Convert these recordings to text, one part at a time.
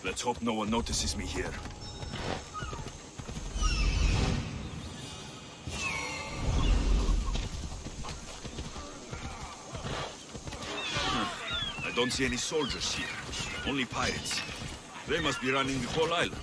Let's hope no one notices me here. I don't see any soldiers here. Only pirates. They must be running the whole island.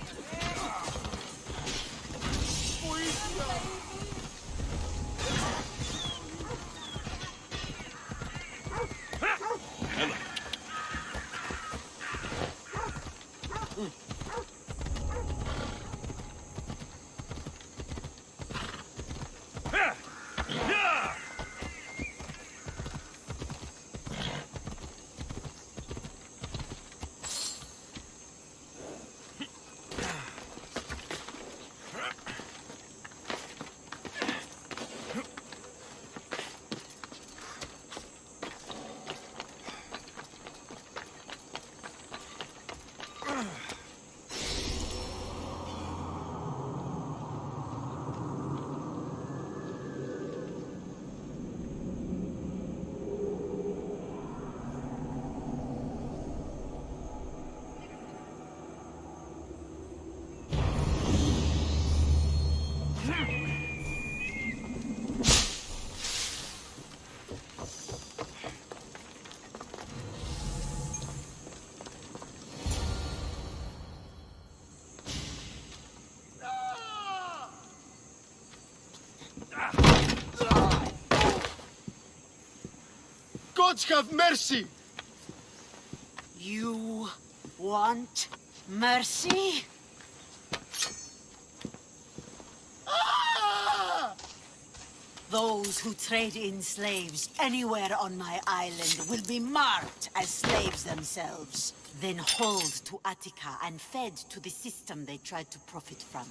Gods have mercy! You want mercy? Ah! Those who trade in slaves anywhere on my island will be marked as slaves themselves, then hauled to Attica and fed to the system they tried to profit from.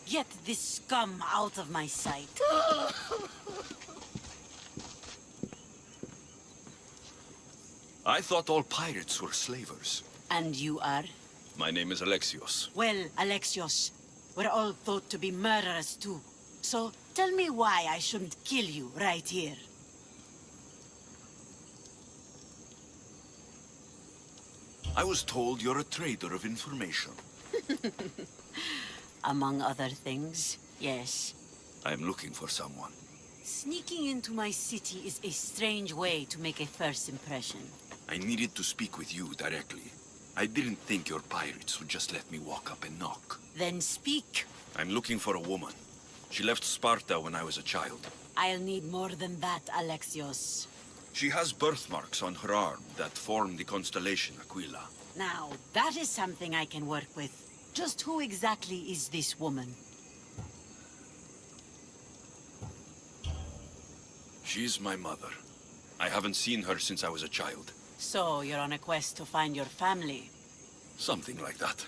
Get this scum out of my sight. I thought all pirates were slavers. And you are? My name is Alexios. Well, Alexios, we're all thought to be murderers too. So tell me why I shouldn't kill you right here. I was told you're a trader of information. Among other things, yes. I'm looking for someone. Sneaking into my city is a strange way to make a first impression. I needed to speak with you directly. I didn't think your pirates would just let me walk up and knock. Then speak. I'm looking for a woman. She left Sparta when I was a child. I'll need more than that, Alexios. She has birthmarks on her arm that form the constellation Aquila. Now, that is something I can work with. Just who exactly is this woman? She's my mother. I haven't seen her since I was a child. So, you're on a quest to find your family? Something like that.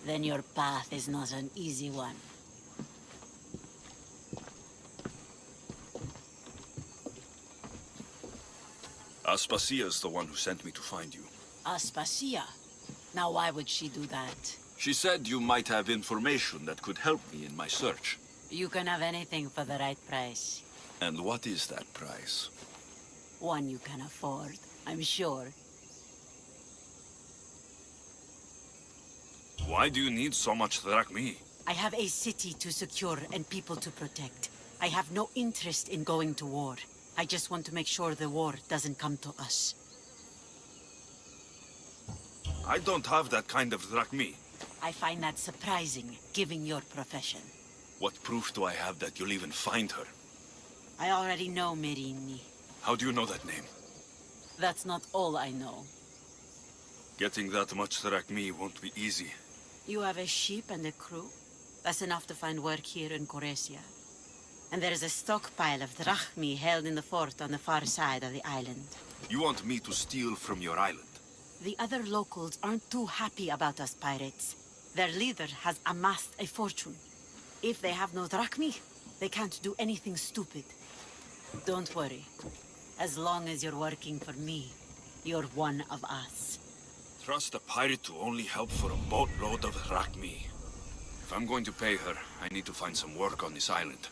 Then your path is not an easy one. Aspasia is the one who sent me to find you. Aspasia? Now why would she do that? She said you might have information that could help me in my search. You can have anything for the right price. And what is that price? One you can afford, I'm sure. Why do you need so much Drachmae? I have a city to secure and people to protect. I have no interest in going to war. I just want to make sure the war doesn't come to us. I don't have that kind of Drachmae. I find that surprising, given your profession. What proof do I have that you'll even find her? I already know Myrrine. How do you know that name? That's not all I know. Getting that much Drachmae won't be easy. You have a ship and a crew? That's enough to find work here in Coresia. And there is a stockpile of Drachmae held in the fort on the far side of the island. You want me to steal from your island? The other locals aren't too happy about us pirates. Their leader has amassed a fortune. If they have no Drachmae, they can't do anything stupid. Don't worry. As long as you're working for me, you're one of us. Trust a pirate to only help for a boatload of Drachmae. If I'm going to pay her, I need to find some work on this island.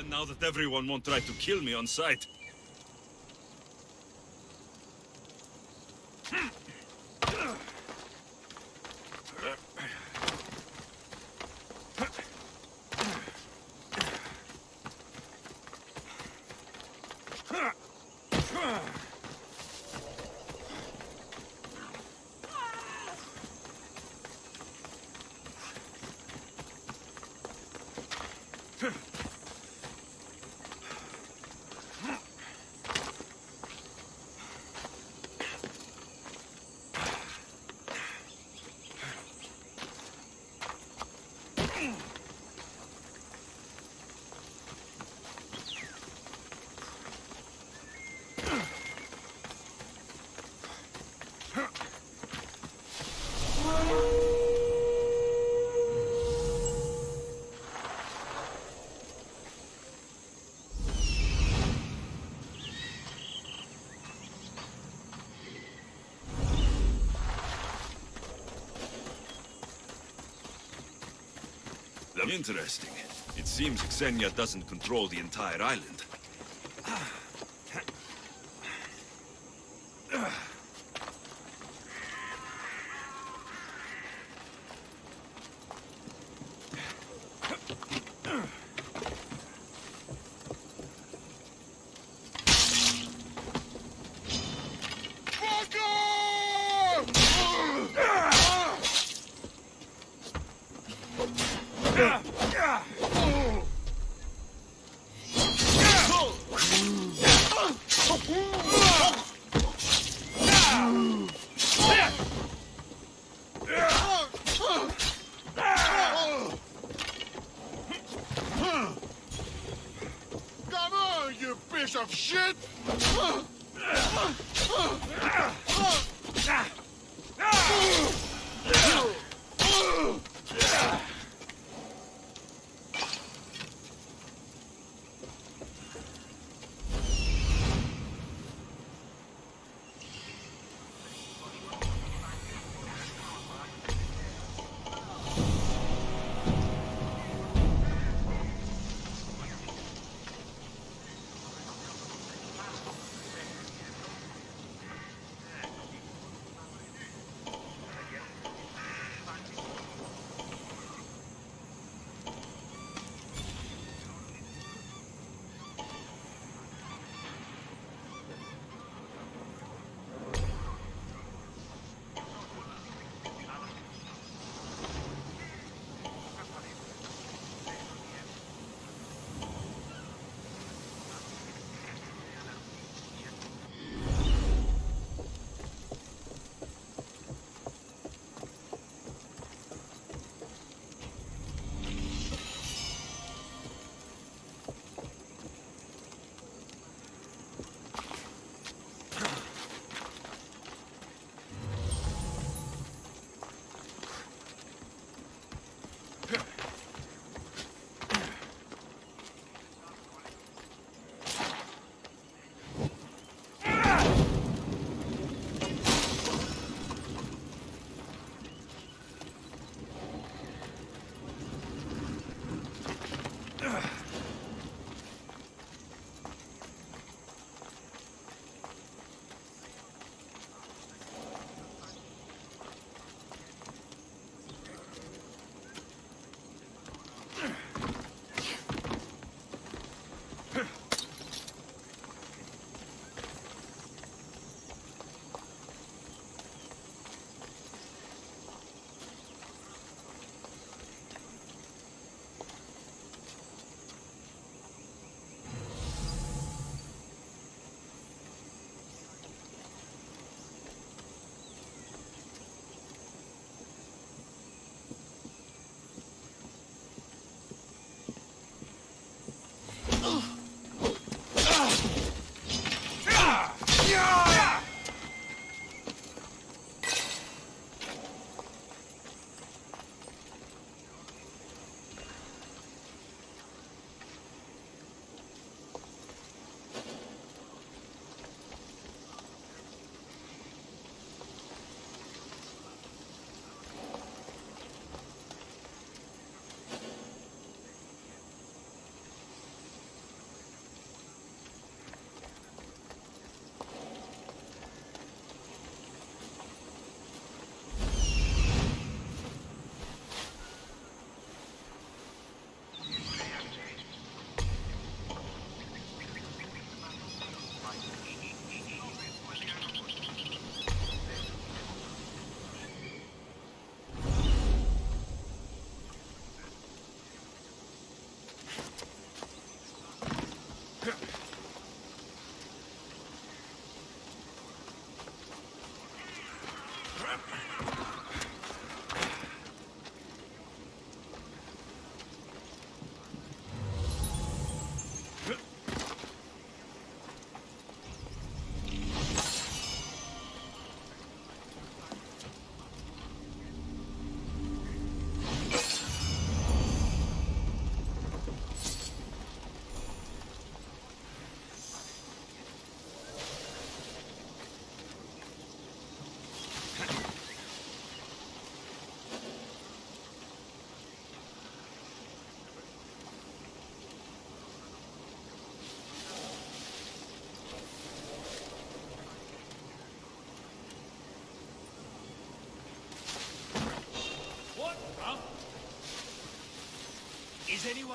Now that everyone won't try to kill me on sight. Interesting. It seems Xenia doesn't control the entire island. Of shit!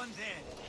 anyone there?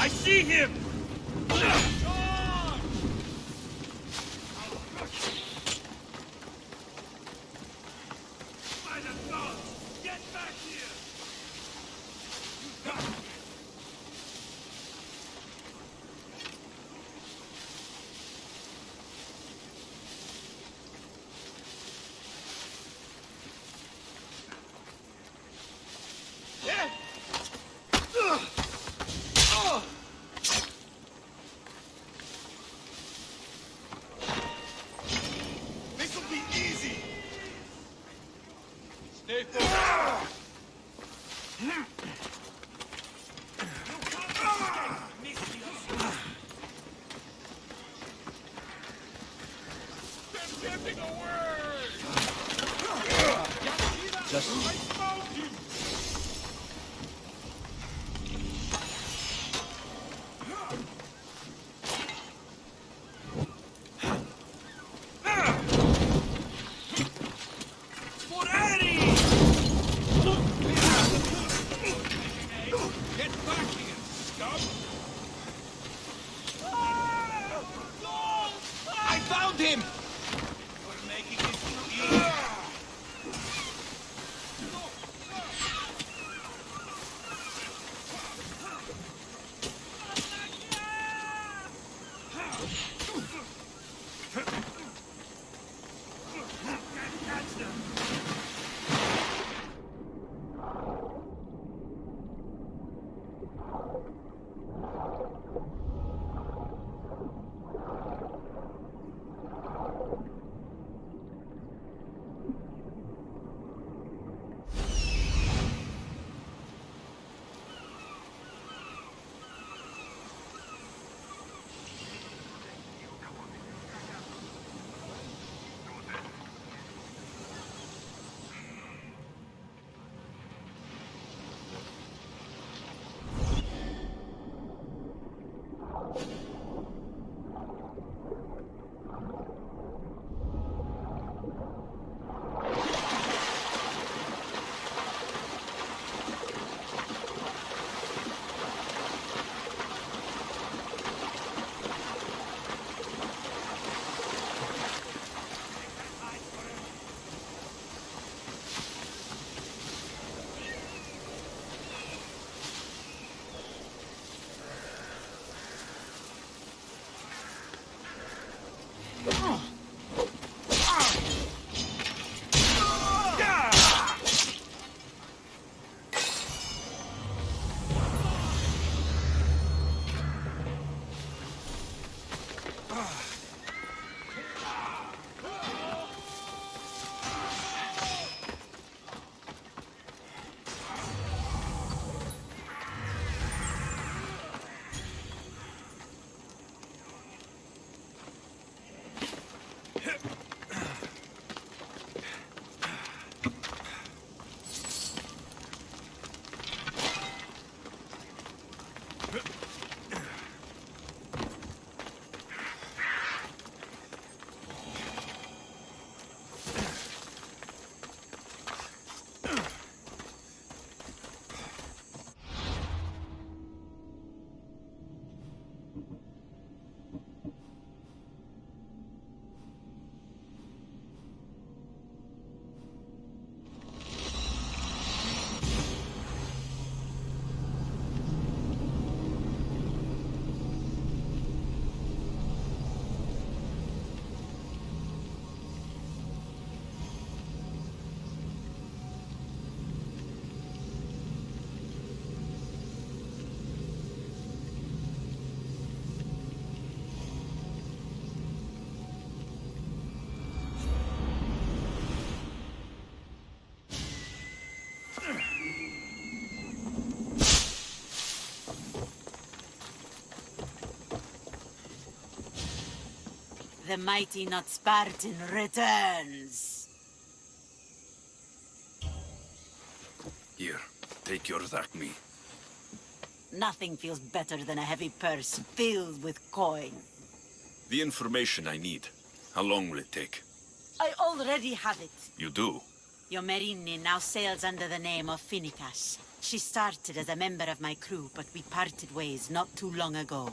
I see him! The mighty not Spartan returns. Here, take your Drachmae. Nothing feels better than a heavy purse filled with coin. The information I need. How long will it take? I already have it. You do? Your Myrrine now sails under the name of Phoenicas. She started as a member of my crew, but we parted ways not too long ago.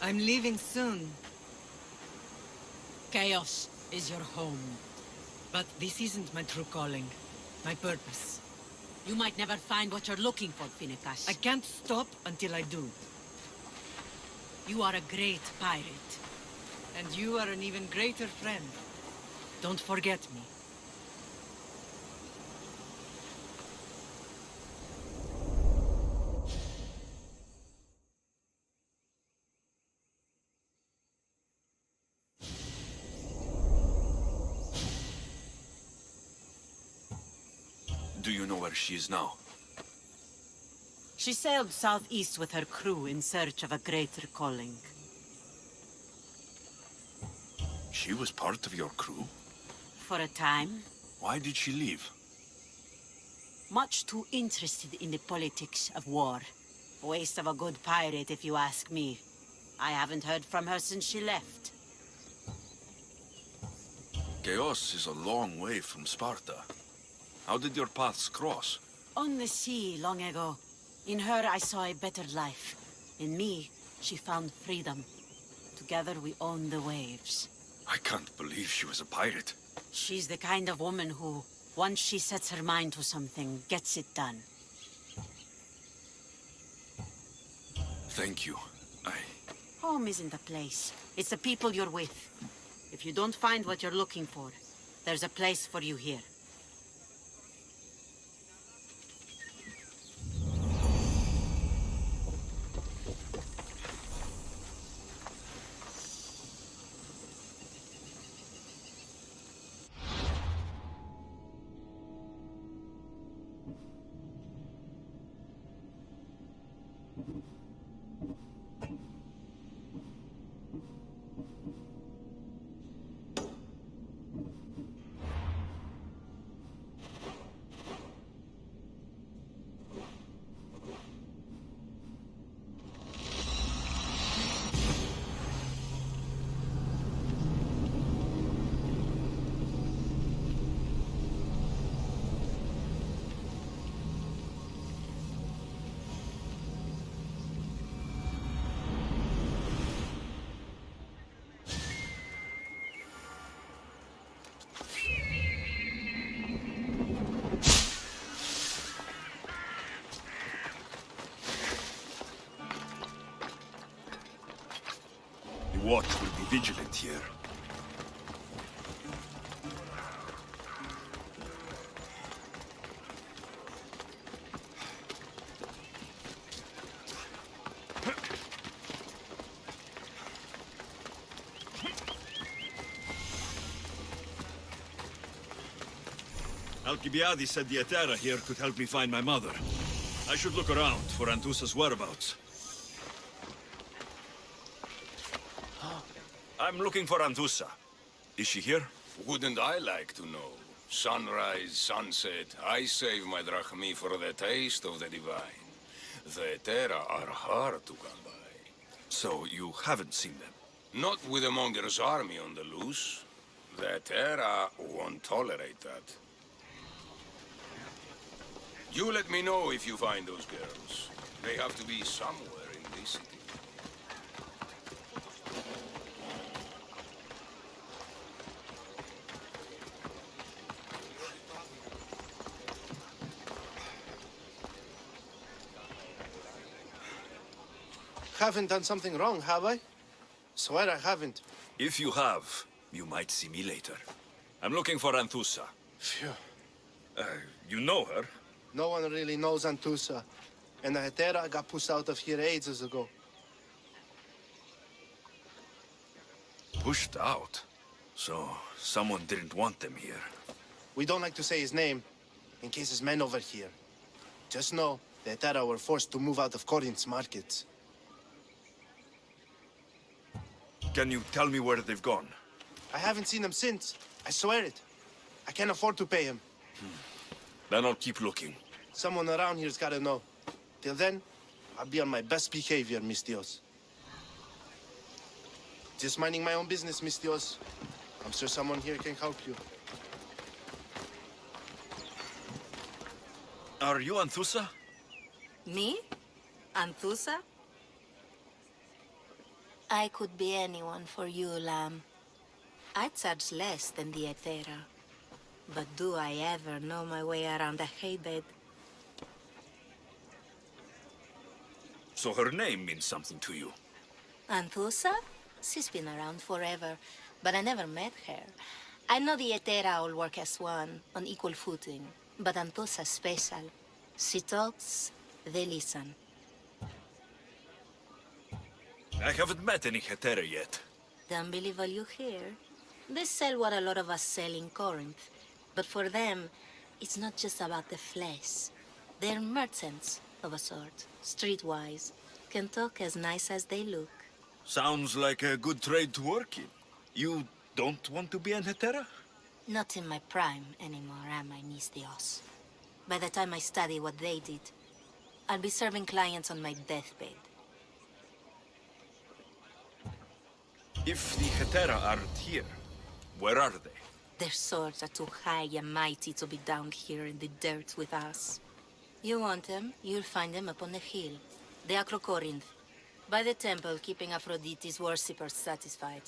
I'm leaving soon, Chaos is your home. but this isn't my true calling. My purpose. You might never find what you're looking for, Phoenicas. I can't stop until I do. You are a great pirate. And you are an even greater friend. Don't forget me. Do you know where she is now? She sailed southeast with her crew in search of a greater calling. She was part of your crew? For a time, Why did she leave? much too interested in the politics of war. Waste of a good pirate, if you ask me. I haven't heard from her since she left. Chaos is a long way from Sparta. How did your paths cross? On the sea, long ago. In her, I saw a better life. In me, she found freedom. Together, we owned the waves. I can't believe she was a pirate. She's the kind of woman who, once she sets her mind to something, gets it done. Thank you. Home isn't a place. It's the people you're with. If you don't find what you're looking for, there's a place for you here. The watch will be vigilant here. Alcibiades said the Atera here could help me find my mother. I should look around for Antusa's whereabouts. I'm looking for Antusa. Is she here? Wouldn't I like to know? Sunrise, sunset, I save my Drachmae for the taste of the divine. The Terra are hard to come by. So you haven't seen them? Not with the Monger's army on the loose. The Terra won't tolerate that. You let me know if you find those girls. They have to be somewhere in this city. Haven't done something wrong, have I? Swear I haven't. If you have, you might see me later. I'm looking for Antusa. Phew. You know her? No one really knows Antusa. And the Hetera got pushed out of here ages ago. Pushed out? So, someone didn't want them here. We don't like to say his name, in case his men overhear. Just know, the Etera were forced to move out of Corinth's markets. Can you tell me where they've gone? I haven't seen him since. I swear it. I can't afford to pay him. Then I'll keep looking. Someone around here's gotta know. Till then, I'll be on my best behavior, Mistios. Just minding my own business, Mistios. I'm sure someone here can help you. Are you Anthusa? Me? Anthusa? I could be anyone for you, Lamb. I charge less than the Etera. But do I ever know my way around a haybed? So her name means something to you. Anthusa? She's been around forever, but I never met her. I know the Etera all work as one, on equal footing. But Anthusa's special. She talks, they listen. I haven't met any Hetera yet. Don't believe all you hear. They sell what a lot of us sell in Corinth. But for them, it's not just about the flesh. They're merchants of a sort, streetwise. Can talk as nice as they look. Sounds like a good trade to work in. You don't want to be an Hetera? Not in my prime anymore, am I, Mistios? By the time I study what they did, I'll be serving clients on my deathbed. If the Hetera aren't here, where are they? Their swords are too high and mighty to be down here in the dirt with us. You want them, you'll find them up on the hill. The Acrocorinth. By the temple, keeping Aphrodite's worshippers satisfied.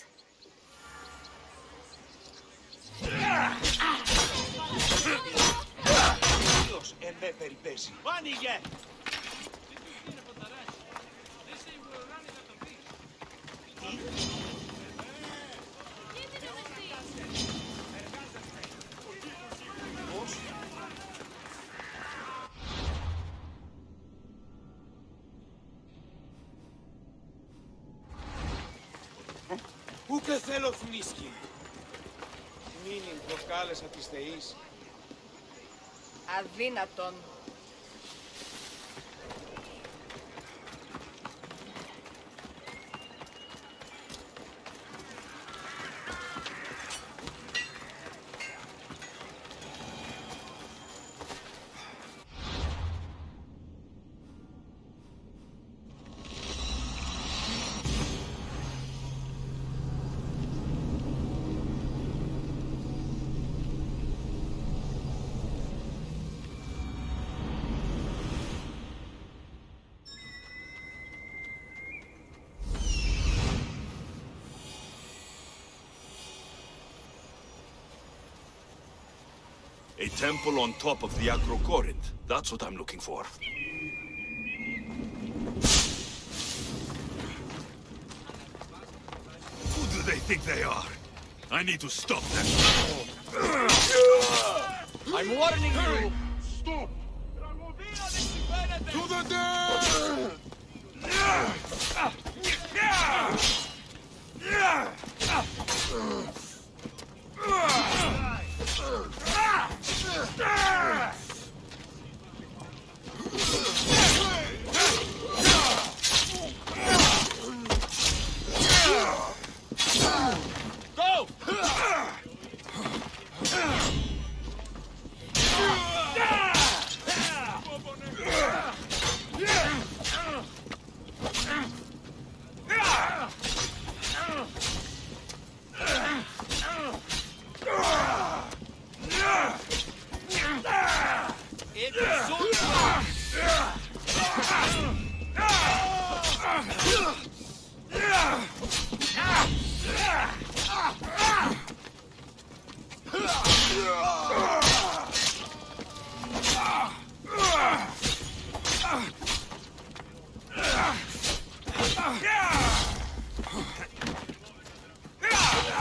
Ούτε θέλω θνίσκη. Μήνυν προσκάλεσα της θεής. Αδύνατον. A temple on top of the Acrocorinth. That's what I'm looking for. Who do they think they are? I need to stop them. I'm warning you! Stop! To the death! Go!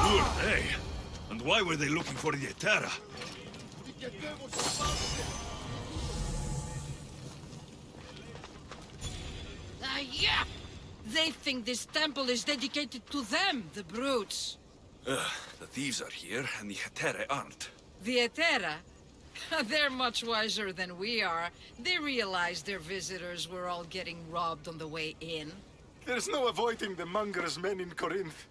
Who are they? And why were they looking for the Etera? Yeah! They think this temple is dedicated to them, the brutes. The thieves are here, and the Heterae aren't. The Etera? They're much wiser than we are. They realized their visitors were all getting robbed on the way in. There's no avoiding the Monger's men in Corinth.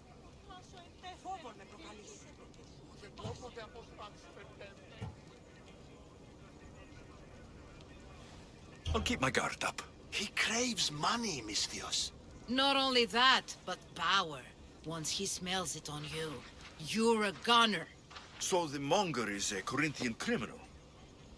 I'll keep my guard up. He craves money, Misthios. Not only that, but power. Once he smells it on you, you're a gunner. So the Monger is a Corinthian criminal?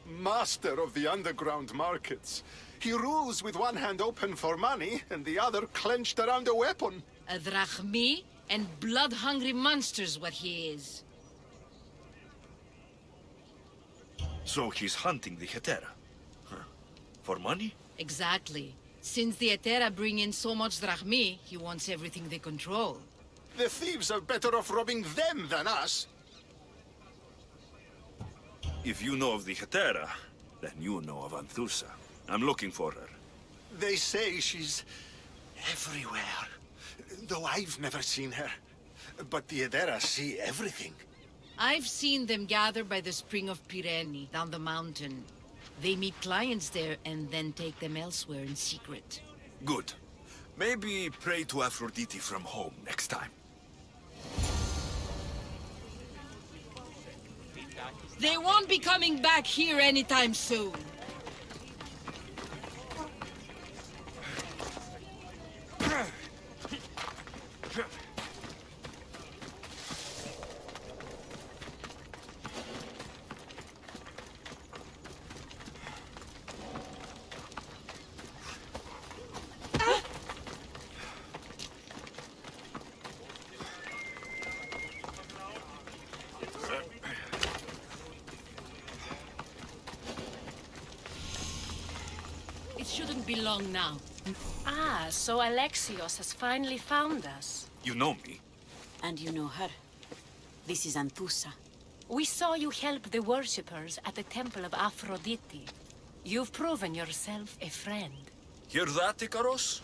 Master of the underground markets. He rules with one hand open for money and the other clenched around a weapon. A Drachmae and blood-hungry monster's what he is. So he's hunting the Hetera? Huh. For money? Exactly. Since the Etera bring in so much Drachmae, he wants everything they control. The thieves are better off robbing them than us. If you know of the Hetera, then you know of Anthusa. I'm looking for her. They say she's everywhere, though I've never seen her. But the Edera see everything. I've seen them gather by the spring of Myrrine, down the mountain. They meet clients there and then take them elsewhere in secret. Good. Maybe pray to Aphrodite from home next time. They won't be coming back here anytime soon. It shouldn't be long now. Ah, so Alexios has finally found us. You know me? And you know her. This is Anthusa. We saw you help the worshippers at the temple of Aphrodite. You've proven yourself a friend. Hear that, Ikaros?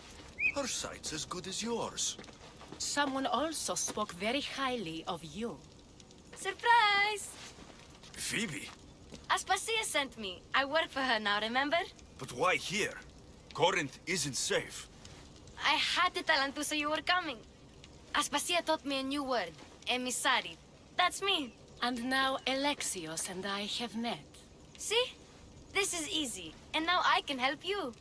Her sight's as good as yours. Someone also spoke very highly of you. Surprise! Phoebe? Aspasia sent me. I work for her now, remember? But why here? Corinth isn't safe. I had to tell Anthusa you were coming. Aspasia taught me a new word. Emissary. That's me. And now Alexios and I have met. See? This is easy. And now I can help you.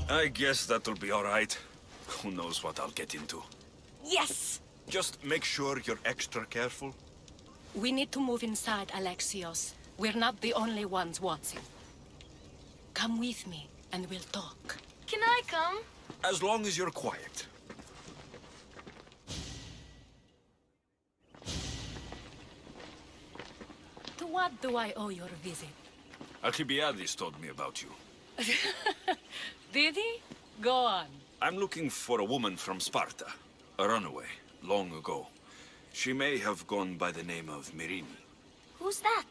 I guess that'll be all right. Who knows what I'll get into. Yes! Just make sure you're extra careful. We need to move inside, Alexios. We're not the only ones watching. Come with me, and we'll talk. Can I come? As long as you're quiet. To what do I owe your visit? Alcibiades told me about you. Did he? Go on. I'm looking for a woman from Sparta. A runaway, long ago. She may have gone by the name of Myrrine. Who's that?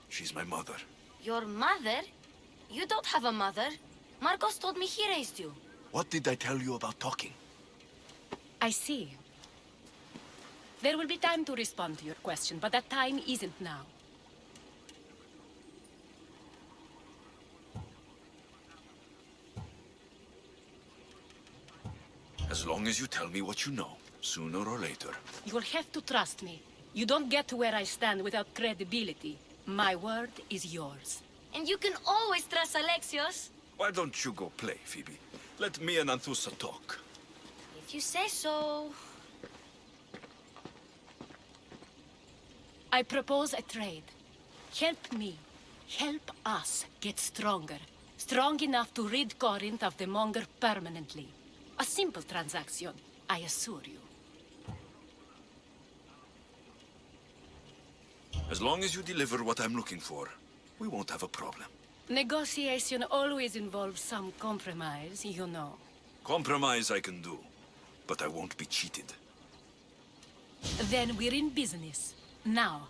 She's my mother. Your mother? You don't have a mother. Marcos told me he raised you. What did I tell you about talking? I see. There will be time to respond to your question, but that time isn't now. As long as you tell me what you know, sooner or later. You'll have to trust me. You don't get to where I stand without credibility. My word is yours. And you can always trust Alexios. Why don't you go play, Phoebe? Let me and Anthusa talk. If you say so. I propose a trade. Help me. Help us get stronger. Strong enough to rid Corinth of the Monger permanently. A simple transaction, I assure you. As long as you deliver what I'm looking for, we won't have a problem. Negotiation always involves some compromise, you know. Compromise I can do, but I won't be cheated. Then we're in business. Now,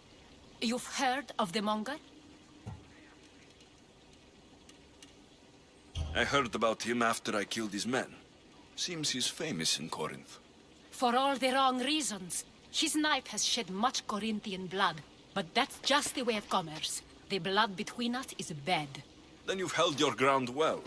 you've heard of the Monger? I heard about him after I killed his men. Seems he's famous in Corinth. For all the wrong reasons. His knife has shed much Corinthian blood, but that's just the way of commerce. The blood between us is bad. Then you've held your ground well.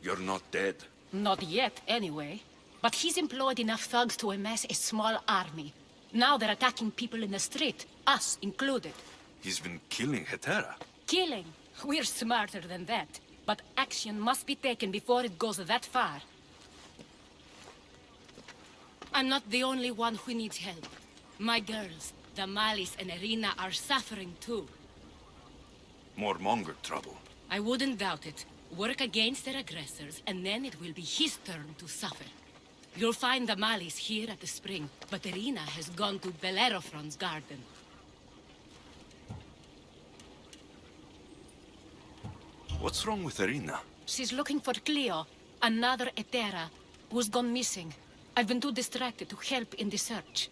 You're not dead. Not yet, anyway. But he's employed enough thugs to amass a small army. Now they're attacking people in the street, us included. He's been killing Hetera. Killing? We're smarter than that. But action must be taken before it goes that far. I'm not the only one who needs help. My girls, Damalis and Irina, are suffering too. More Monger trouble. I wouldn't doubt it. Work against their aggressors, and then it will be his turn to suffer. You'll find Damalis here at the spring, but Irina has gone to Bellerophon's garden. What's wrong with Irina? She's looking for Cleo, another Hetera, who's gone missing. I've been too distracted to help in the search.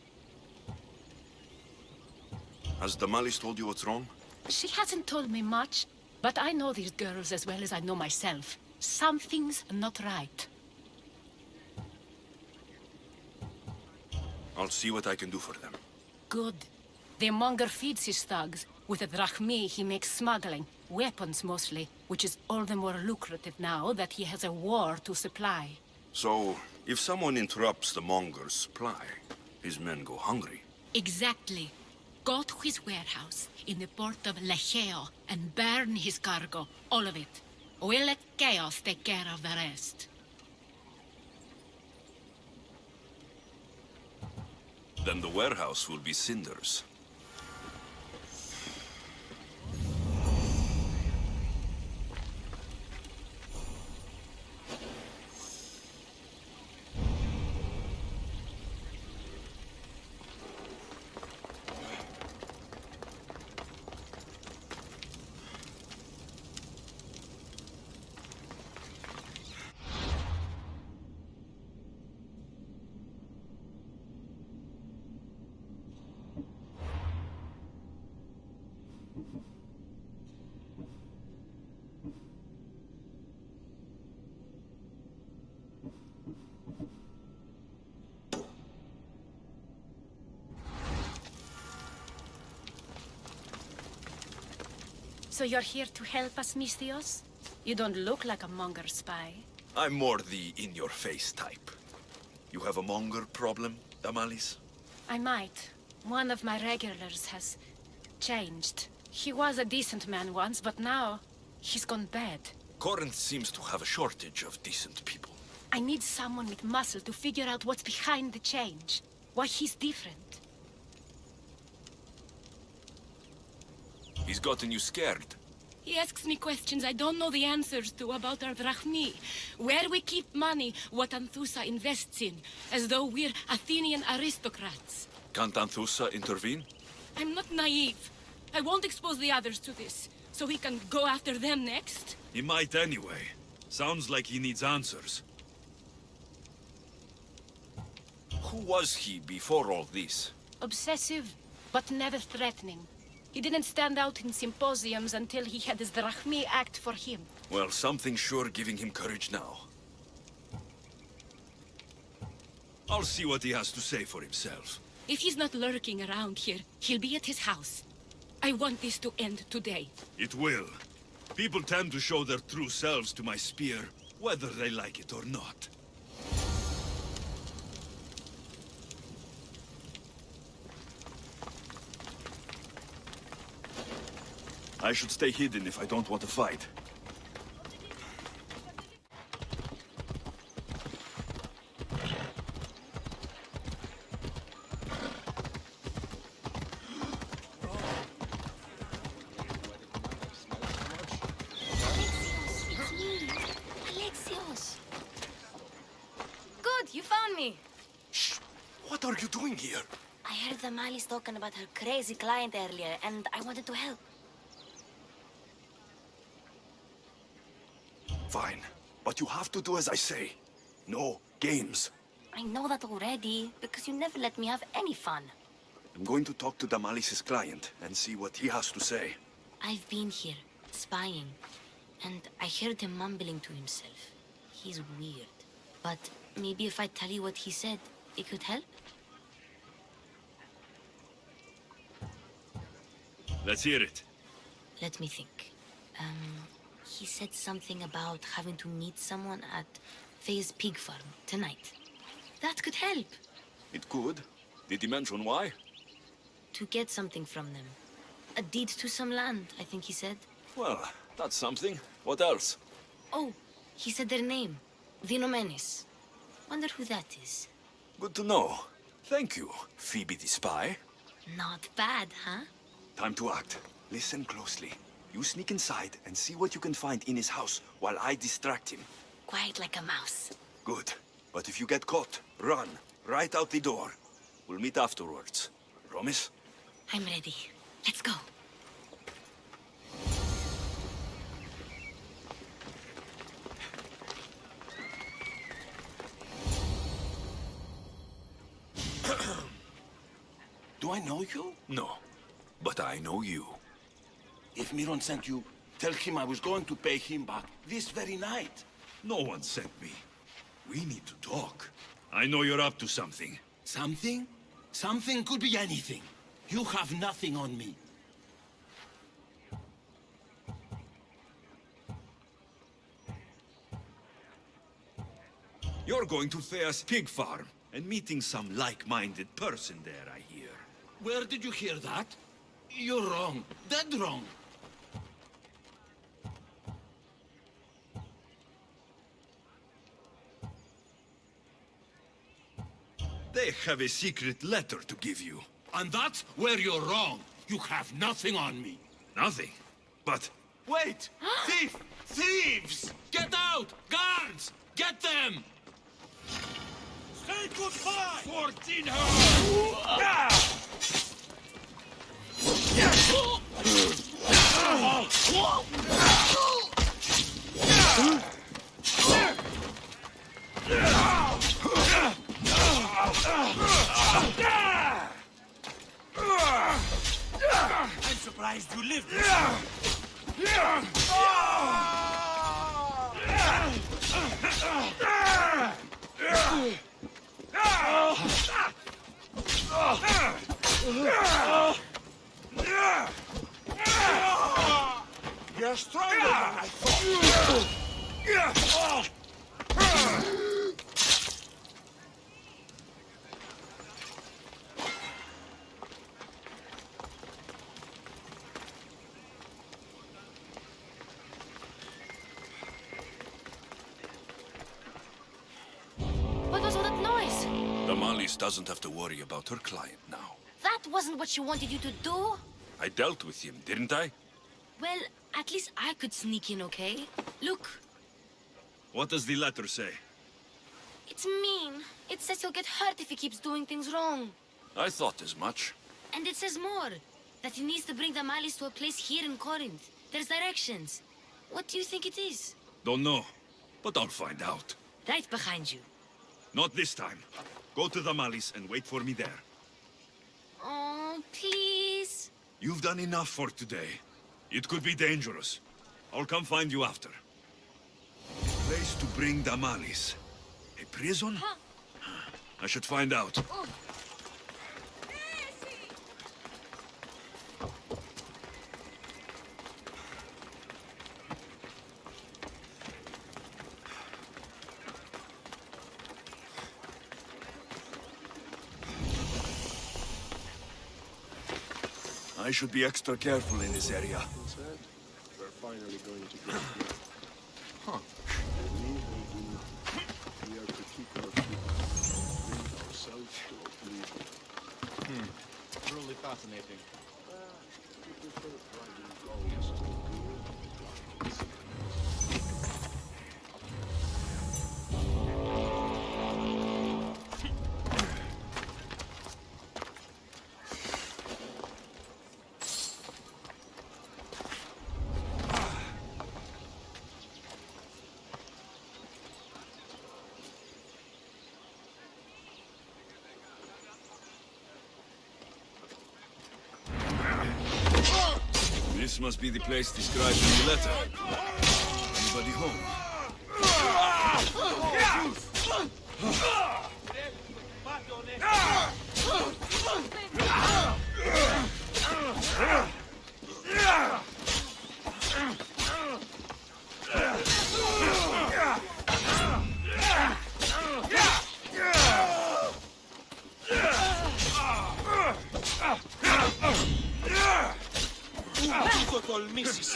Has Damalis told you what's wrong? She hasn't told me much, but I know these girls as well as I know myself. Something's not right. I'll see what I can do for them. Good. The Monger feeds his thugs. With the Drachmae, he makes smuggling. Weapons, mostly. Which is all the more lucrative now that he has a war to supply. So, if someone interrupts the Monger's supply, his men go hungry. Exactly. Go to his warehouse in the port of Lecheo and burn his cargo. All of it. We'll let chaos take care of the rest. Then the warehouse will be cinders. So you're here to help us, Misthios? You don't look like a Monger spy. I'm more the in-your-face type. You have a Monger problem, Damalis? I might. One of my regulars has changed. He was a decent man once, but now he's gone bad. Corinth seems to have a shortage of decent people. I need someone with muscle to figure out what's behind the change. Why he's different. He's gotten you scared. He asks me questions I don't know the answers to about our Drachmae. Where we keep money, what Anthusa invests in. As though we're Athenian aristocrats. Can't Anthusa intervene? I'm not naive. I won't expose the others to this. So he can go after them next? He might anyway. Sounds like he needs answers. Who was he before all this? Obsessive, but never threatening. He didn't stand out in symposiums until he had his Drachmae act for him. Well, something's sure giving him courage now. I'll see what he has to say for himself. If he's not lurking around here, he'll be at his house. I want this to end today. It will. People tend to show their true selves to my spear, whether they like it or not. I should stay hidden if I don't want to fight. It's me, Alexios. Good, you found me. Shh! What are you doing here? I heard the Malis talking about her crazy client earlier, and I wanted to help. Fine, but you have to do as I say. No games. I know that already, because you never let me have any fun. I'm going to talk to Damalis' client and see what he has to say. I've been here, spying, and I heard him mumbling to himself. He's weird, but Maybe if I tell you what he said, it could help? Let's hear it. Let me think. He said something about having to meet someone at Faye's pig farm tonight. That could help. It could. Did he mention why? To get something from them. A deed to some land, I think he said. Well, that's something. What else? Oh, he said their name. Vinomenes. Wonder who that is. Good to know. Thank you, Phoebe the spy. Not bad, huh? Time to act. Listen closely. You sneak inside and see what you can find in his house while I distract him. Quiet like a mouse. Good. But if you get caught, run. Right out the door. We'll meet afterwards. Promise? I'm ready. Let's go. Do I know you? No. But I know you. If Myrrine sent you, tell him I was going to pay him back this very night. No one sent me. We need to talk. I know you're up to something. Something? Something could be anything. You have nothing on me. You're going to Thea's pig farm and meeting some like-minded person there, I hear. Where did you hear that? You're wrong. Dead wrong. They have a secret letter to give you. And that's where you're wrong. You have nothing on me. Nothing. But... Wait! Thief! Thieves! Get out! Guards! Get them! Say goodbye! 14 I'm surprised you lived this long. You're stronger than I thought. What was all that noise? Damalis doesn't have to worry about her client now. That wasn't what she wanted you to do. I dealt with him, didn't I? Well, at least I could sneak in, okay? Look, what does the letter say? it's mean. It says he'll get hurt if he keeps doing things wrong. I thought as much. And it says more. That he needs to bring the malice to a place here in Corinth. There's directions. What do you think it is? Don't know, but I'll find out. Right behind you. Not this time. Go to the Malice and wait for me there. Oh, please. You've done enough for today. It could be dangerous. I'll come find you after. A place to bring Damalis. A prison? I should find out. I should be extra careful in this area. We're finally going to get here. Huh. We are to keep our people, bring ourselves to oblivion. Truly fascinating. We prefer finding goals to good. This must be the place described in the letter. Anybody home? το τολμήσεις.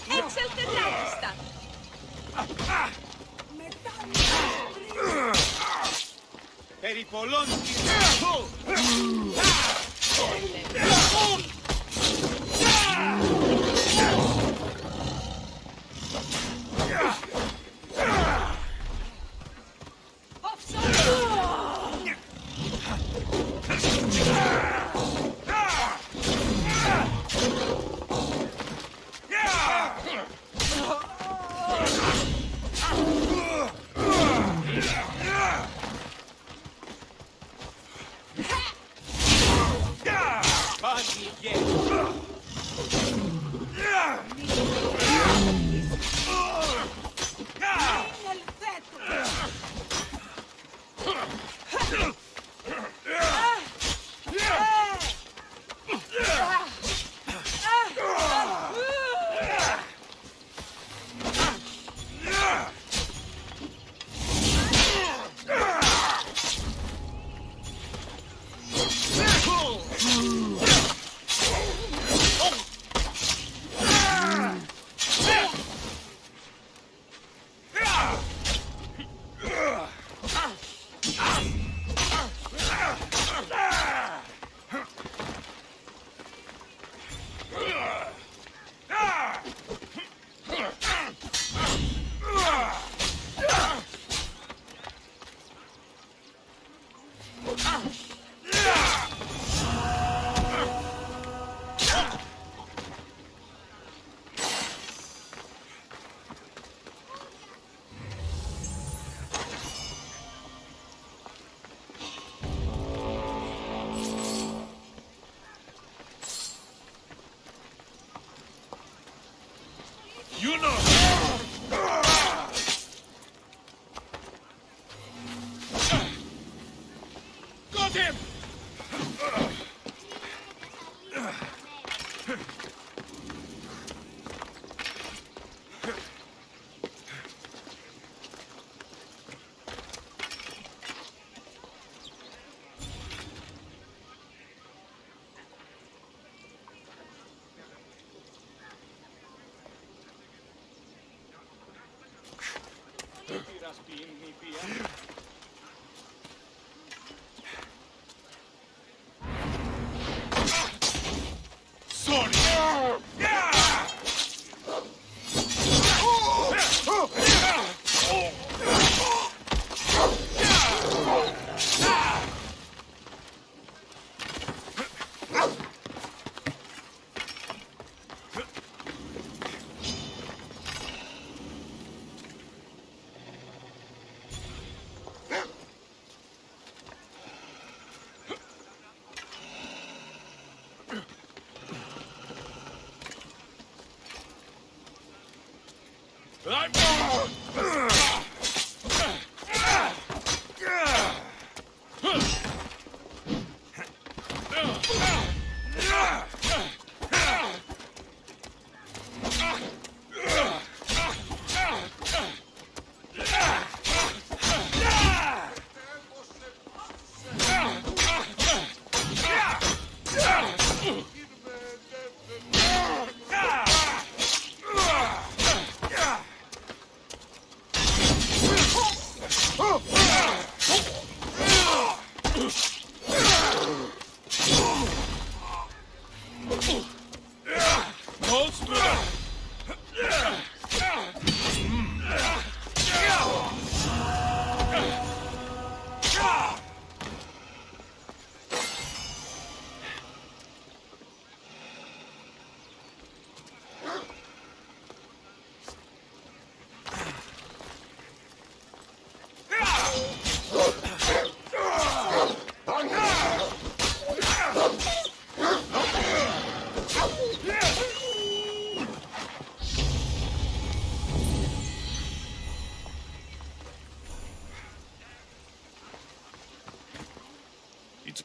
Εξελτενάκιστα. Περί πολλών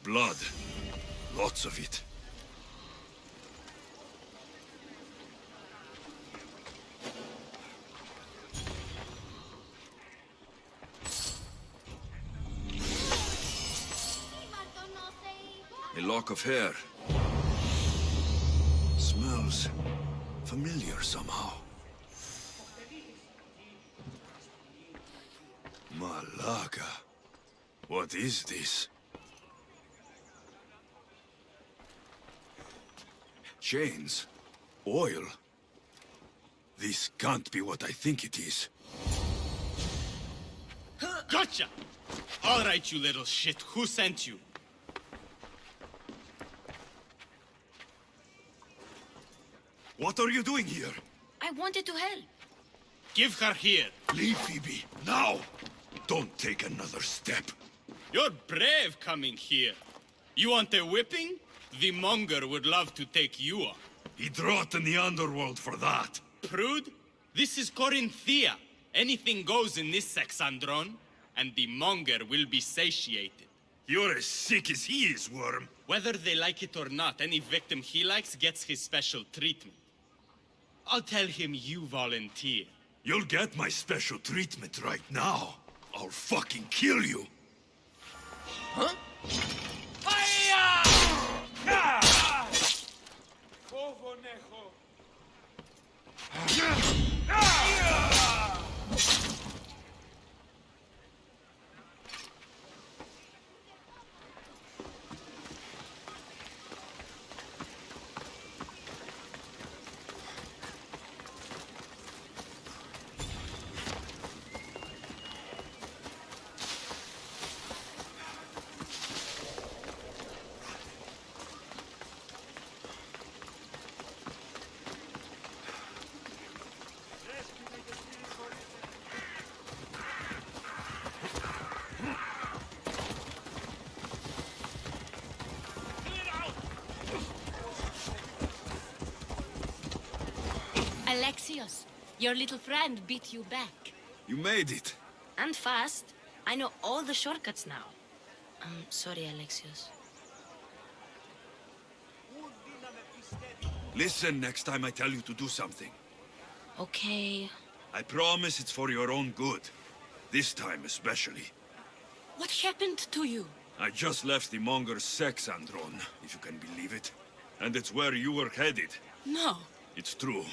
blood. Lots of it. A lock of hair. Smells familiar somehow. Malaga. What is this? Chains? Oil? This can't be what I think it is. Gotcha! All right, you little shit. Who sent you? What are you doing here? I wanted to help. Give her here. Leave, Phoebe, now! Don't take another step. You're brave coming here. You want a whipping? The Monger would love to take you on. He'd rot in the underworld for that. Prude, this is Corinthia. Anything goes in this Sexandron, and the Monger will be satiated. You're as sick as he is, Worm. Whether they like it or not, any victim he likes gets his special treatment. I'll tell him you volunteer. You'll get my special treatment right now. I'll fucking kill you. Huh? Alexios, your little friend beat you back. You made it. And fast. I know all the shortcuts now. I'm sorry, Alexios. Listen next time I tell you to do something. Okay. I promise it's for your own good. This time especially. What happened to you? I just left the Monger's Sexandron, if you can believe it. And it's where you were headed. No. It's true.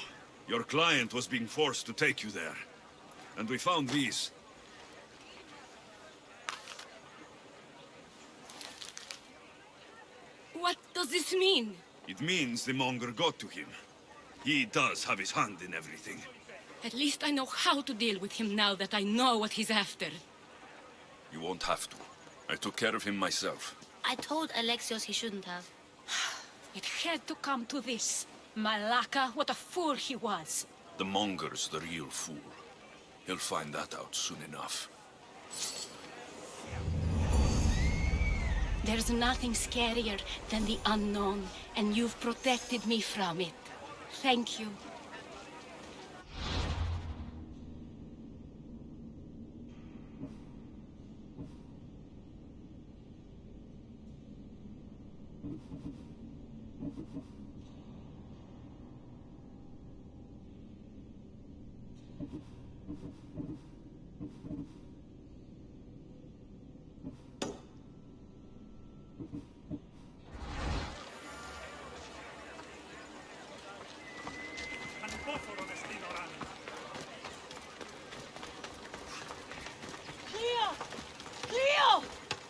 Your client was being forced to take you there. And we found these. What does this mean? It means the Monger got to him. He does have his hand in everything. At least I know how to deal with him now that I know what he's after. You won't have to. I took care of him myself. I told Alexios he shouldn't have. It had to come to this. Malaka, what a fool he was. The Monger's the real fool. He'll find that out soon enough. There's nothing scarier than the unknown, and you've protected me from it. Thank you.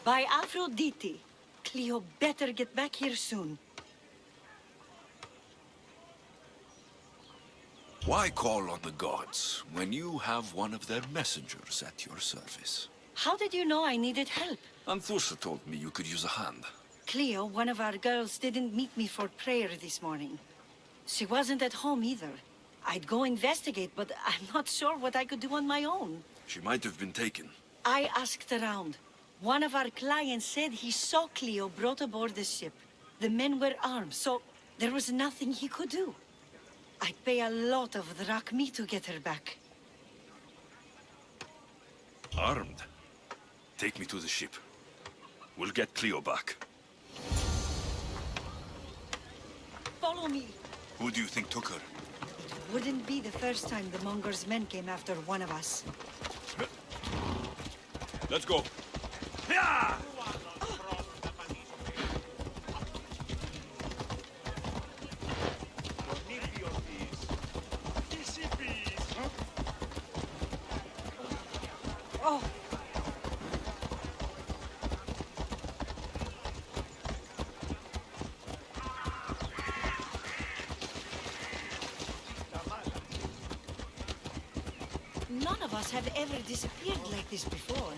By Aphrodite, Cleo better get back here soon. Why call on the gods when you have one of their messengers at your service? How did you know I needed help? Anthusa told me you could use a hand. Cleo, one of our girls, didn't meet me for prayer this morning. She wasn't at home either. I'd go investigate, but I'm not sure what I could do on my own. She might have been taken. I asked around. One of our clients said he saw Cleo brought aboard the ship. The men were armed, so there was nothing he could do. I'd pay a lot of Drachmae to get her back. Armed? Take me to the ship. We'll get Cleo back. follow me. Who do you think took her? Wouldn't be the first time the Monger's men came after one of us. Let's go. Yeah! Oh! None of us have ever disappeared like this before.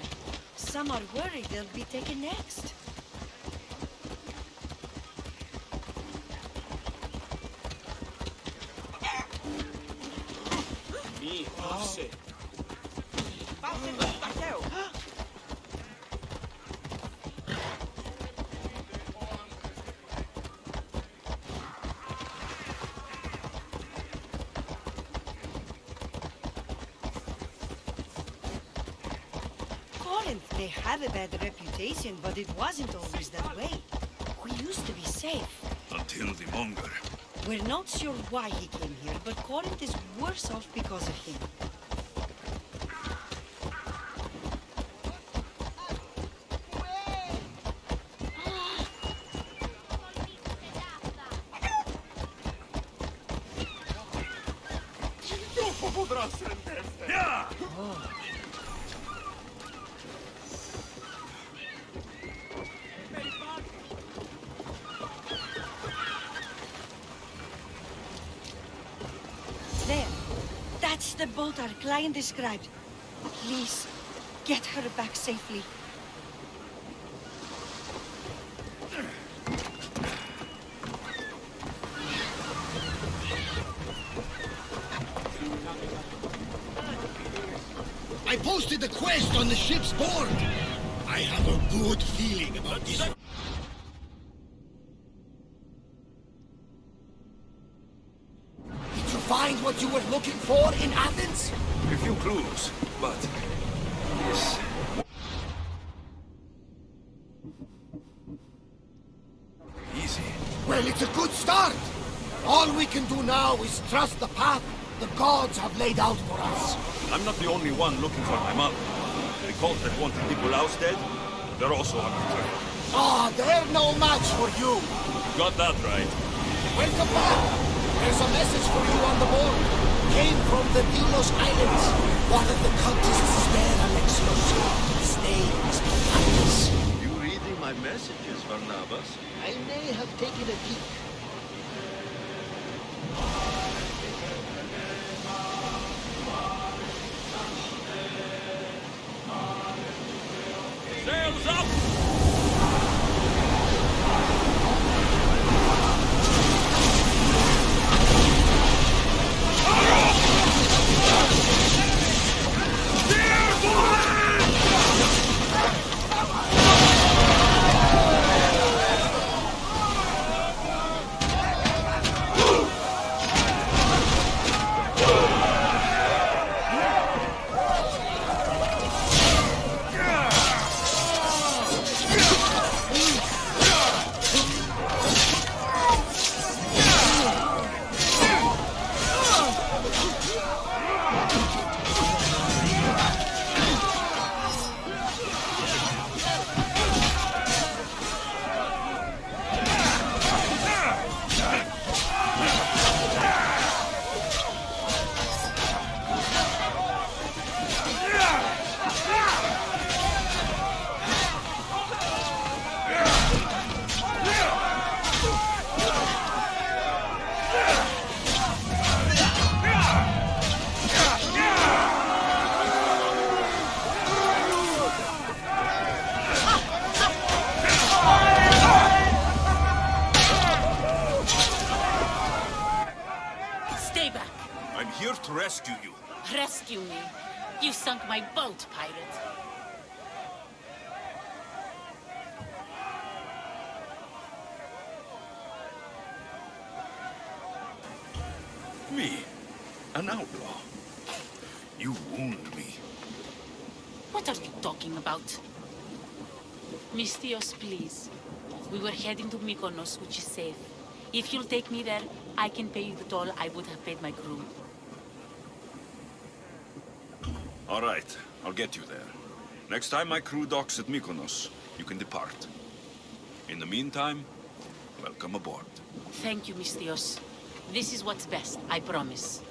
Some are worried they'll be taken next. Me, Odyssey. Corinth may have a bad reputation, but it wasn't always that way. We used to be safe. Until the Monger. We're not sure why he came here, but Corinth is worse off because of him. There. That's the boat our client described. Please, get her back safely. I posted the quest on the ship's board. I have a good feeling about this. Did you find what you were looking for in Athens? A few clues, but... Yes. Easy. Well, it's a good start. All we can do now is trust the path the gods have laid out for us. I'm not the only one looking for my mother. The cult that wanted Nicolaus dead, they're also on the trail. Ah, they're no match for you. Got that right. Welcome back. There's a message for you on the board. Came from the Delos Islands. One of the cultists there, Alexios. His name is Paros. You reading my messages, Barnabas? I may have taken a peek. Sails up! Rescue you. Rescue me. You sunk my boat, pirate. Me? An outlaw? You wound me. What are you talking about? Misthios, please. We were heading to Mykonos, which is safe. If you'll take me there, I can pay you the toll I would have paid my crew. All right, I'll get you there. Next time my crew docks at Mykonos, you can depart. In the meantime, welcome aboard. Thank you, Misthios. This is what's best, I promise.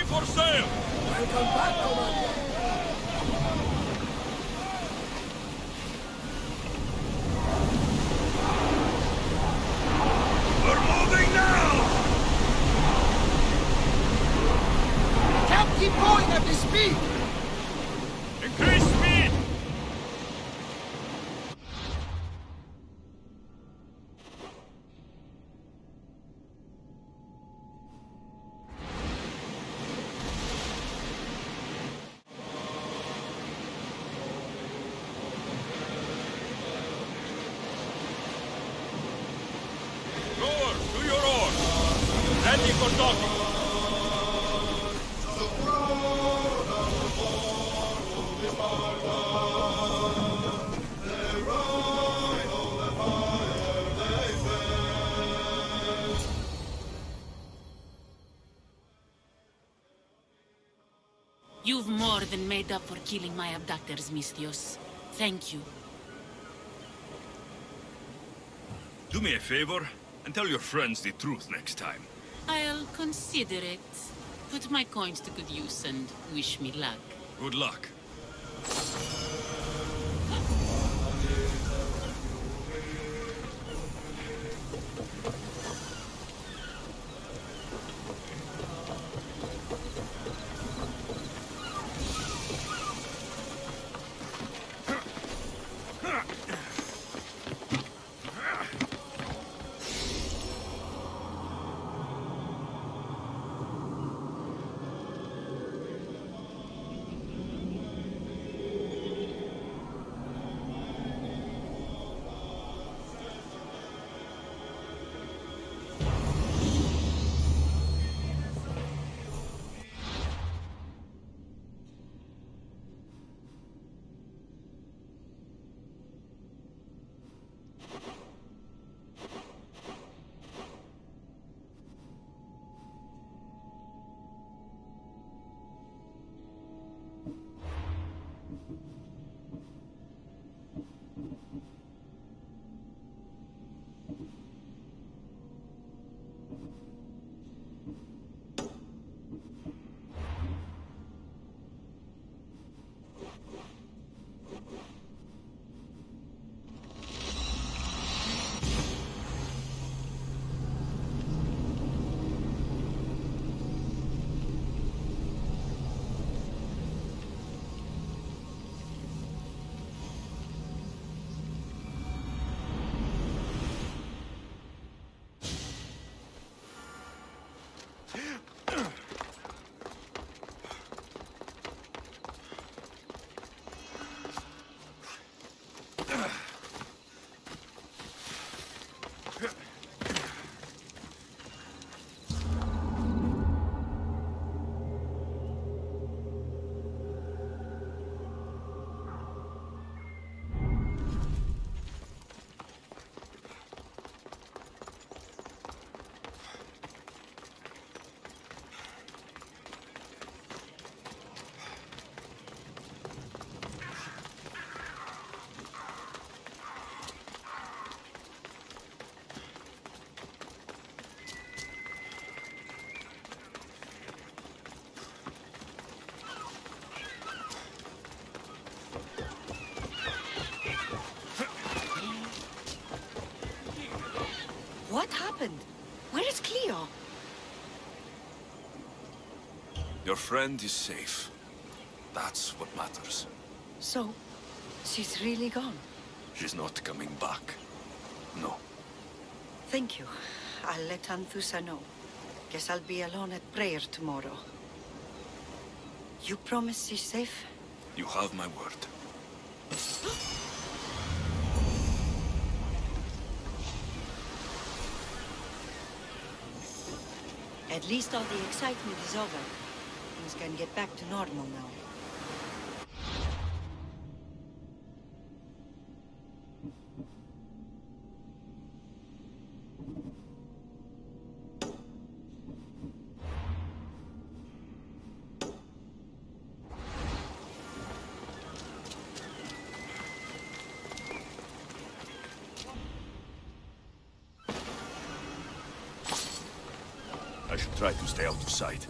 For sale! Welcome back, Commander. We're moving now! Can't keep going at this speed! Increase speed! You've more than made up for killing my abductors, Misthios. Thank you. Do me a favor, and tell your friends the truth next time. I'll consider it. Put my coins to good use and wish me luck. Good luck. Your friend is safe. That's what matters. So, she's really gone? She's not coming back. No. Thank you. I'll let Anthusa know. Guess I'll be alone at prayer tomorrow. You promise she's safe? You have my word. At least all the excitement is over. Things can get back to normal now. I should try to stay out of sight.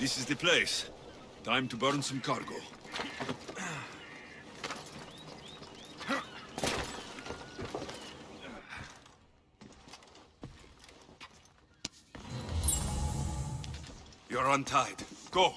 This is the place. Time to burn some cargo. You're untied. Go!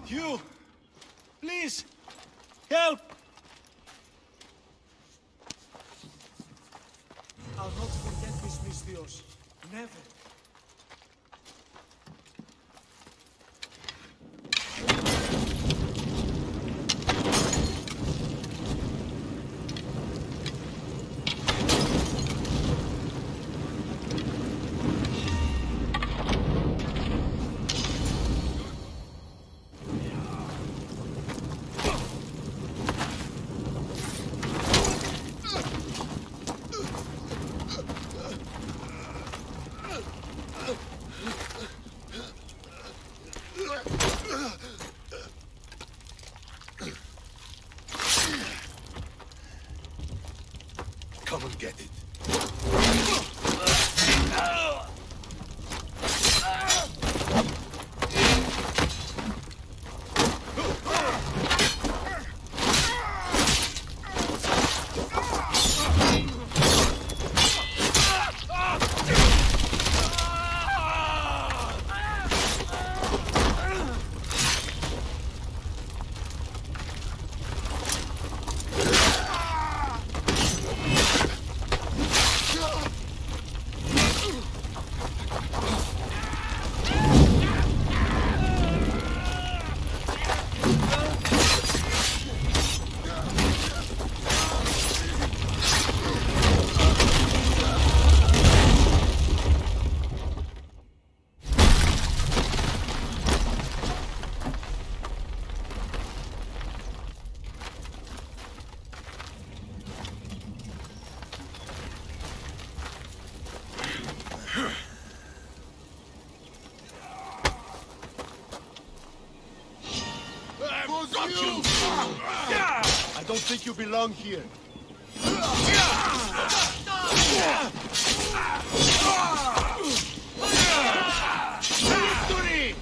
You! Please! Help! I'll not forget this, Misthios. Never. think you belong here. Victory!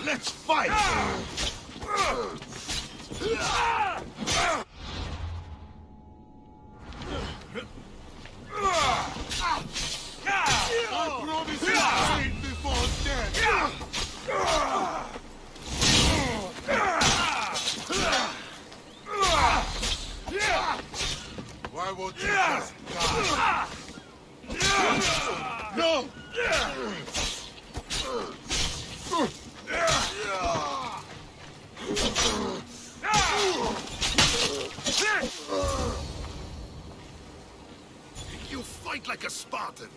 Let's fight! I promise you pain before death! Why won't you just die? No! You fight like a Spartan.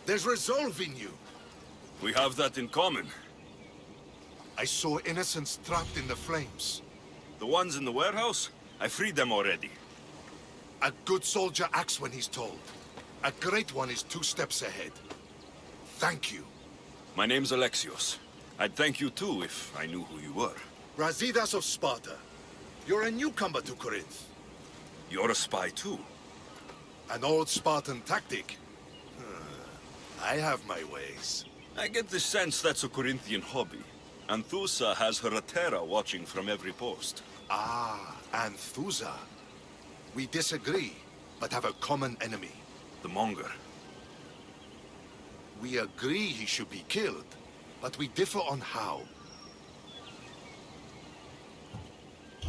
There's resolve in you. We have that in common. I saw innocents trapped in the flames. The ones in the warehouse? I freed them already. A good soldier acts when he's told. A great one is 2 steps ahead. Thank you. My name's Alexios. I'd thank you too if I knew who you were. Brasidas of Sparta. You're a newcomer to Corinth. You're a spy too. An old Spartan tactic. I have my ways. I get the sense that's a Corinthian hobby. Anthusa has her Atera watching from every post. Ah, Anthusa. We disagree, but have a common enemy. The Monger. We agree he should be killed, but we differ on how.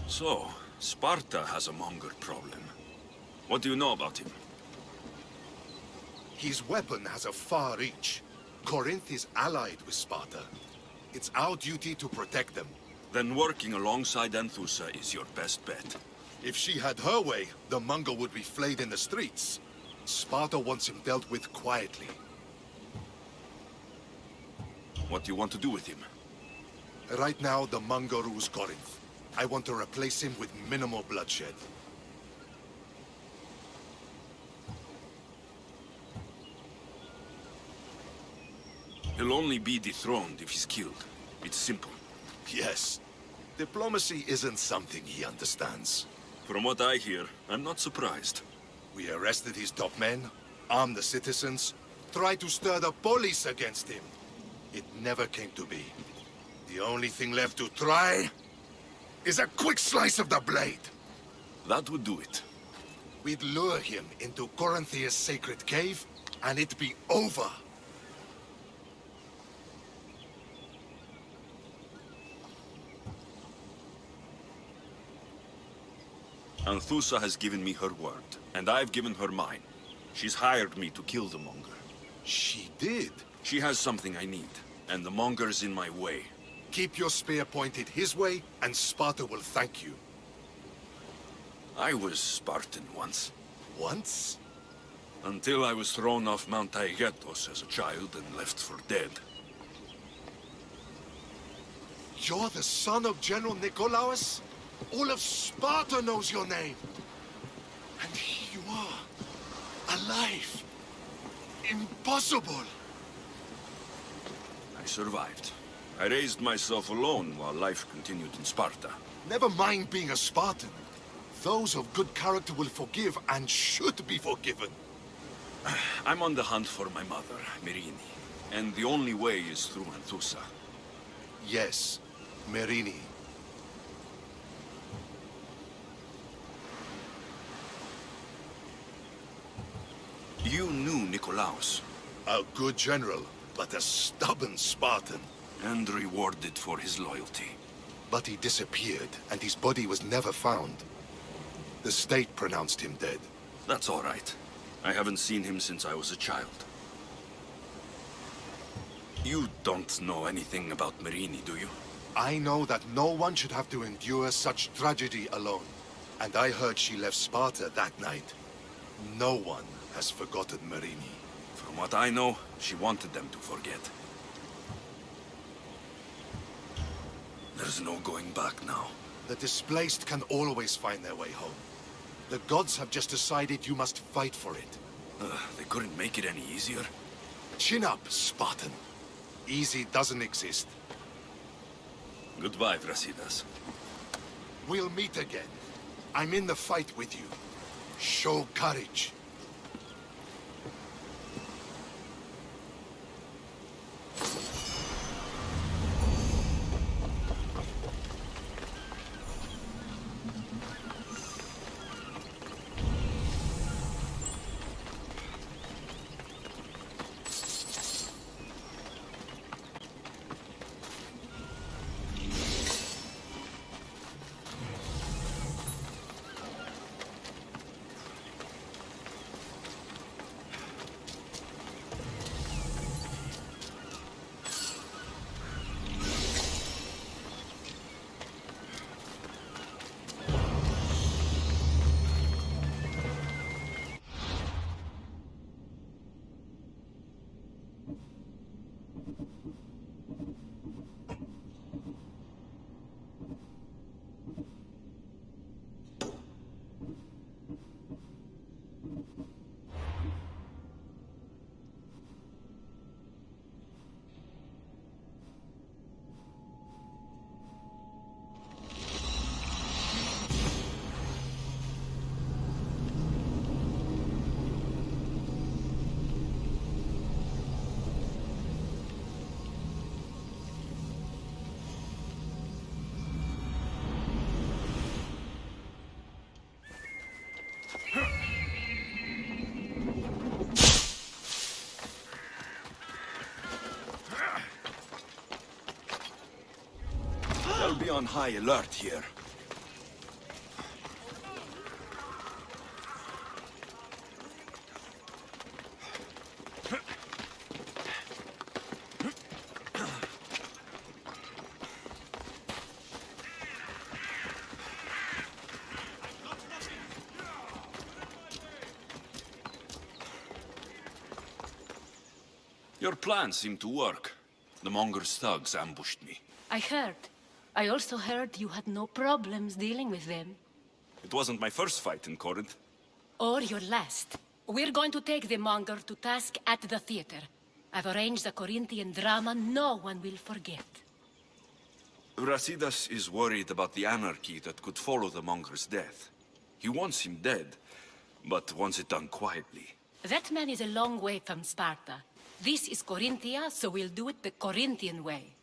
So, Sparta has a Monger problem. What do you know about him? His weapon has a far reach. Corinth is allied with Sparta. It's our duty to protect them. Then working alongside Anthusa is your best bet. If she had her way, the Monger would be flayed in the streets. Sparta wants him dealt with quietly. What do you want to do with him? Right now, the Monger rules Corinth. I want to replace him with minimal bloodshed. He'll only be dethroned if he's killed. It's simple. Yes. Diplomacy isn't something he understands. From what I hear, I'm not surprised. We arrested his top men, armed the citizens, tried to stir the police against him. It never came to be. The only thing left to try is a quick slice of the blade. That would do it. We'd lure him into Corinthia's sacred cave, and it'd be over. Anthusa has given me her word, and I've given her mine. She's hired me to kill the Monger. She did? She has something I need, and the Monger's in my way. Keep your spear pointed his way, and Sparta will thank you. I was Spartan once. Once? Until I was thrown off Mount Taygetos as a child and left for dead. You're the son of General Nikolaos? All of Sparta knows your name. And here you are, alive. Impossible. I survived. I raised myself alone while life continued in Sparta. Never mind being a Spartan. Those of good character will forgive and should be forgiven. I'm on the hunt for my mother, Myrrine. And the only way is through Anthusa. Yes, Myrrine. You knew Nikolaos. A good general, but a stubborn Spartan. And rewarded for his loyalty. But he disappeared, and his body was never found. The state pronounced him dead. That's all right. I haven't seen him since I was a child. You don't know anything about Myrrine, do you? I know that no one should have to endure such tragedy alone. And I heard she left Sparta that night. No one has forgotten Myrrine. From what I know, she wanted them to forget. There's no going back now. The displaced can always find their way home. The gods have just decided you must fight for it. They couldn't make it any easier. Chin up, Spartan. Easy doesn't exist. Goodbye, Brasidas. We'll meet again. I'm in the fight with you. Show courage. They'll be on high alert here. Your plan seemed to work. The Monger's thugs ambushed me. I heard. I also heard you had no problems dealing with them. It wasn't my first fight in Corinth. Or your last. We're going to take the Monger to task at the theater. I've arranged a Corinthian drama no one will forget. Brasidas is worried about the anarchy that could follow the Monger's death. He wants him dead, but wants it done quietly. That man is a long way from Sparta. This is Corinthia, so we'll do it the Corinthian way.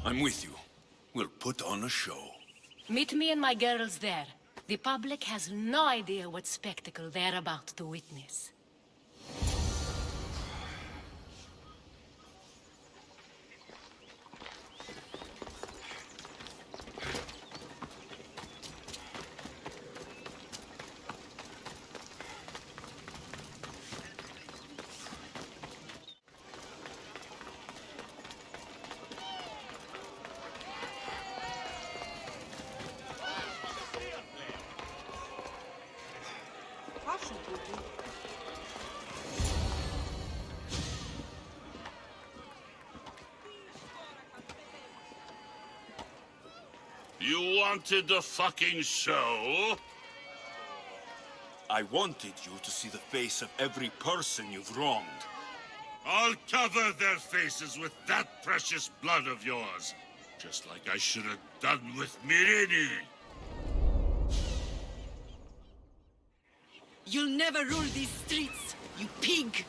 I'm with you. We'll put on a show. Meet me and my girls there. The public has no idea what spectacle they're about to witness. You wanted the fucking show? I wanted you to see the face of every person you've wronged. I'll cover their faces with that precious blood of yours. Just like I should have done with Myrrine. You'll never rule these streets, you pig!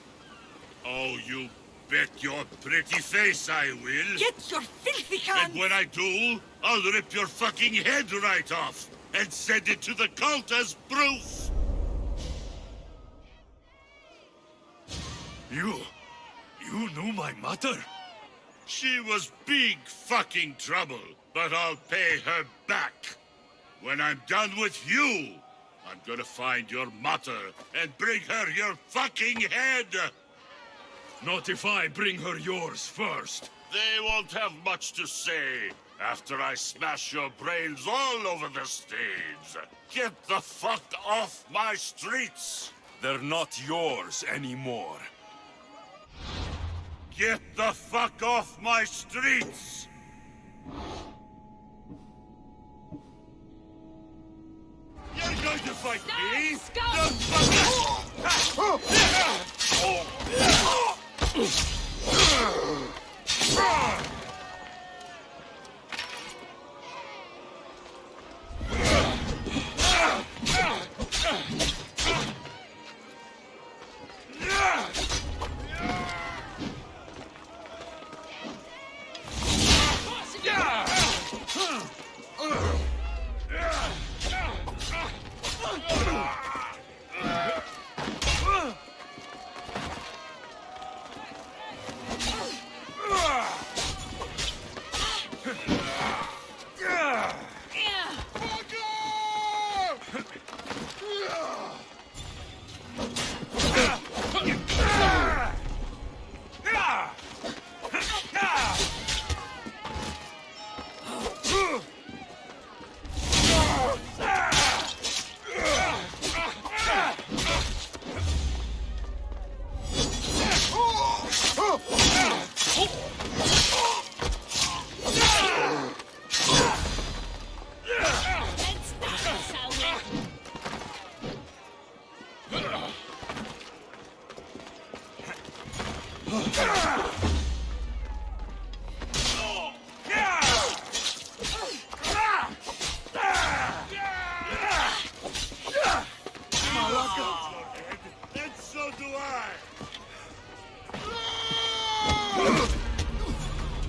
Oh, you bet your pretty face I will. Get your filthy hands! And when I do, I'll rip your fucking head right off and send it to the cult as proof. You knew my mother? She was big fucking trouble, but I'll pay her back. When I'm done with you, I'm gonna find your mother and bring her your fucking head! Not if I bring her yours first. They won't have much to say after I smash your brains all over the stage. Get the fuck off my streets! They're not yours anymore. Get the fuck off my streets! try to fight me!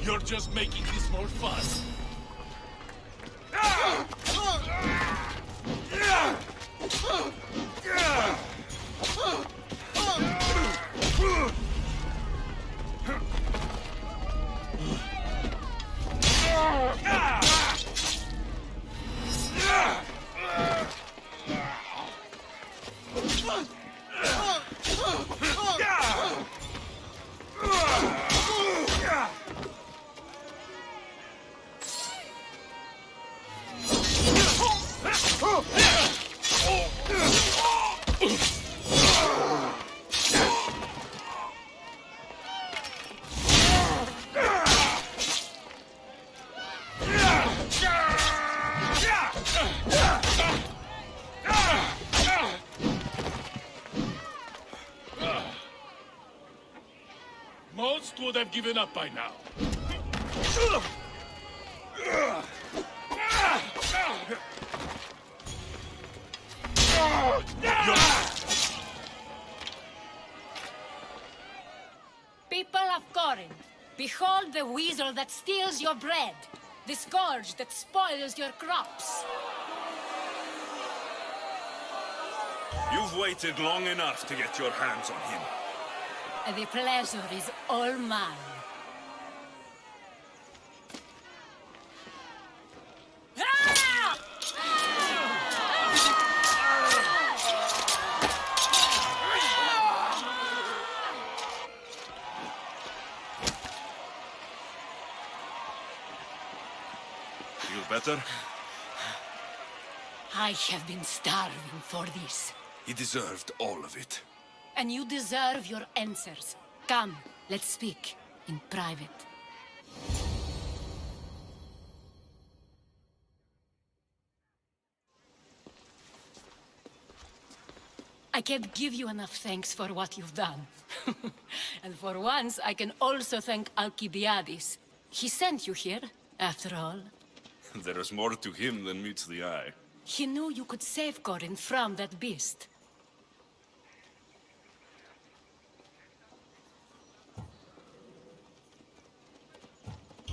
You're just making this more fun. Most would have given up by now. People of Corinth, behold the weasel that steals your bread, the scourge that spoils your crops. You've waited long enough to get your hands on him. The pleasure is all mine. Feel better? I have been starving for this. He deserved all of it. And you deserve your answers. Come, let's speak in private. I can't give you enough thanks for what you've done. And for once, I can also thank Alcibiades. He sent you here, after all. There is more to him than meets the eye. He knew you could save Corinth from that beast.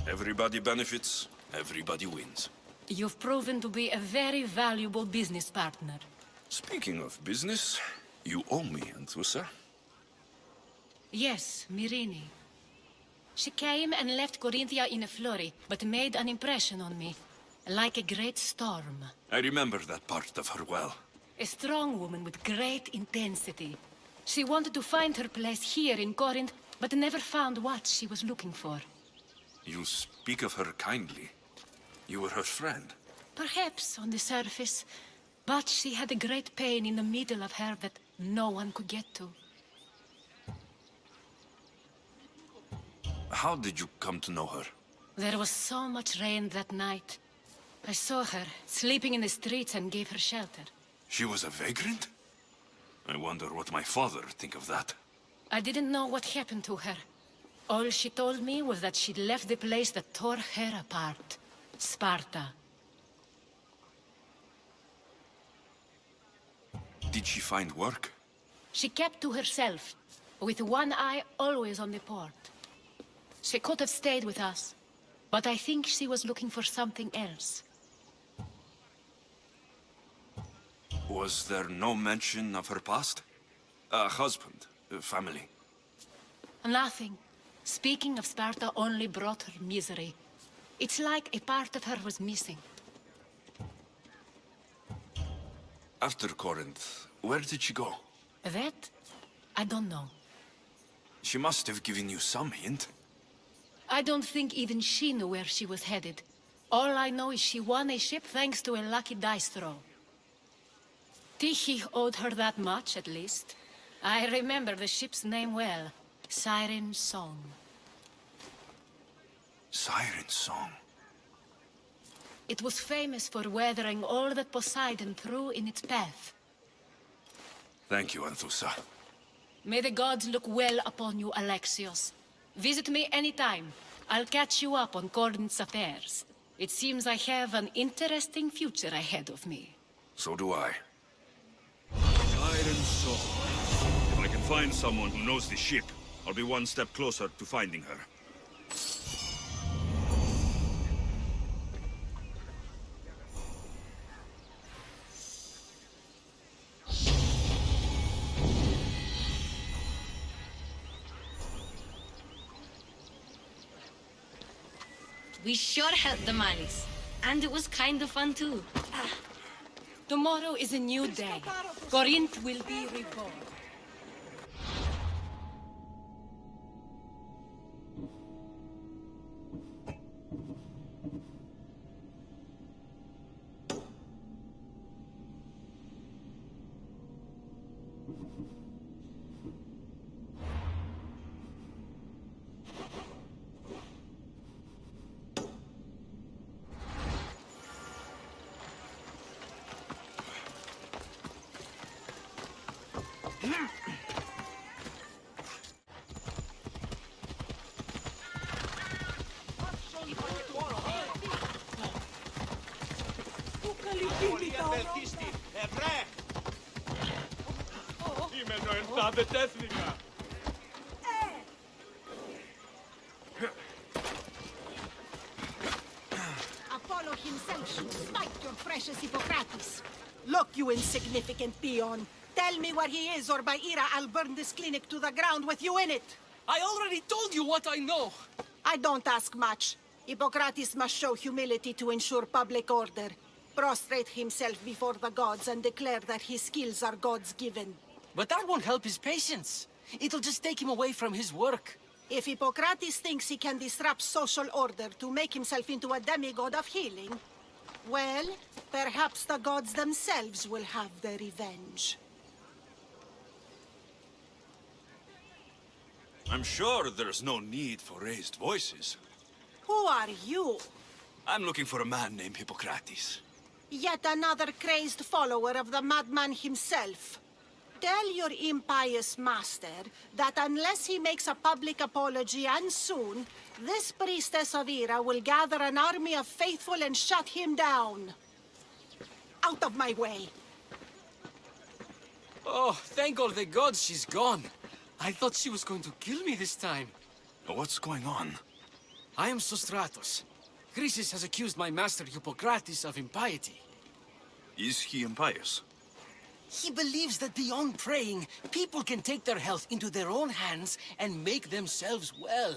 Everybody benefits, everybody wins. You've proven to be a very valuable business partner. Speaking of business, you owe me, Anthusa. Yes, Myrrine. She came and left Corinthia in a flurry, but made an impression on me, like a great storm. I remember that part of her well. A strong woman with great intensity. She wanted to find her place here in Corinth, but never found what she was looking for. You speak of her kindly. You were her friend. Perhaps on the surface, but she had a great pain in the middle of her that no one could get to. How did you come to know her? There was so much rain that night. I saw her, sleeping in the streets and gave her shelter. She was a vagrant? I wonder what my father think of that. I didn't know what happened to her. All she told me was that she'd left the place that tore her apart. Sparta. Did she find work? She kept to herself, with one eye always on the port. She could have stayed with us, but I think she was looking for something else. Was there no mention of her past? A husband, a family? Nothing. Speaking of Sparta only brought her misery. It's like a part of her was missing. After Corinth, where did she go? That? I don't know. She must have given you some hint. I don't think even she knew where she was headed. All I know is she won a ship thanks to a lucky dice throw. Tyche owed her that much, at least. I remember the ship's name well. Siren Song. Siren Song? It was famous for weathering all that Poseidon threw in its path. Thank you, Anthusa. May the gods look well upon you, Alexios. Visit me anytime. I'll catch you up on Corinth's affairs. It seems I have an interesting future ahead of me. So do I. Siren Song. If I can find someone who knows the ship, I'll be one step closer to finding her. We sure helped the Malis. And it was kind of fun too. Tomorrow is a new day. Corinth will be reborn. Apollo himself should smite your precious Hippocrates. Look, you insignificant peon. Tell me where he is, or by Ira, I'll burn this clinic to the ground with you in it. I already told you what I know. I don't ask much. Hippocrates must show humility to ensure public order. Prostrate himself before the gods and declare that his skills are gods-given. But that won't help his patients. It'll just take him away from his work. If Hippocrates thinks he can disrupt social order to make himself into a demigod of healing, well, perhaps the gods themselves will have their revenge. I'm sure there's no need for raised voices. Who are you? I'm looking for a man named Hippocrates. Yet another crazed follower of the madman himself. Tell your impious master that unless he makes a public apology, and soon, this priestess of Ira will gather an army of faithful and shut him down. Out of my way! Oh, thank all the gods she's gone. I thought she was going to kill me this time. What's going on? I am Sostratos. Chrysis has accused my master Hippocrates of impiety. Is he impious? He believes that beyond praying, people can take their health into their own hands and make themselves well.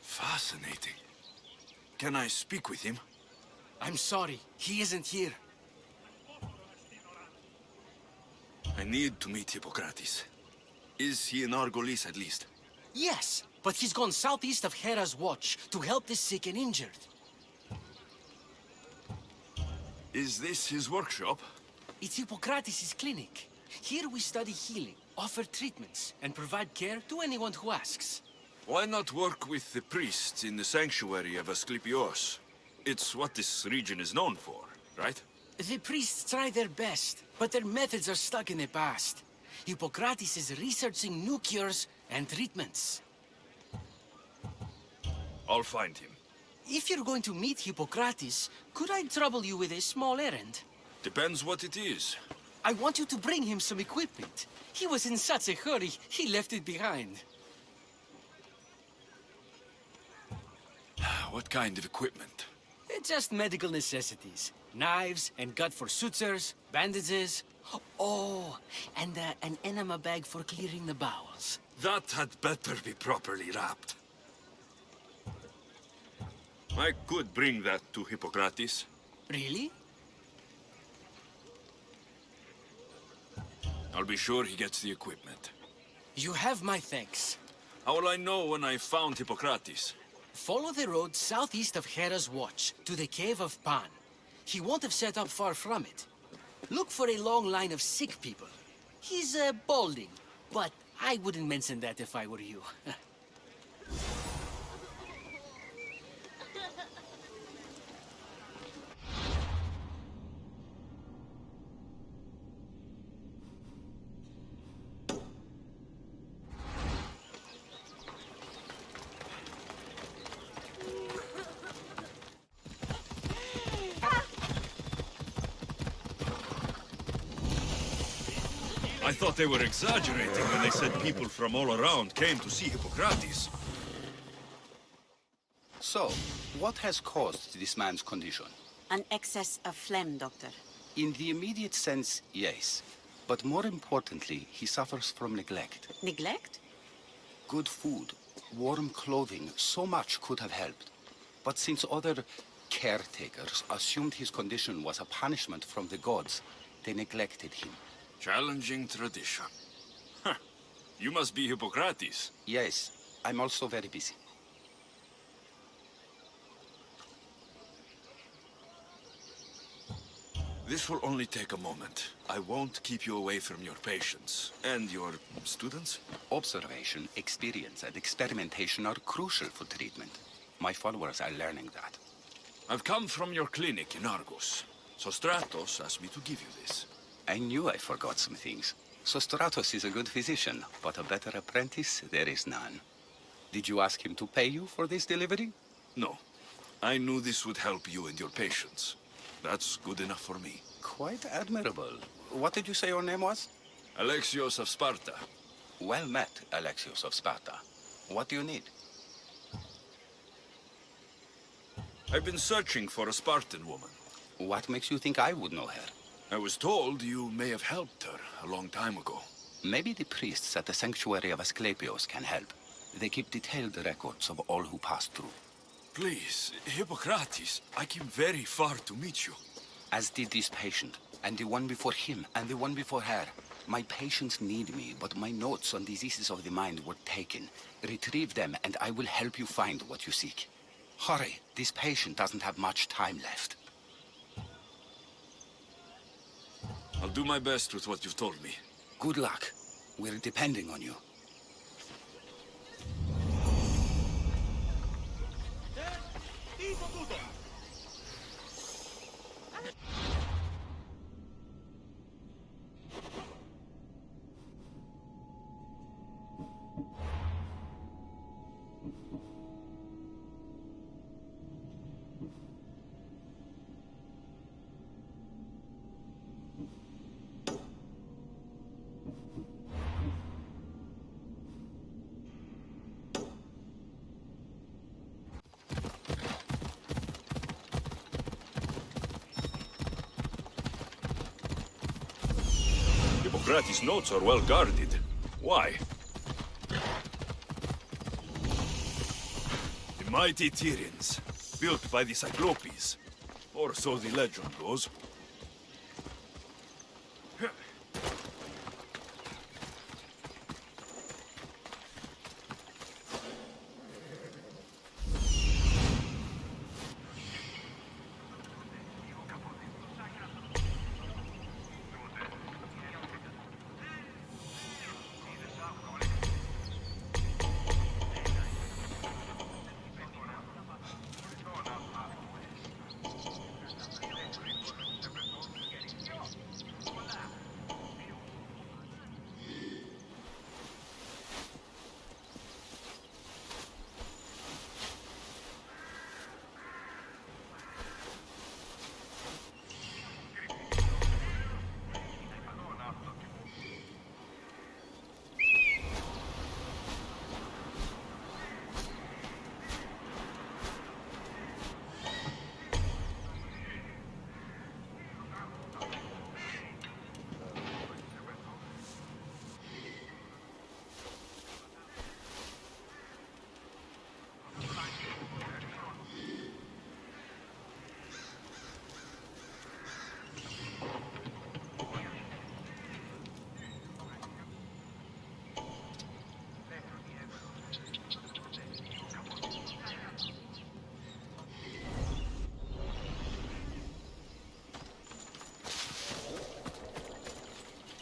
Fascinating. Can I speak with him? I'm sorry, he isn't here. I need to meet Hippocrates. Is he in Argolis at least? Yes, but he's gone southeast of Hera's Watch to help the sick and injured. Is this his workshop? It's Hippocrates' clinic. Here we study healing, offer treatments, and provide care to anyone who asks. Why not work with the priests in the sanctuary of Asklepios? It's what this region is known for, right? The priests try their best, but their methods are stuck in the past. Hippocrates is researching new cures and treatments. I'll find him. If you're going to meet Hippocrates, could I trouble you with a small errand? Depends what it is. I want you to bring him some equipment. He was in such a hurry, he left it behind. What kind of equipment? Just medical necessities. Knives and gut for sutures, bandages. Oh, and an enema bag for clearing the bowels. That had better be properly wrapped. I could bring that to Hippocrates. Really? I'll be sure he gets the equipment. You have my thanks. How will I know when I found Hippocrates? Follow the road southeast of Hera's Watch to the Cave of Pan. He won't have set up far from it. Look for a long line of sick people. He's balding, but I wouldn't mention that if I were you. I thought they were exaggerating when they said people from all around came to see Hippocrates. So, what has caused this man's condition? An excess of phlegm, Doctor. In the immediate sense, yes. But more importantly, he suffers from neglect. Neglect? Good food, warm clothing, so much could have helped. But since other caretakers assumed his condition was a punishment from the gods, they neglected him. Challenging tradition. Huh. You must be Hippocrates. Yes, I'm also very busy. This will only take a moment. I won't keep you away from your patients. And your students? Observation, experience, and experimentation are crucial for treatment. My followers are learning that. I've come from your clinic in Argos. So Stratos asked me to give you this. I knew I forgot some things. So Stratos is a good physician, but a better apprentice there is none. Did you ask him to pay you for this delivery? No. I knew this would help you and your patients. That's good enough for me. Quite admirable. What did you say your name was? Alexios of Sparta. Well met, Alexios of Sparta. What do you need? I've been searching for a Spartan woman. What makes you think I would know her? I was told you may have helped her a long time ago. Maybe the priests at the sanctuary of Asklepios can help. They keep detailed records of all who passed through. Please, Hippocrates, I came very far to meet you. As did this patient, and the one before him, and the one before her. My patients need me, but my notes on diseases of the mind were taken. Retrieve them, and I will help you find what you seek. Hurry, this patient doesn't have much time left. I'll do my best with what you've told me. Good luck. We're depending on you. Hippocrates' notes are well guarded. Why? The mighty Tyrrhens, built by the Cyclopes, or so the legend goes.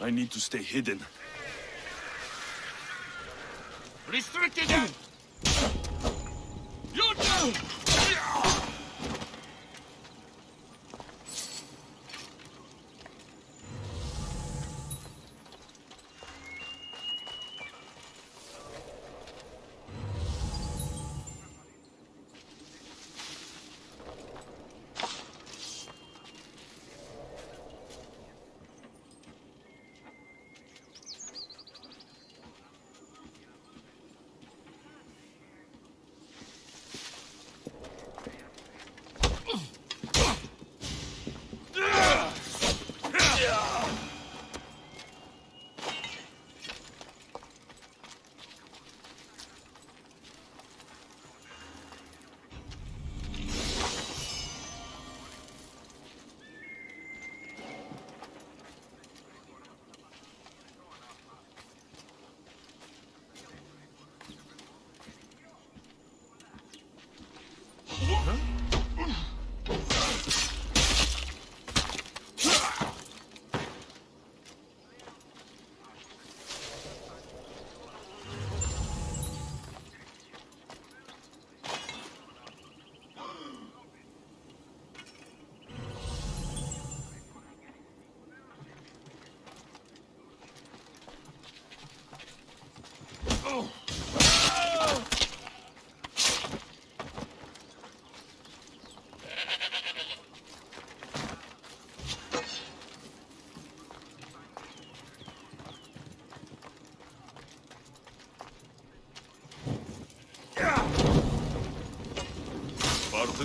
I need to stay hidden. Restricted! You do!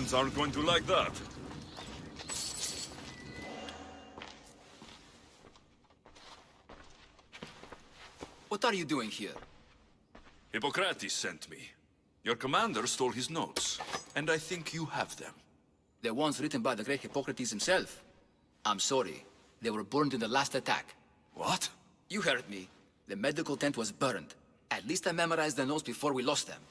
Spartans aren't going to like that. What are you doing here? Hippocrates sent me. Your commander stole his notes, and I think you have them. The ones written by the great Hippocrates himself. I'm sorry. They were burned in the last attack. What? You heard me. The medical tent was burned. At least I memorized the notes before we lost them.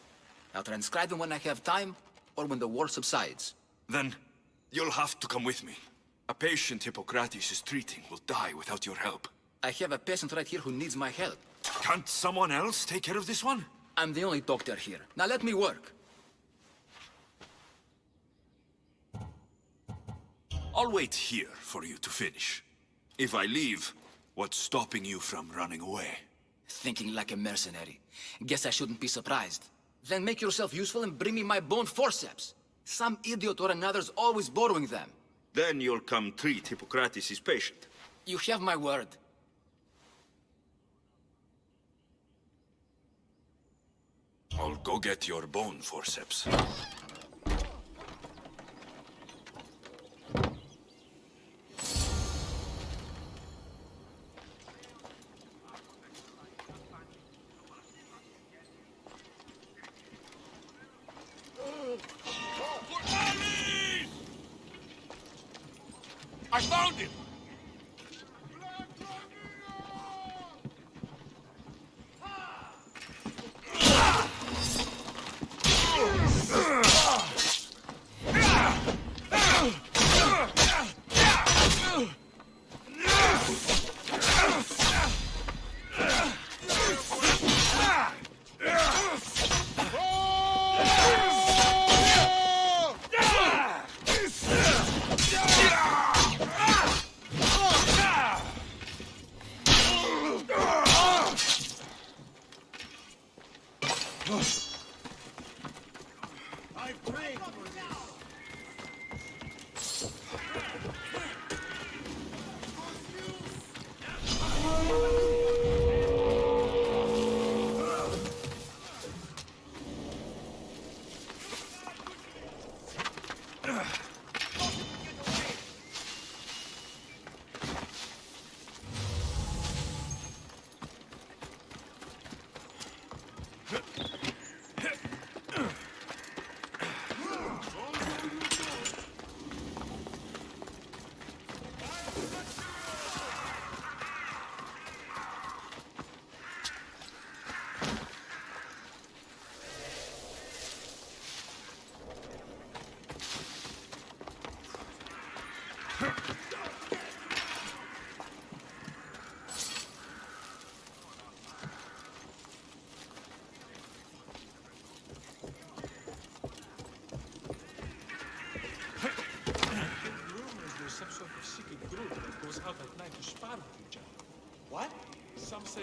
I'll transcribe them when I have time, or when the war subsides. Then, you'll have to come with me. A patient Hippocrates is treating will die without your help. I have a patient right here who needs my help. Can't someone else take care of this one? I'm the only doctor here. Now let me work. I'll wait here for you to finish. If I leave, what's stopping you from running away? Thinking like a mercenary. Guess I shouldn't be surprised. Then make yourself useful and bring me my bone forceps. Some idiot or another's always borrowing them. Then you'll come treat Hippocrates' patient. You have my word. I'll go get your bone forceps. I found him!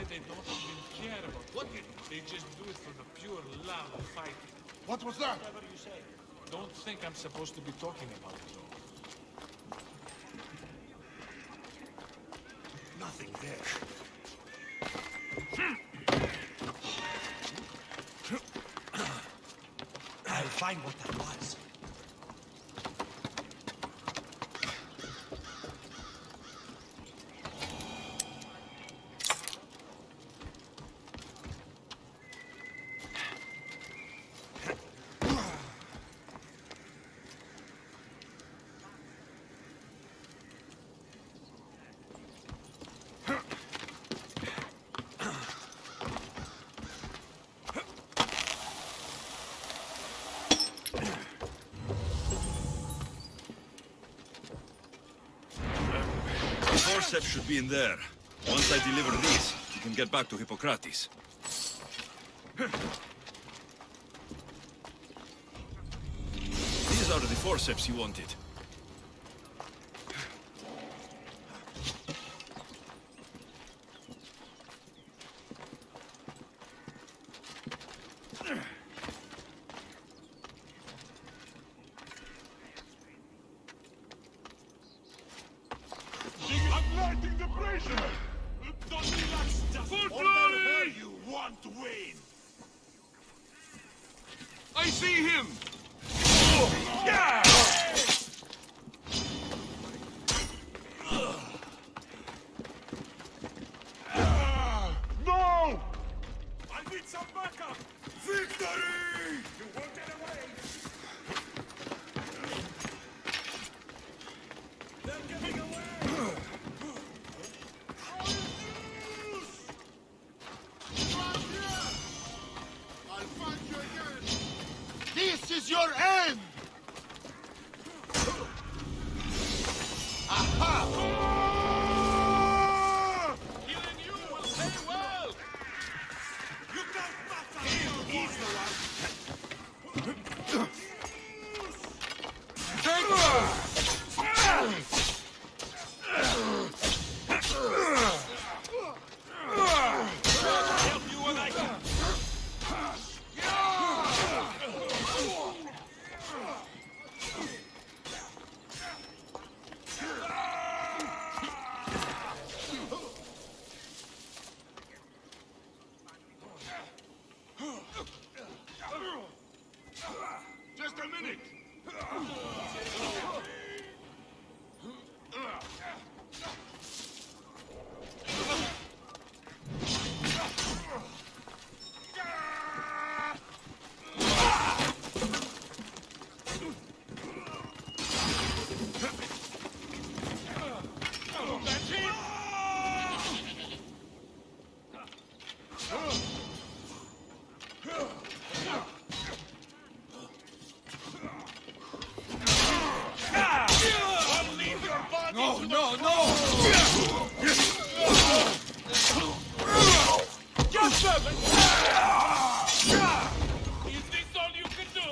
they don't even care about winning. They just do it for the pure love of fighting. What was that? Whatever you say. Don't think I'm supposed to be talking about it, though. Nothing there. I'll find what that was. Forceps should be in there. Once I deliver these, you can get back to Hippocrates. These are the forceps you wanted. I'm lighting the pressure! Don't relax, just for glory! You want to win! I see him! Yeah! No! I need some backup! Victory! You won't get away! They're getting away! I'll find you again! This is your end! Aha! Killing you will pay well! You can't matter! He's the one! Take Help you when I can! Just a minute! That's it! I'll leave your body No, to the no, no! Just seven! Is this all you can do?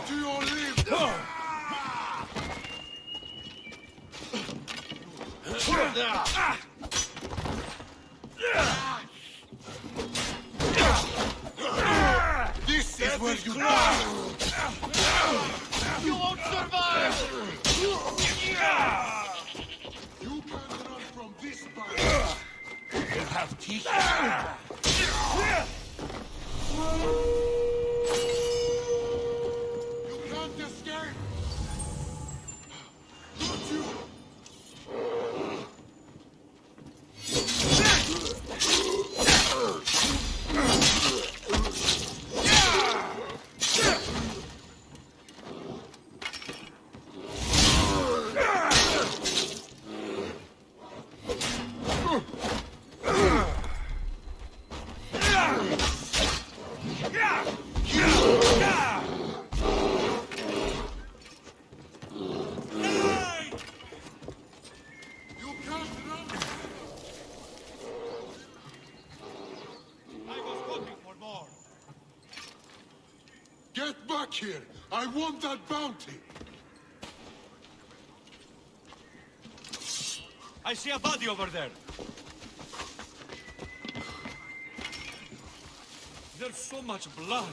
To your lift! This is where you die! You won't survive! You can't run from this battle! We'll have teeth. You can't escape! Not you! Get back here! I want that bounty! I see a body over there. There's so much blood.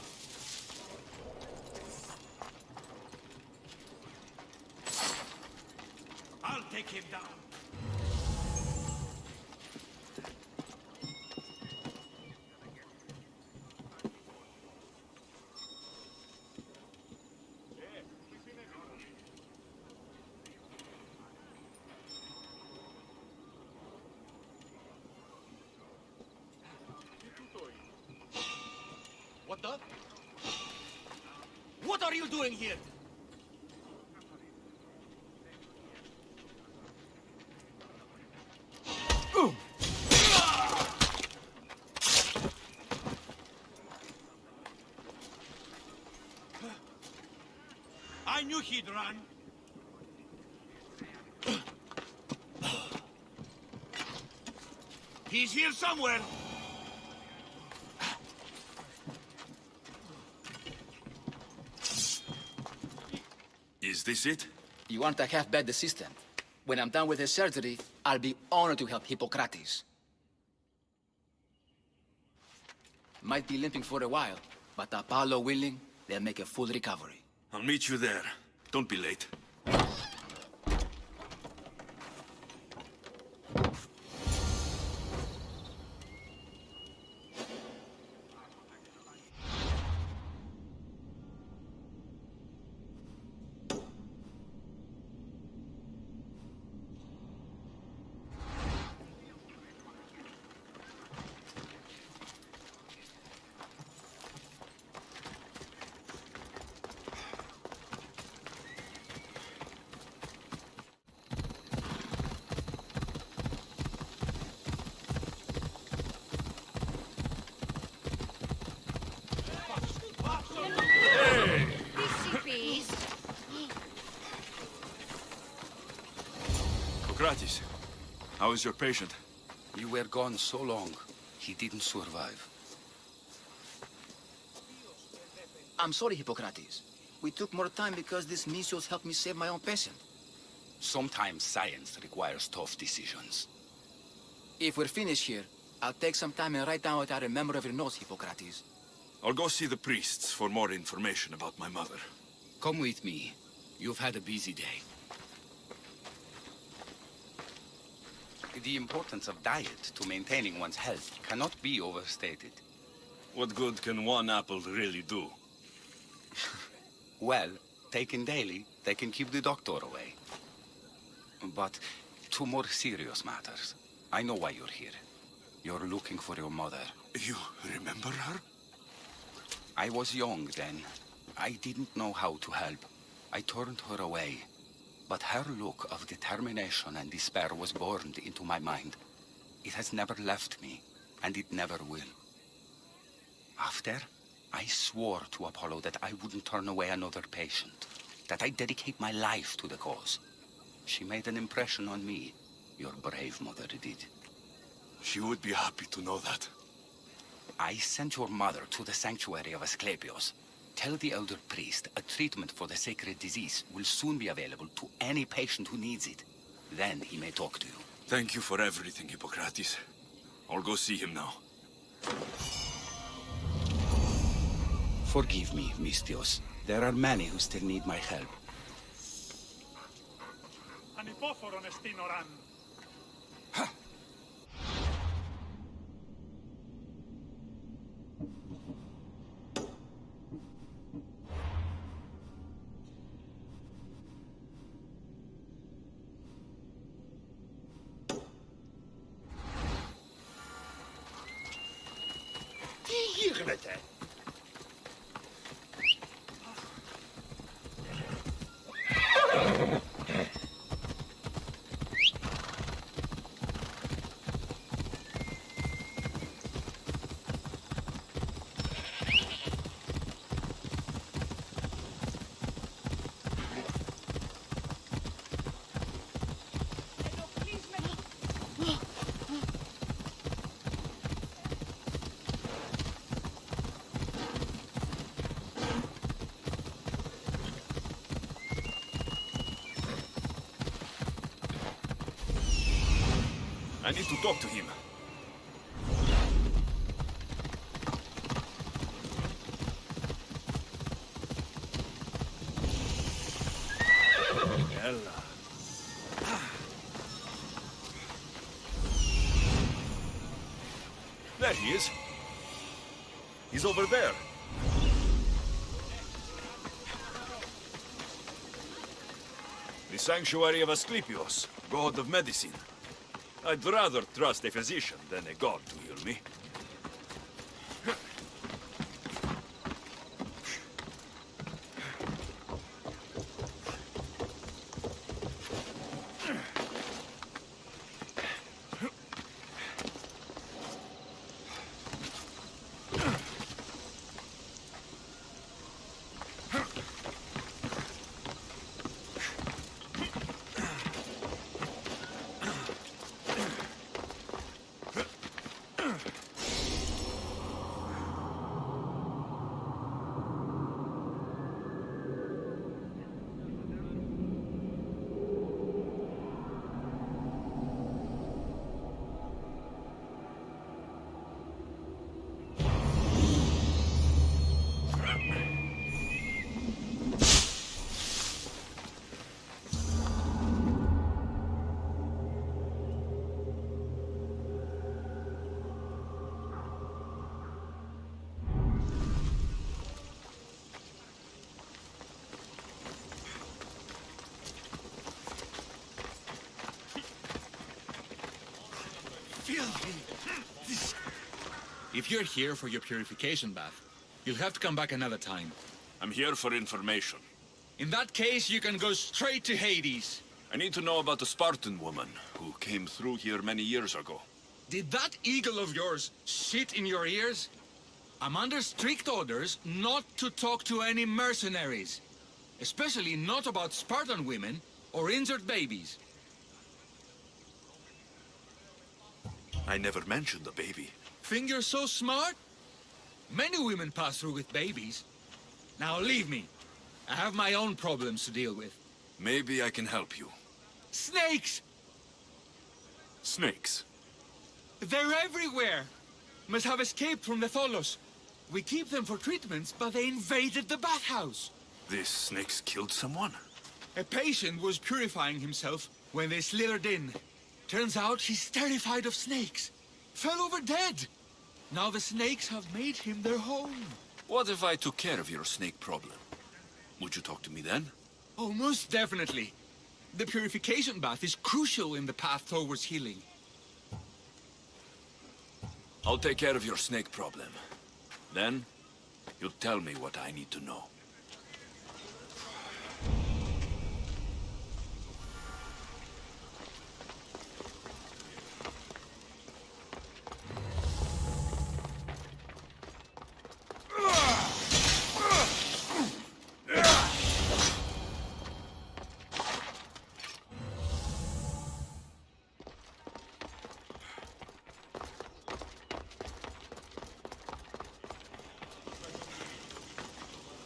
I'll take him down. What the? What are you doing here? I knew he'd run. He's here somewhere. Is this it? You aren't a half-bad assistant. When I'm done with his surgery, I'll be honored to help Hippocrates. Might be limping for a while, but Apollo willing, they'll make a full recovery. I'll meet you there. Don't be late. Hippocrates, how is your patient? You were gone so long, he didn't survive. I'm sorry, Hippocrates. We took more time because this measles helped me save my own patient. Sometimes science requires tough decisions. If we're finished here, I'll take some time and write down what I remember of your notes, Hippocrates. I'll go see the priests for more information about my mother. Come with me. You've had a busy day. The importance of diet to maintaining one's health cannot be overstated. What good can one apple really do? Well, taken daily, they can keep the doctor away. But to more serious matters. I know why you're here. You're looking for your mother. You remember her? I was young then. I didn't know how to help. I turned her away. But her look of determination and despair was burned into my mind. It has never left me, and it never will. After, I swore to Apollo that I wouldn't turn away another patient, that I'd dedicate my life to the cause. She made an impression on me. Your brave mother did. She would be happy to know that. I sent your mother to the sanctuary of Asklepios. Tell the elder priest a treatment for the sacred disease will soon be available to any patient who needs it. Then he may talk to you. Thank you for everything, Hippocrates. I'll go see him now. Forgive me, Mystios. There are many who still need my help. Ανυπόφορον εστίν οράν. Τι γίγνεται? I need to talk to him. Ella. There he is. He's over there. The sanctuary of Asklepios, god of medicine. I'd rather trust a physician than a god to heal me. If you're here for your purification bath, you'll have to come back another time. I'm here for information. In that case, you can go straight to Hades. I need to know about the Spartan woman who came through here many years ago. Did that eagle of yours shit in your ears? I'm under strict orders not to talk to any mercenaries. Especially not about Spartan women or injured babies. I never mentioned the baby. Think you're so smart? Many women pass through with babies. Now leave me. I have my own problems to deal with. Maybe I can help you. Snakes! Snakes? They're everywhere! Must have escaped from the Tholos. We keep them for treatments, but they invaded the bathhouse. These snakes killed someone? A patient was purifying himself when they slithered in. Turns out he's terrified of snakes. Fell over dead. Now the snakes have made him their home. What if I took care of your snake problem? Would you talk to me then? Oh, most definitely. The purification bath is crucial in the path towards healing. I'll take care of your snake problem. Then, you'll tell me what I need to know.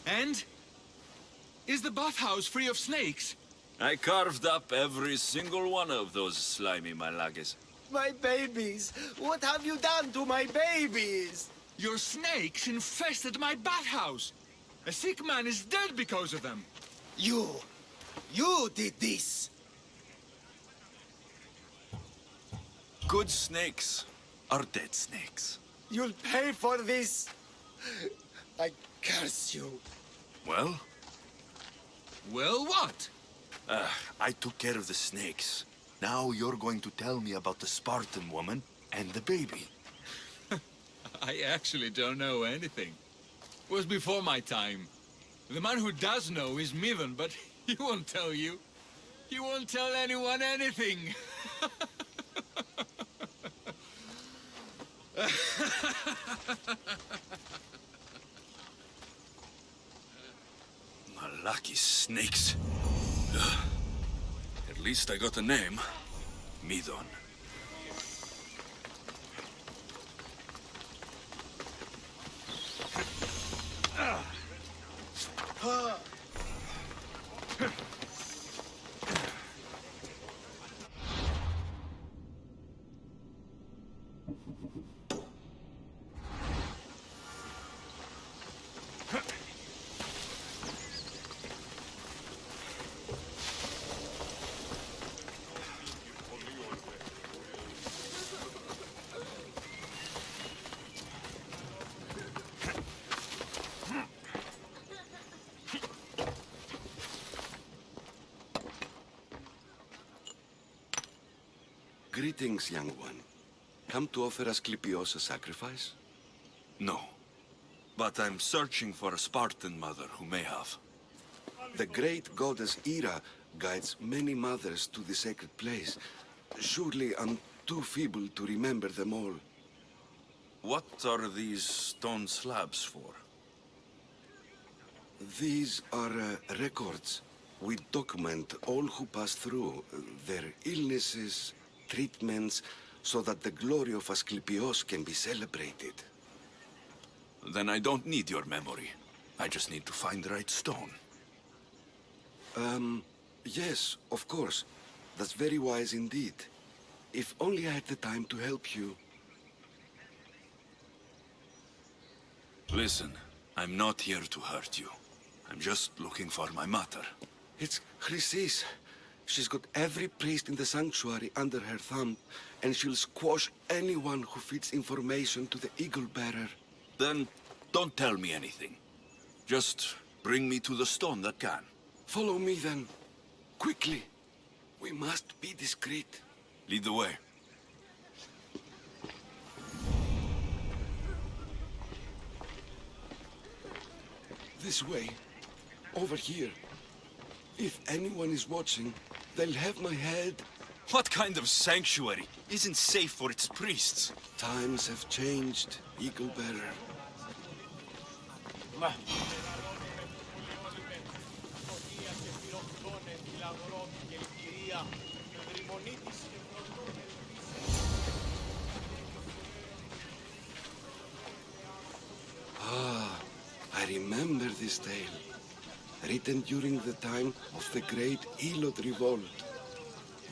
And? Is the bathhouse free of snakes? I carved up every single one of those slimy malagas. My babies! What have you done to my babies? Your snakes infested my bathhouse! A sick man is dead because of them! You did this! Good snakes are dead snakes. You'll pay for this! I curse you. Well? Well, what? I took care of the snakes. Now you're going to tell me about the Spartan woman and the baby. I actually don't know anything. It was before my time. The man who does know is Myrrine, but he won't tell you. He won't tell anyone anything. Malaki snakes. At least I got a name. Midon. Greetings, young one. Come to offer Asklepios a sacrifice? No. But I'm searching for a Spartan mother who may have. The great goddess Ira guides many mothers to the sacred place. Surely I'm too feeble to remember them all. What are these stone slabs for? These are records. We document all who pass through, their illnesses, treatments, so that the glory of Asklepios can be celebrated. Then I don't need your memory. I just need to find the right stone. Yes, of course. That's very wise indeed. If only I had the time to help you. Listen, I'm not here to hurt you. I'm just looking for my mother. It's Chrysis. She's got every priest in the sanctuary under her thumb, and she'll squash anyone who feeds information to the Eagle Bearer. Then don't tell me anything. Just bring me to the stone that can. Follow me then. Quickly. We must be discreet. Lead the way. This way. Over here. If anyone is watching, they'll have my head. What kind of sanctuary isn't safe for its priests? Times have changed, Eagle Bearer. Ah, I remember this tale. Written during the time of the great Elot revolt.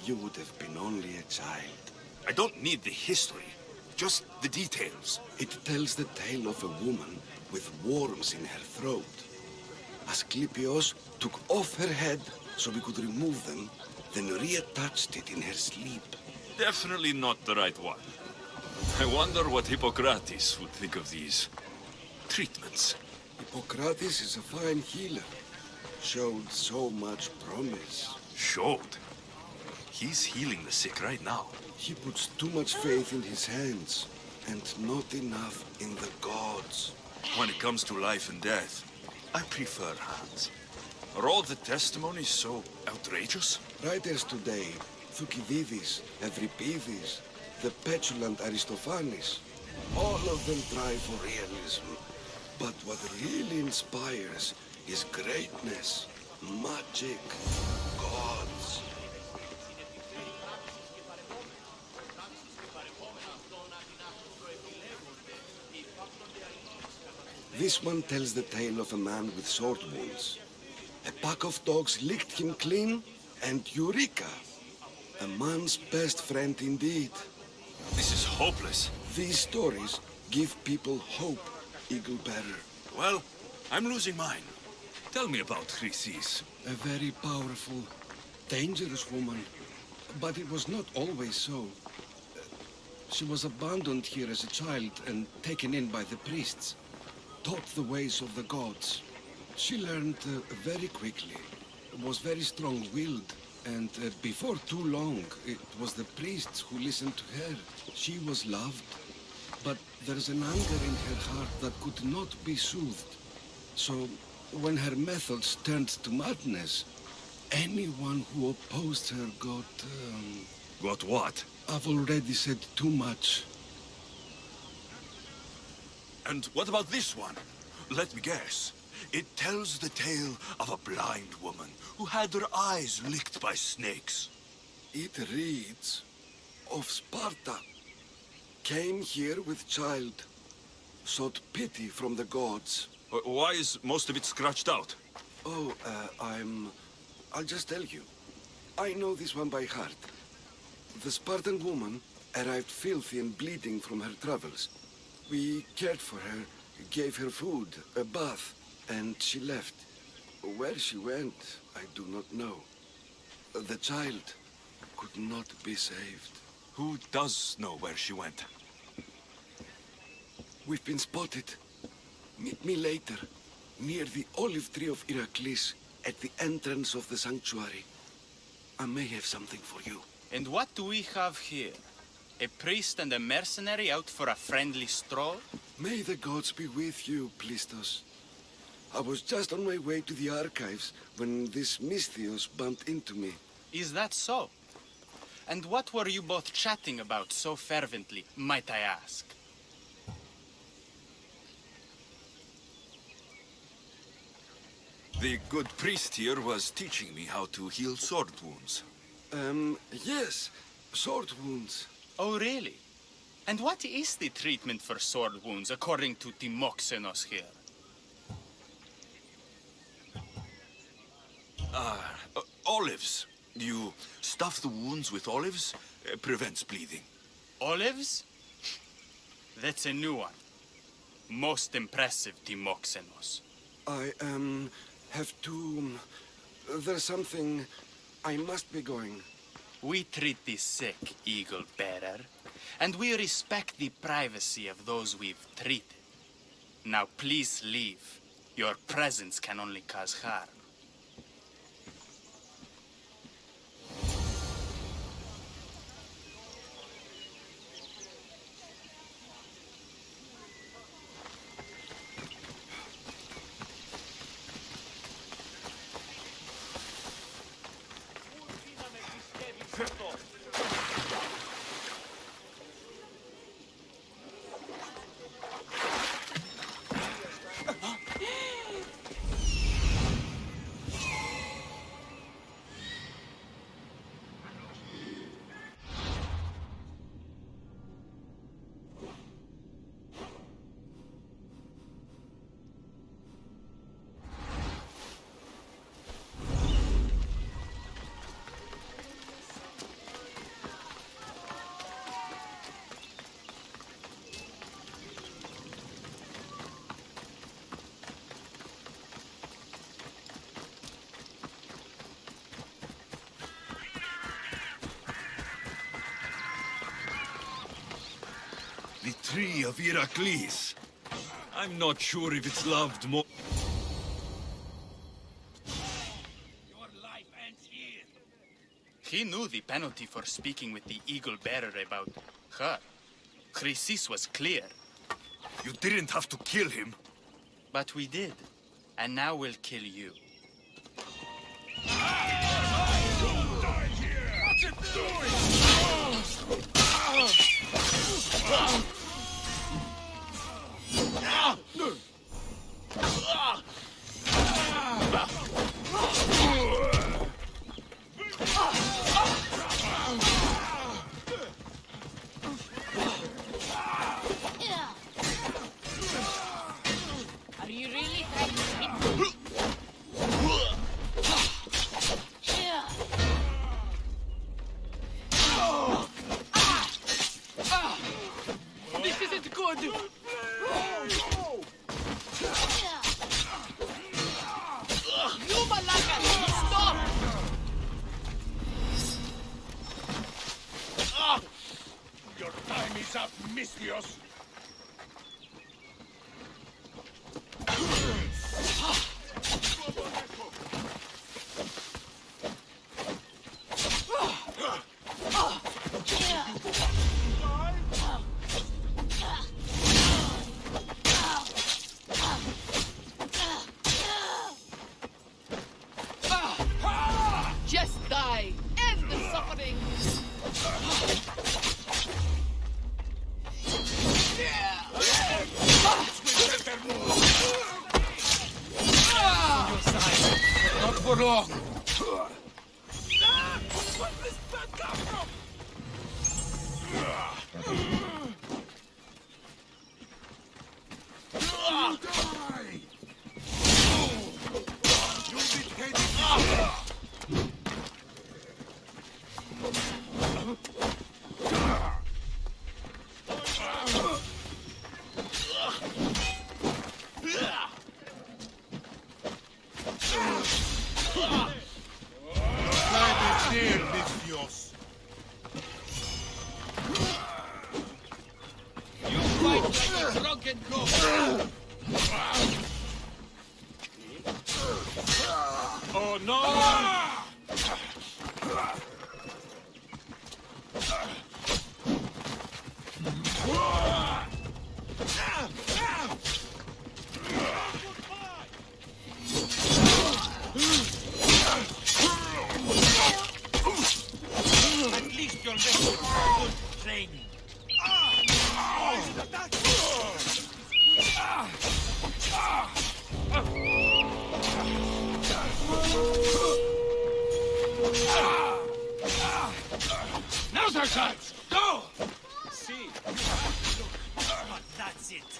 You would have been only a child. I don't need the history, just the details. It tells the tale of a woman with worms in her throat. Asklepios took off her head so we could remove them, then reattached it in her sleep. Definitely not the right one. I wonder what Hippocrates would think of these treatments. Hippocrates is a fine healer. Showed so much promise. Showed? He's healing the sick right now. He puts too much faith in his hands, and not enough in the gods. When it comes to life and death, I prefer hands. Are all the testimonies so outrageous? Writers today, Thucydides, Euripides, the petulant Aristophanes, all of them try for realism. But what really inspires is greatness, magic, gods. This one tells the tale of a man with sword wounds. A pack of dogs licked him clean, and Eureka! A man's best friend indeed. This is hopeless. These stories give people hope, Eagle Bearer. Well, I'm losing mine. Tell me about Chrysis. A very powerful, dangerous woman. But it was not always so. She was abandoned here as a child and taken in by the priests. Taught the ways of the gods. She learned very quickly. Was very strong-willed. And before too long, it was the priests who listened to her. She was loved. But there's an anger in her heart that could not be soothed. So, when her methods turned to madness, anyone who opposed her got... Got what? I've already said too much. And what about this one? Let me guess. It tells the tale of a blind woman who had her eyes licked by snakes. It reads of Sparta. Came here with child. Sought pity from the gods. Why is most of it scratched out? Oh, I'll just tell you. I know this one by heart. The Spartan woman arrived filthy and bleeding from her travels. We cared for her, gave her food, a bath, and she left. Where she went, I do not know. The child could not be saved. Who does know where she went? We've been spotted. Meet me later, near the olive tree of Heracles, at the entrance of the sanctuary. I may have something for you. And what do we have here? A priest and a mercenary out for a friendly stroll? May the gods be with you, Plistos. I was just on my way to the archives when this Misthios bumped into me. Is that so? And what were you both chatting about so fervently, might I ask? The good priest here was teaching me how to heal sword wounds. Yes. Sword wounds. Oh, really? And what is the treatment for sword wounds, according to Timoxenos here? Olives. You stuff the wounds with olives, prevents bleeding. Olives? That's a new one. Most impressive, Timoxenos. I, have to... There's something... I must be going. We treat the sick, Eagle Bearer, and we respect the privacy of those we've treated. Now please leave. Your presence can only cause harm. The tree of Heracles. I'm not sure if it's loved more... Your life ends here. He knew the penalty for speaking with the Eagle Bearer about her. Chrysis was clear. You didn't have to kill him. But we did. And now we'll kill you. What's it doing? for long. Oh no! At least you'll make good training. Now's our chance! Go! See. That's it.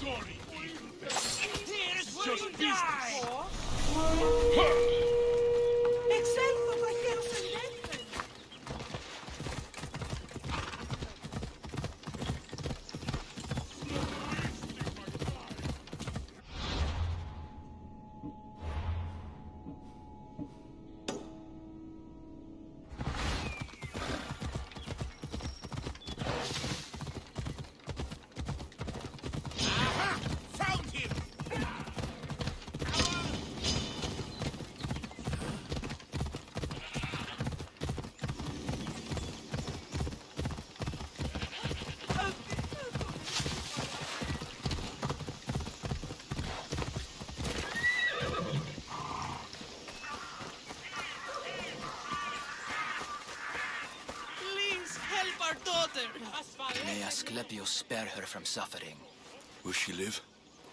Sorry, Here's where just you business. die! Excelso, cajeros en Denver. Found him! Please help our daughter! May Asklepios spare her from suffering. Will she live?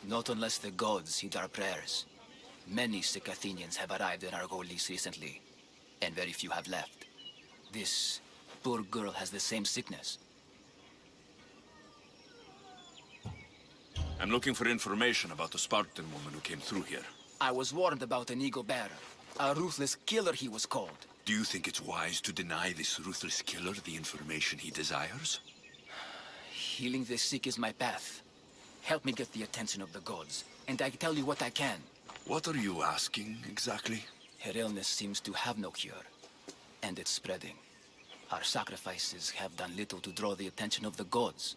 Not unless the gods heed our prayers. Many sick Athenians have arrived in Argolis recently, and very few have left. This poor girl has the same sickness. I'm looking for information about the Spartan woman who came through here. I was warned about an eagle bearer. A ruthless killer, he was called. Do you think it's wise to deny this ruthless killer the information he desires? Healing the sick is my path. Help me get the attention of the gods, and I tell you what I can. What are you asking, exactly? Her illness seems to have no cure, and it's spreading. Our sacrifices have done little to draw the attention of the gods.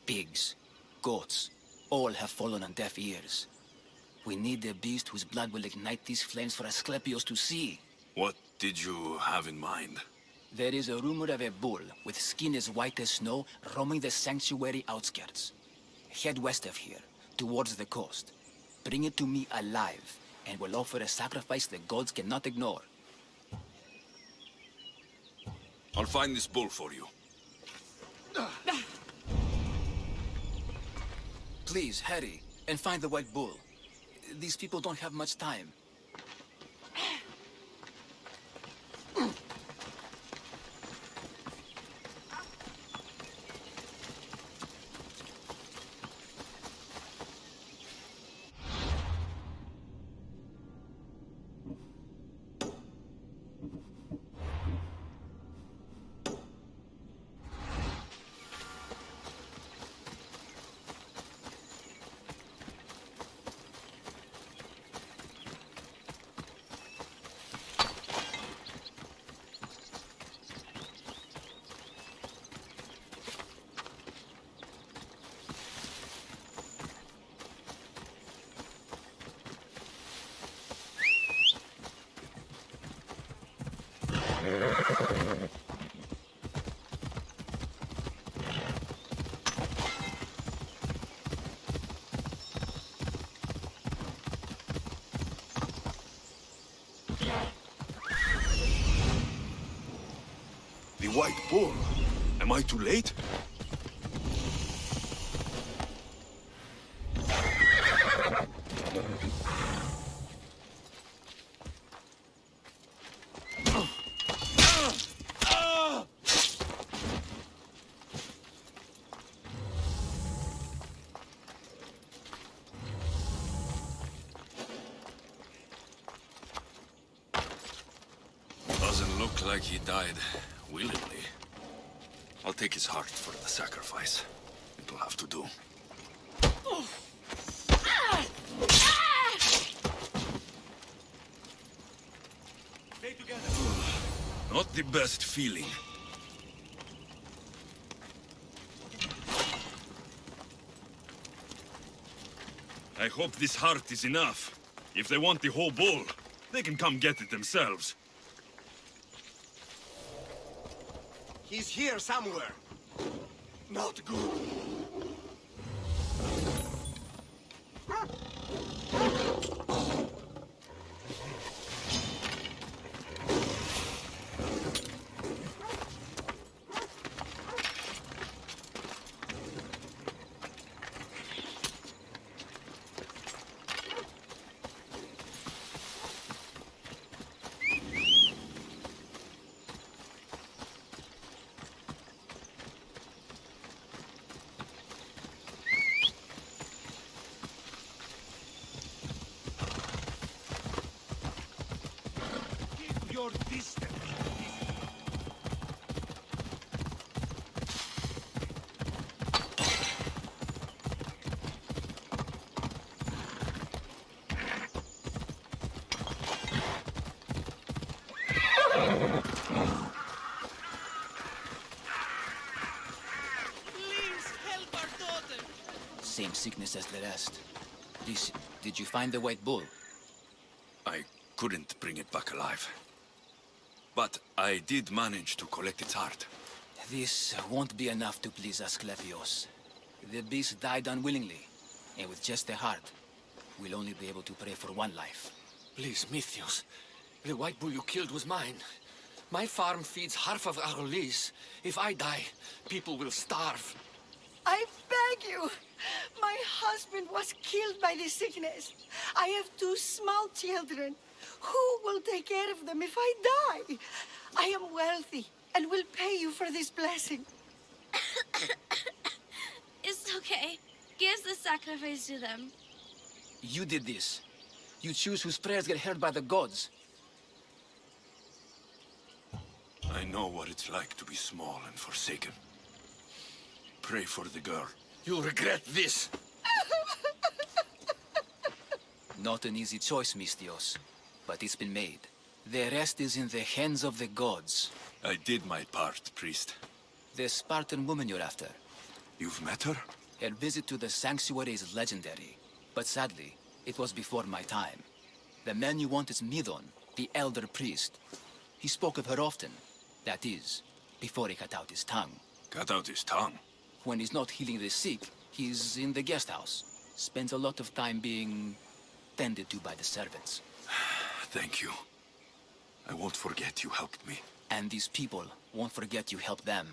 Pigs, goats, all have fallen on deaf ears. We need a beast whose blood will ignite these flames for Asklepios to see. What did you have in mind? There is a rumor of a bull with skin as white as snow roaming the sanctuary outskirts. Head west of here, towards the coast. Bring it to me alive, and we'll offer a sacrifice the gods cannot ignore. I'll find this bull for you. Please, hurry, and find the white bull. These people don't have much time. white bull. Am I too late? Doesn't look like he died willingly. I'll take his heart for the sacrifice. It'll have to do. Stay together. Not the best feeling. I hope this heart is enough. If they want the whole bull, they can come get it themselves. He's here somewhere. Not good. Your distance. Same sickness as the rest. Did you find the white bull? I couldn't bring it back alive. But I did manage to collect its heart. This won't be enough to please Asklepios. The beast died unwillingly, and with just the heart, we'll only be able to pray for one life. Please, Mythios. The white bull you killed was mine. My farm feeds half of Arolis. If I die, people will starve. I beg you! My husband was killed by this sickness. I have 2 small children. Who will take care of them if I die? I am wealthy and will pay you for this blessing. It's okay. Give the sacrifice to them. You did this. You choose whose prayers get heard by the gods. I know what it's like to be small and forsaken. Pray for the girl. You'll regret this. Not an easy choice, Mystios, but it's been made. The rest is in the hands of the gods. I did my part, priest. The Spartan woman you're after. You've met her? Her visit to the sanctuary is legendary, but sadly, it was before my time. The man you want is Myrrine, the elder priest. He spoke of her often. That is, before he cut out his tongue. Cut out his tongue? When he's not healing the sick, he's in the guest house. Spends a lot of time being tended to by the servants. Thank you. I won't forget you helped me. And these people won't forget you helped them.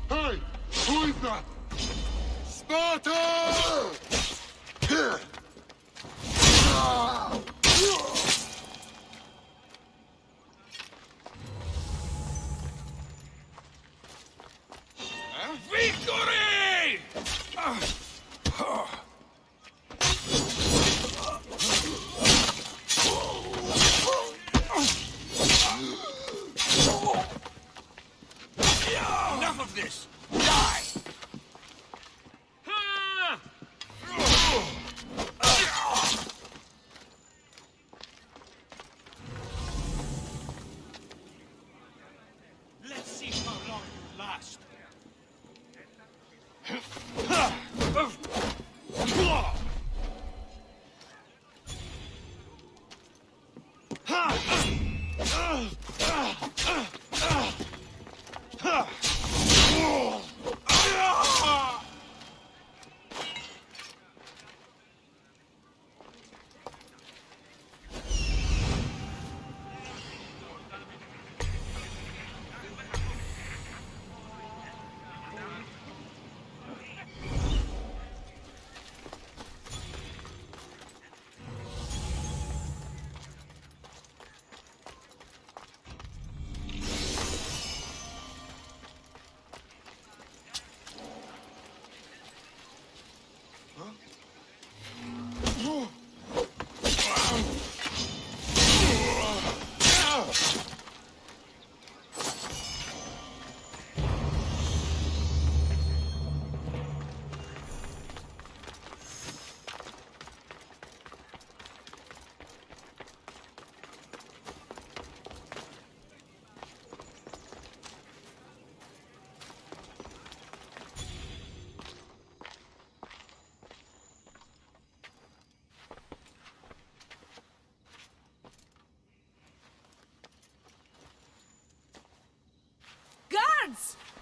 Hey! Who is that? Sparta! Victory! Enough of this! Die! Let's see how long you last.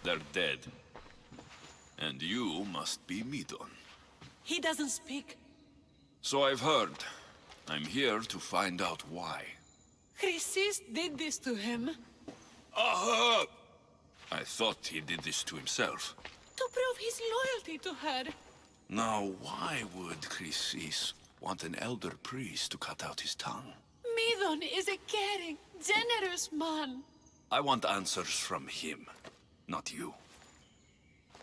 They're dead. And you must be Midon. He doesn't speak. So I've heard. I'm here to find out why. Chrysis did this to him. Aha! I thought he did this to himself. To prove his loyalty to her. Now, why would Chrysis want an elder priest to cut out his tongue? Midon is a caring, generous man. I want answers from him, not you.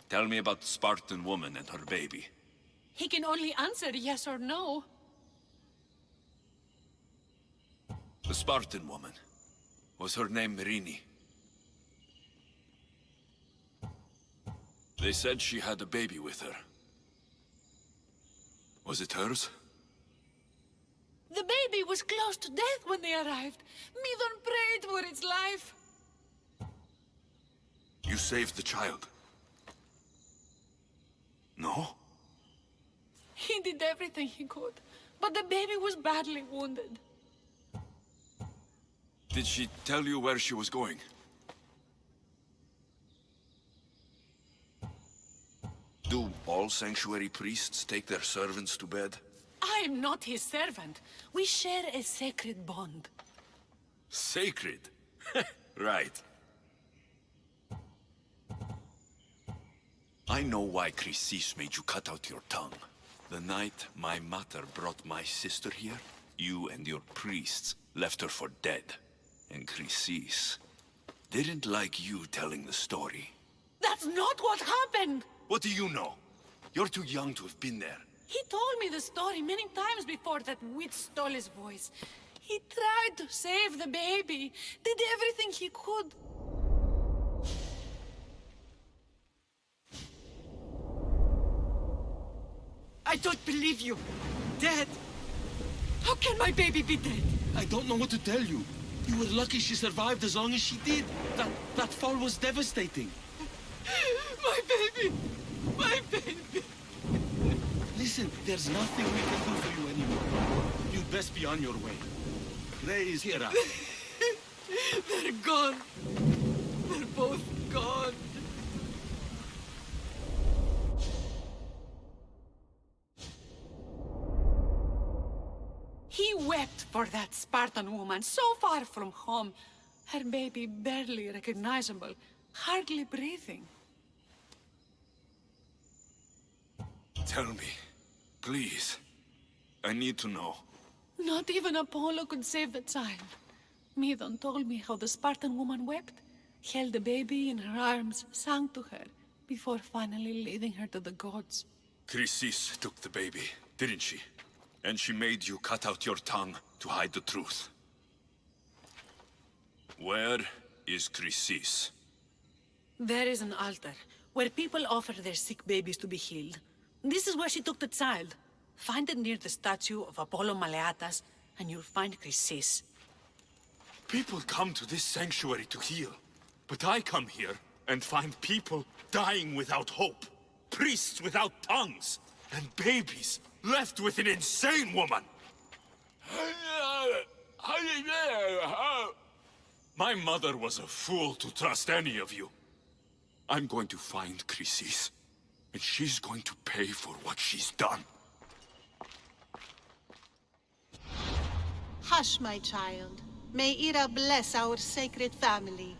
Tell me about the Spartan woman and her baby. He can only answer yes or no. The Spartan woman. Was her name Myrrine? They said she had a baby with her. Was it hers? The baby was close to death when they arrived. Midon prayed for its life. You saved the child? No? He did everything he could, but the baby was badly wounded. Did she tell you where she was going? Do all sanctuary priests take their servants to bed? I am not his servant. We share a sacred bond. Sacred? Right. I know why Chrysis made you cut out your tongue. The night my mother brought my sister here, you and your priests left her for dead. And Chrysis didn't like you telling the story. That's not what happened! What do you know? You're too young to have been there. He told me the story many times before that witch stole his voice. He tried to save the baby, did everything he could. I don't believe you. Dead. How can my baby be dead? I don't know what to tell you. You were lucky she survived as long as she did. That fall was devastating. My baby! My baby! Listen, there's nothing we can do for you anymore. You'd best be on your way. Ray is here. They're gone. They're both gone. He wept for that Spartan woman so far from home. Her baby barely recognizable, hardly breathing. Tell me, please. I need to know. Not even Apollo could save the child. Medon told me how the Spartan woman wept, held the baby in her arms, sang to her, before finally leading her to the gods. Chrysis took the baby, didn't she? And she made you cut out your tongue to hide the truth. Where is Chrysis? There is an altar, where people offer their sick babies to be healed. This is where she took the child. Find it near the statue of Apollo Maleatas, and you'll find Chrysis. People come to this sanctuary to heal. But I come here and find people dying without hope. Priests without tongues. And babies left with an insane woman. My mother was a fool to trust any of you. I'm going to find Chrysis, and she's going to pay for what she's done. Hush, my child. May Ira bless our sacred family.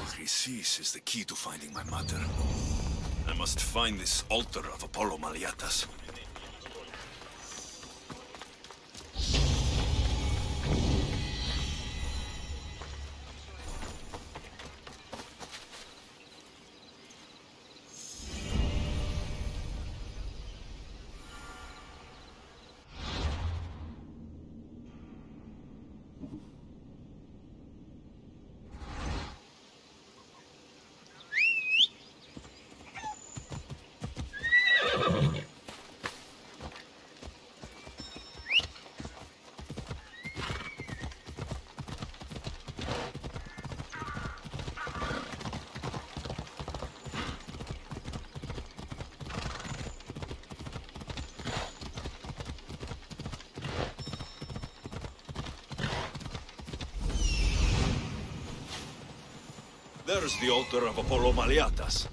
Chrysis is the key to finding my mother. I must find this altar of Apollo Maleatas. There's the altar of Apollo Maleatas.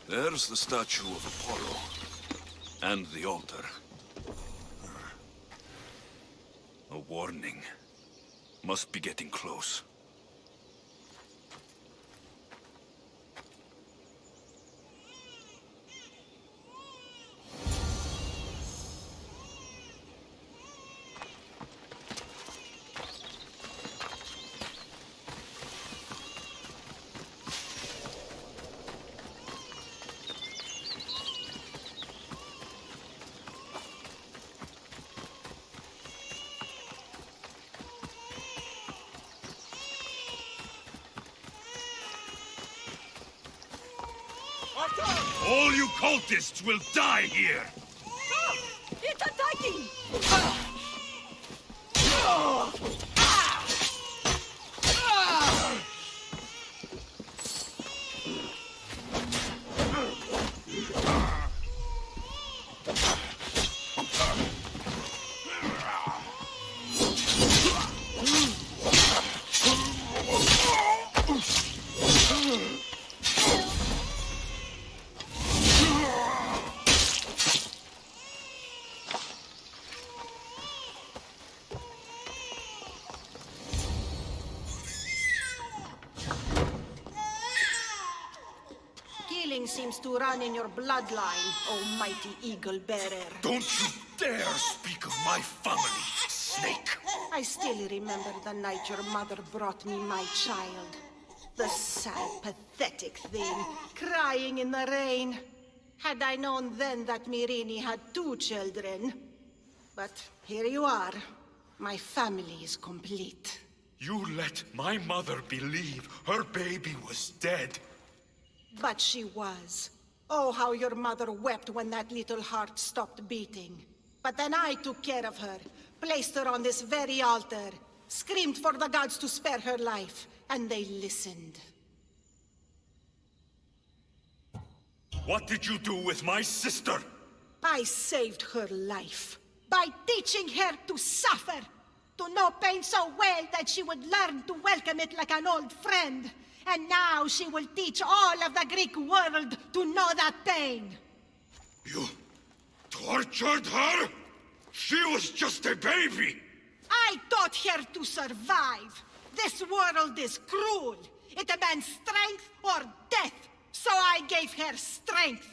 There's the statue of Apollo. And the altar. A warning. Must be getting close. All you cultists will die here! Stop! It's attacking! Seems to run in your bloodline, almighty eagle bearer. Don't you dare speak of my family, snake! I still remember the night your mother brought me my child. The sad, pathetic thing, crying in the rain. Had I known then that Myrrine had 2 children. But here you are. My family is complete. You let my mother believe her baby was dead. But she was. Oh, how your mother wept when that little heart stopped beating. But then I took care of her, placed her on this very altar, screamed for the gods to spare her life, and they listened. What did you do with my sister? I saved her life by teaching her to suffer, to know pain so well that she would learn to welcome it like an old friend. And now she will teach all of the Greek world to know that pain. You tortured her? She was just a baby! I taught her to survive. This world is cruel. It demands strength or death. So I gave her strength.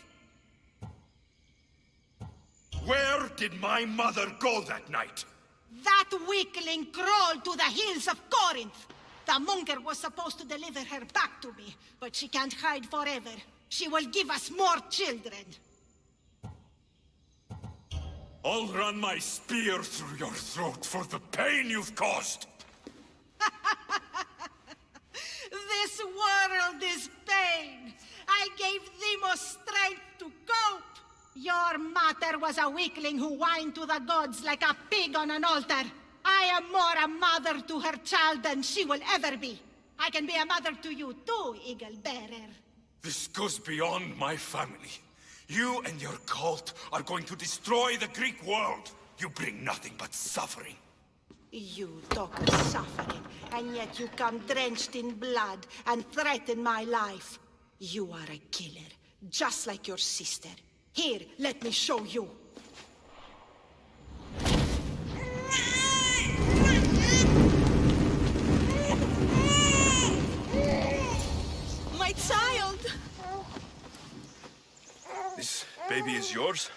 Where did my mother go that night? That weakling crawled to the hills of Corinth. The Monger was supposed to deliver her back to me, but she can't hide forever. She will give us more children. I'll run my spear through your throat for the pain you've caused. This world is pain. I gave Demos strength to cope. Your mother was a weakling who whined to the gods like a pig on an altar. I am more a mother to her child than she will ever be. I can be a mother to you too, Eagle Bearer. This goes beyond my family. You and your cult are going to destroy the Greek world. You bring nothing but suffering. You talk of suffering, and yet you come drenched in blood and threaten my life. You are a killer, just like your sister. Here, let me show you. My child! This baby is yours?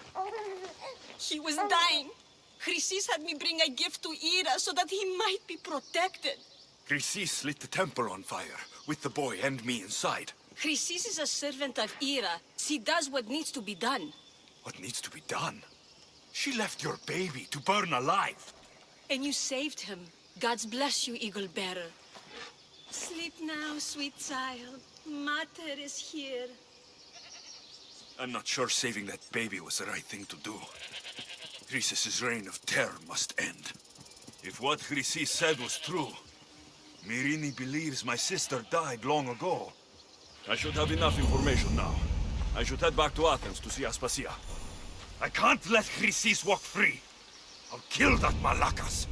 He was dying. Chrysis had me bring a gift to Ira so that he might be protected. Chrysis lit the temple on fire, with the boy and me inside. Chrysis is a servant of Ira. She does what needs to be done. What needs to be done? She left your baby to burn alive. And you saved him. Gods bless you, Eagle Bearer. Sleep now, sweet child. Mater is here. I'm not sure saving that baby was the right thing to do. Chrysis' reign of terror must end. If what Chrysis said was true, Myrrine believes my sister died long ago. I should have enough information now. I should head back to Athens to see Aspasia. I can't let Chrysis walk free. I'll kill that Malakas.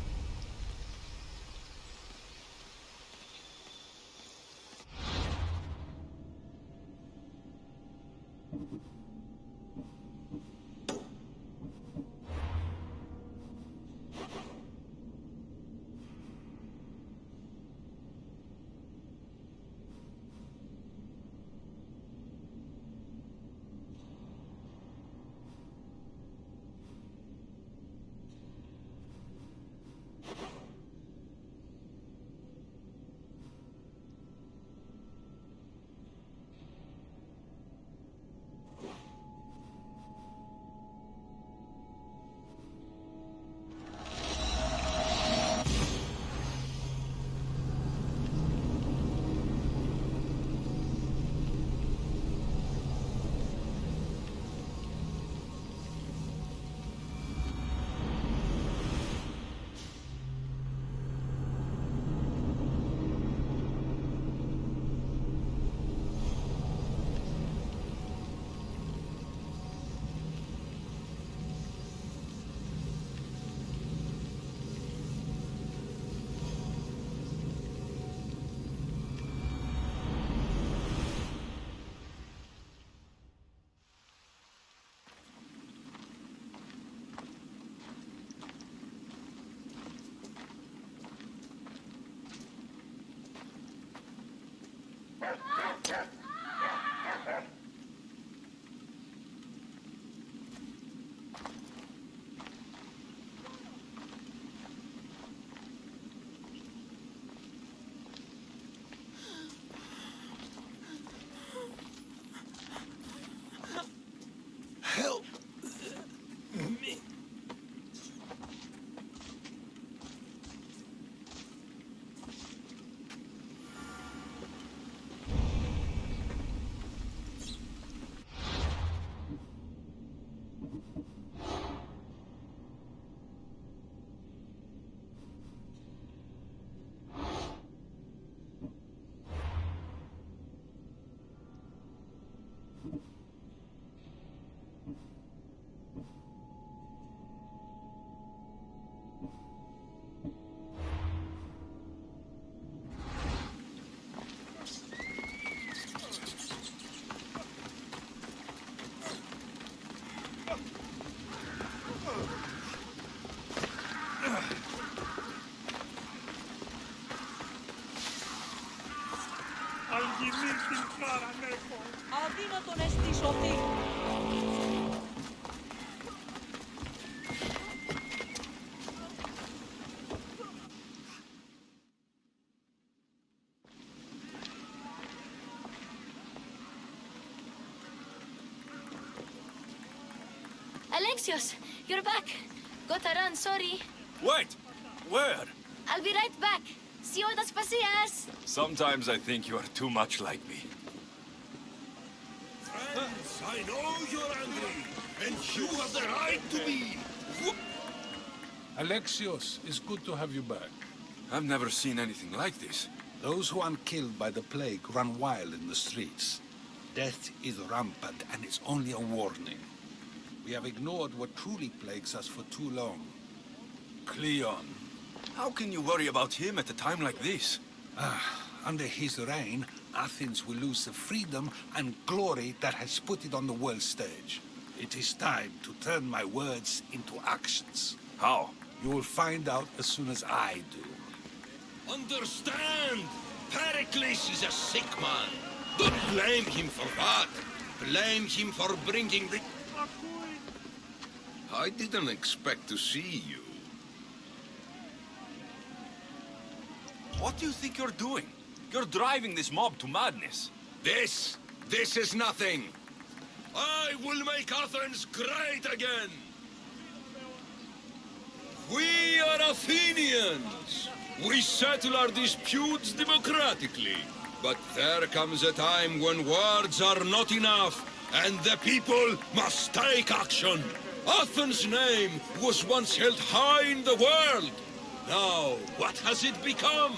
Αδύνατον εστι σωθεί. Alexios, you're back. Gotta run, sorry. Wait! Where? I'll be right back. See you at Aspasias. Sometimes I think you are too much like me. Friends, I know you're angry, and you have the right to be. Alexios, it's good to have you back. I've never seen anything like this. Those who aren't killed by the plague run wild in the streets. Death is rampant, and it's only a warning. We have ignored what truly plagues us for too long. Cleon. How can you worry about him at a time like this? Under his reign, Athens will lose the freedom and glory that has put it on the world stage. It is time to turn my words into actions. How? You will find out as soon as I do. Understand! Pericles is a sick man. Don't blame him for that. Blame him for bringing the... I didn't expect to see you. What do you think you're doing? You're driving this mob to madness. This is nothing. I will make Athens great again. We are Athenians. We settle our disputes democratically. But there comes a time when words are not enough, and the people must take action. Athens' name was once held high in the world. Now, what has it become?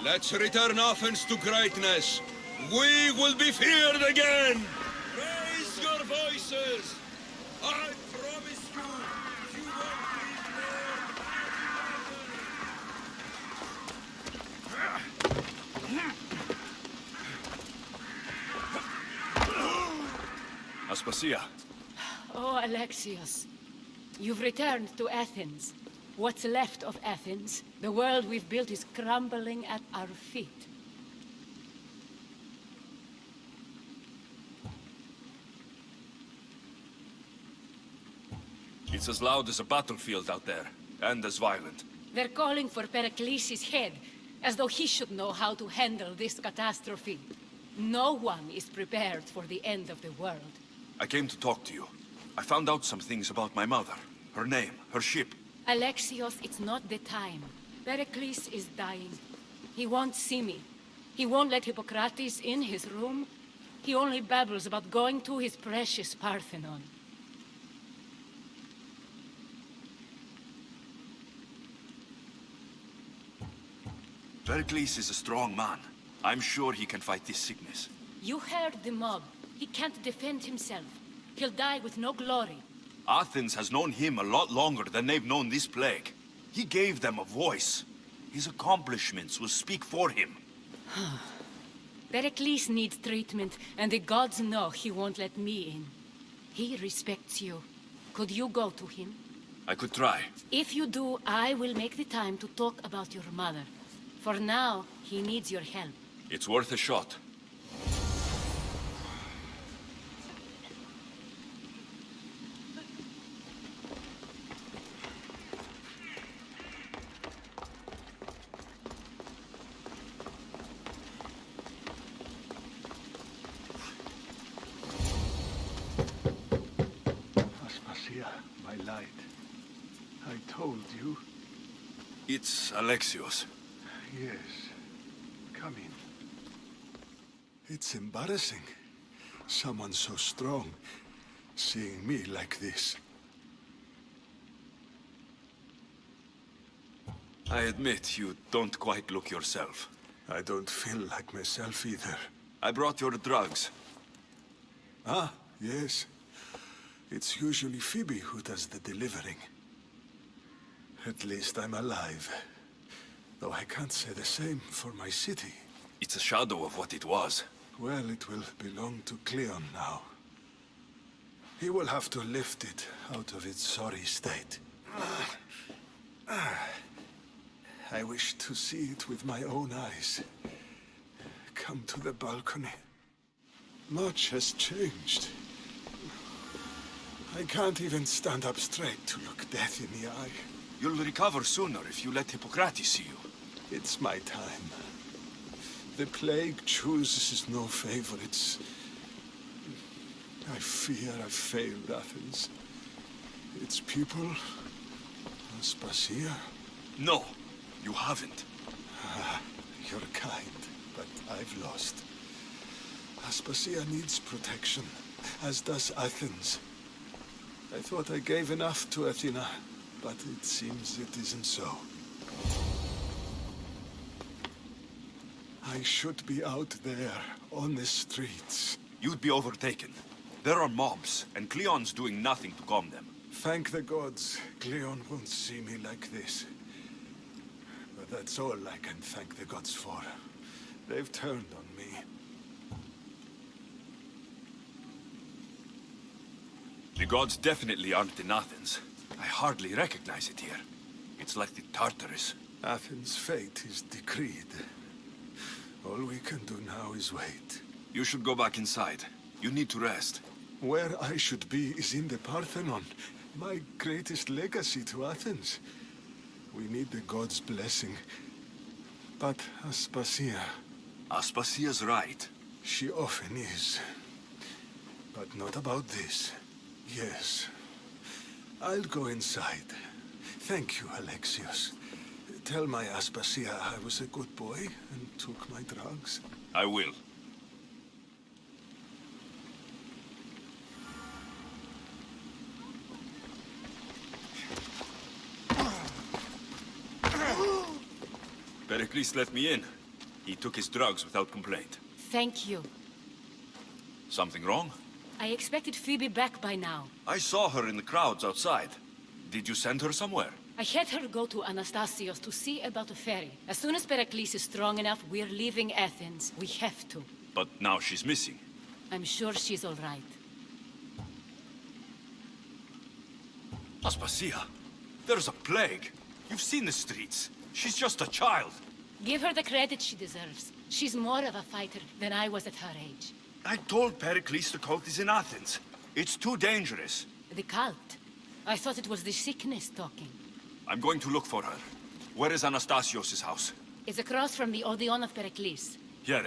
Let's return Athens to greatness. We will be feared again. Raise your voices. I promise you, you won't be Aspasia. Oh, Alexios. You've returned to Athens. What's left of Athens, the world we've built is crumbling at our feet. It's as loud as a battlefield out there, and as violent. They're calling for Pericles' head, as though he should know how to handle this catastrophe. No one is prepared for the end of the world. I came to talk to you. I found out some things about my mother, her name, her ship. Alexios, it's not the time. Pericles is dying. He won't see me. He won't let Hippocrates in his room. He only babbles about going to his precious Parthenon. Pericles is a strong man. I'm sure he can fight this sickness. You heard the mob. He can't defend himself. He'll die with no glory. Athens has known him a lot longer than they've known this plague. He gave them a voice. His accomplishments will speak for him. Pericles needs treatment, and the gods know he won't let me in. He respects you. Could you go to him? I could try. If you do, I will make the time to talk about your mother. For now, he needs your help. It's worth a shot. My light. I told you. It's Alexios. Yes. Come in. It's embarrassing. Someone so strong, seeing me like this. I admit you don't quite look yourself. I don't feel like myself either. I brought your drugs. Ah, yes. It's usually Phoebe who does the delivering. At least I'm alive. Though I can't say the same for my city. It's a shadow of what it was. Well, it will belong to Cleon now. He will have to lift it out of its sorry state. I wish to see it with my own eyes. Come to the balcony. Much has changed. I can't even stand up straight to look death in the eye. You'll recover sooner if you let Hippocrates see you. It's my time. The plague chooses no favorites. I fear I've failed Athens. Its people, Aspasia. No, you haven't. You're kind, but I've lost. Aspasia needs protection, as does Athens. I thought I gave enough to Athena, but it seems it isn't so. I should be out there, on the streets. You'd be overtaken. There are mobs, and Cleon's doing nothing to calm them. Thank the gods, Cleon won't see me like this. But that's all I can thank the gods for. They've turned on me. The gods definitely aren't in Athens. I hardly recognize it here. It's like the Tartarus. Athens' fate is decreed. All we can do now is wait. You should go back inside. You need to rest. Where I should be is in the Parthenon, my greatest legacy to Athens. We need the gods' blessing. But Aspasia... Aspasia's right. She often is. But not about this. Yes. I'll go inside. Thank you, Alexios. Tell my Aspasia I was a good boy and took my drugs. I will. Pericles let me in. He took his drugs without complaint. Thank you. Something wrong? I expected Phoebe back by now. I saw her in the crowds outside. Did you send her somewhere? I had her go to Anastasios to see about a ferry. As soon as Pericles is strong enough, we're leaving Athens. We have to. But now she's missing. I'm sure she's all right. Aspasia, there's a plague. You've seen the streets. She's just a child. Give her the credit she deserves. She's more of a fighter than I was at her age. I told Pericles the cult is in Athens. It's too dangerous. The cult? I thought it was the sickness talking. I'm going to look for her. Where is Anastasios' house? It's across from the Odeon of Pericles. Here.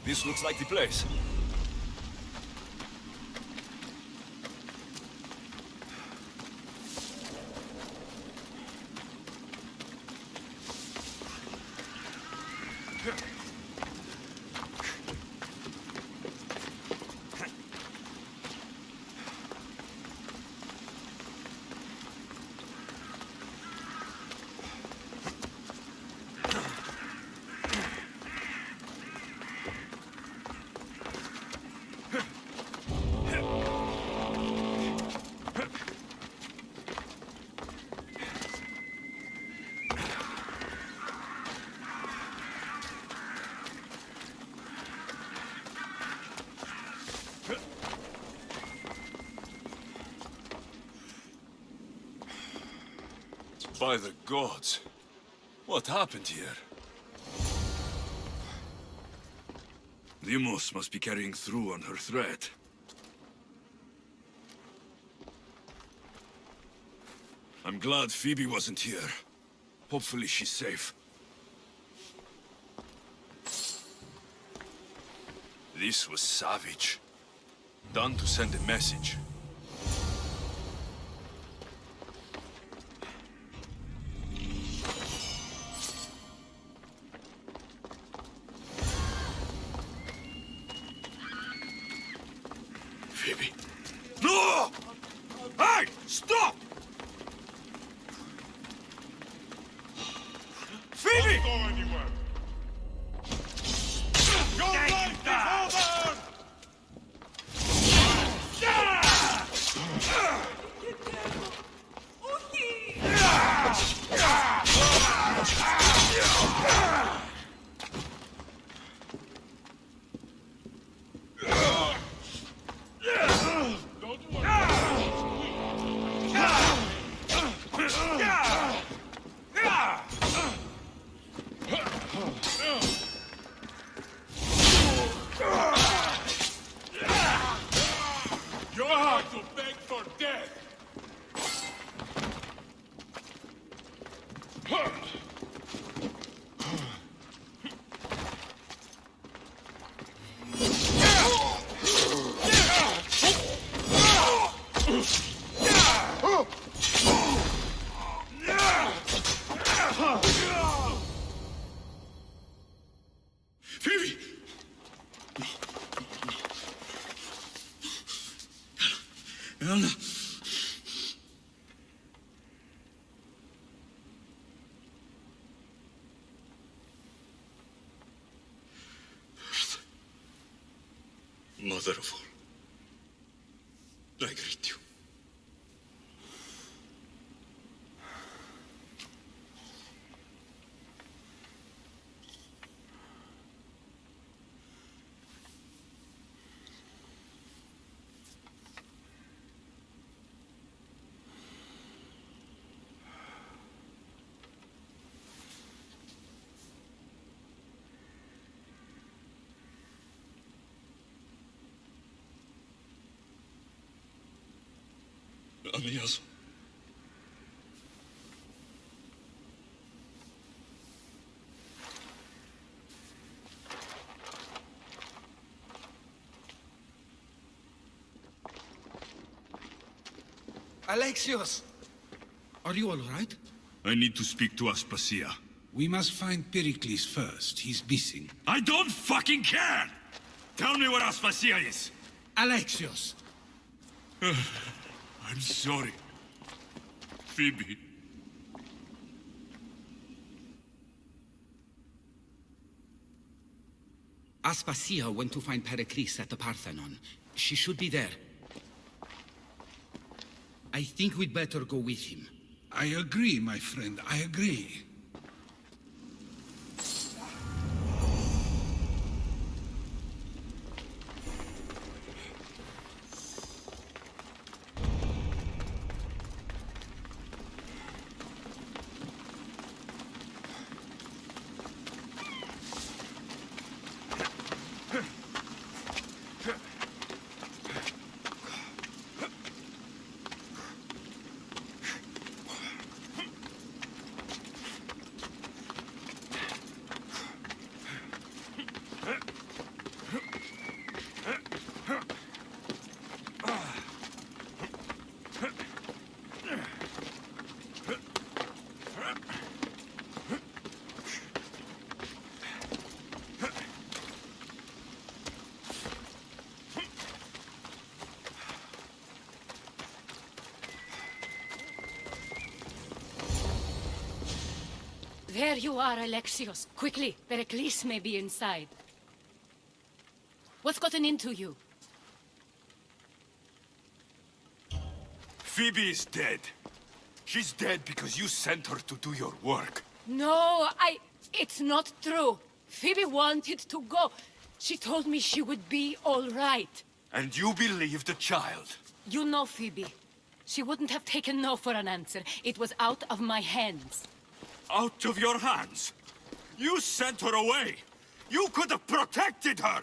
This looks like the place. By the gods. What happened here? Deimos must be carrying through on her threat. I'm glad Phoebe wasn't here. Hopefully she's safe. This was savage. Done to send a message. Phoebe. No! Hey! Stop! Phoebe! Don't go anywhere. Your life is over! You're hard to beg for death. Phoebe! Elena! Mother of all, I greet you. Amias. Alexios! Are you all right? I need to speak to Aspasia. We must find Pericles first. He's missing. I don't fucking care! Tell me where Aspasia is! Alexios! I'm sorry. Phoebe. Aspasia went to find Pericles at the Parthenon. She should be there. I think we'd better go with him. I agree, my friend. I agree. There you are, Alexios. Quickly, Pericles may be inside. What's gotten into you? Phoebe is dead. She's dead because you sent her to do your work. No, it's not true. Phoebe wanted to go. She told me she would be all right. And you believed the child? You know Phoebe. She wouldn't have taken no for an answer. It was out of my hands. Out of your hands? You sent her away! You could have protected her!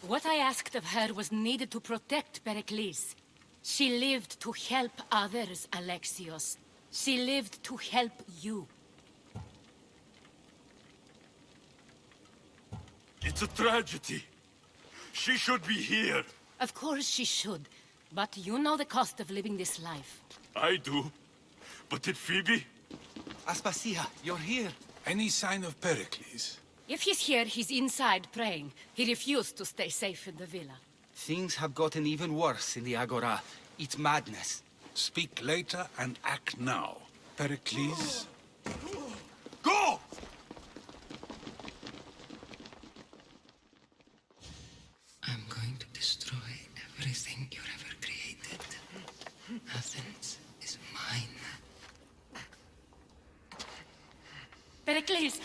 What I asked of her was needed to protect Pericles. She lived to help others, Alexios. She lived to help you. It's a tragedy. She should be here. Of course she should. But you know the cost of living this life. I do. But did Phoebe? Aspasia, you're here. Any sign of Pericles? If he's here, he's inside praying. He refused to stay safe in the villa. Things have gotten even worse in the Agora. It's madness. Speak later and act now. Pericles? Go! I'm going to destroy everything you ever created. Athens is mine. Pericles!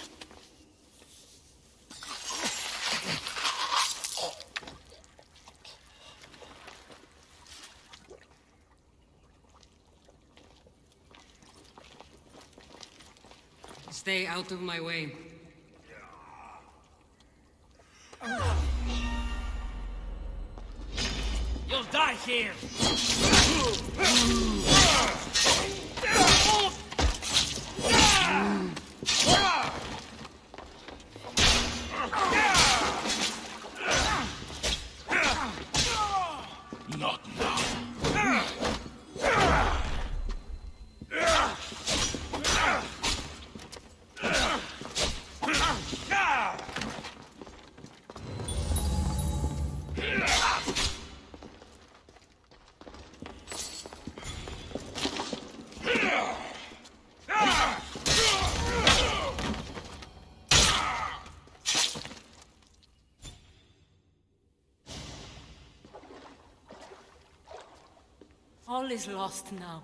Stay out of my way. You'll die here! Not now. All is lost now.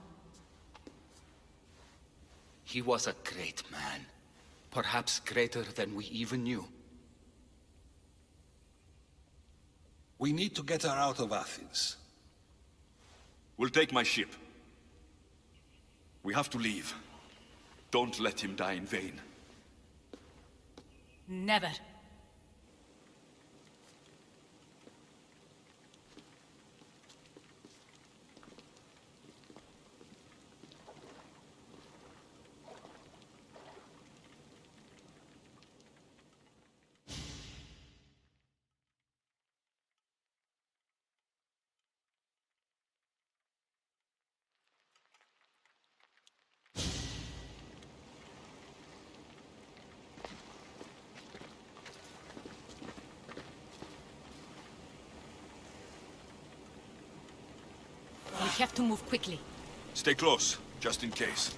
He was a great man. Perhaps greater than we even knew. We need to get her out of Athens. We'll take my ship. We have to leave. Don't let him die in vain. Never. We have to move quickly. Stay close, just in case.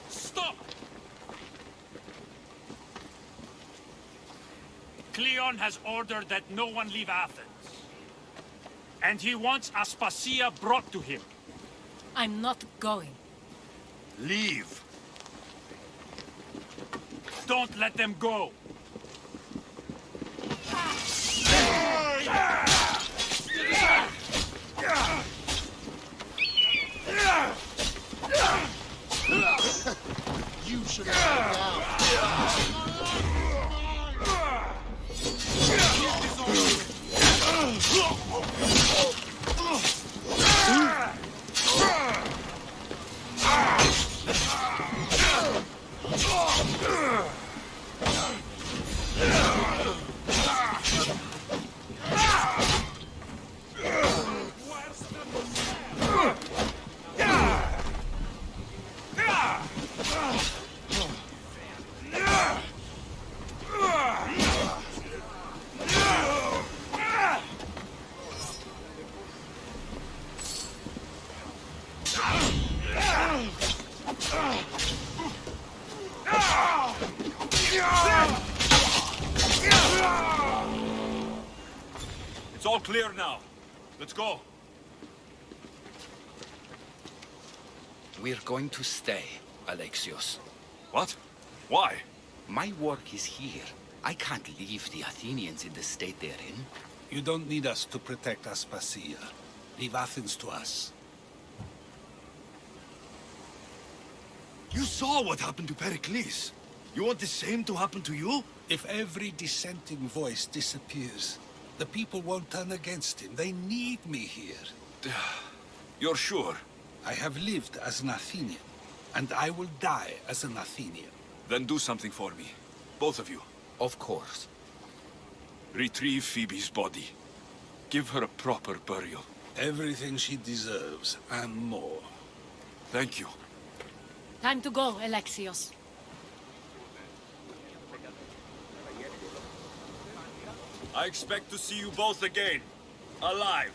Stop! Cleon has ordered that no one leave Athens. And he wants Aspasia brought to him. I'm not going. Leave! Don't let them go! You should have now. It's all clear now. Let's go. We're going to stay, Alexios. What? Why? My work is here. I can't leave the Athenians in the state they're in. You don't need us to protect Aspasia. Leave Athens to us. You saw what happened to Pericles. You want the same to happen to you? If every dissenting voice disappears, the people won't turn against him. They need me here. You're sure? I have lived as an Athenian, and I will die as an Athenian. Then do something for me. Both of you. Of course. Retrieve Phoebe's body. Give her a proper burial. Everything she deserves, and more. Thank you. Time to go, Alexios. I expect to see you both again. Alive.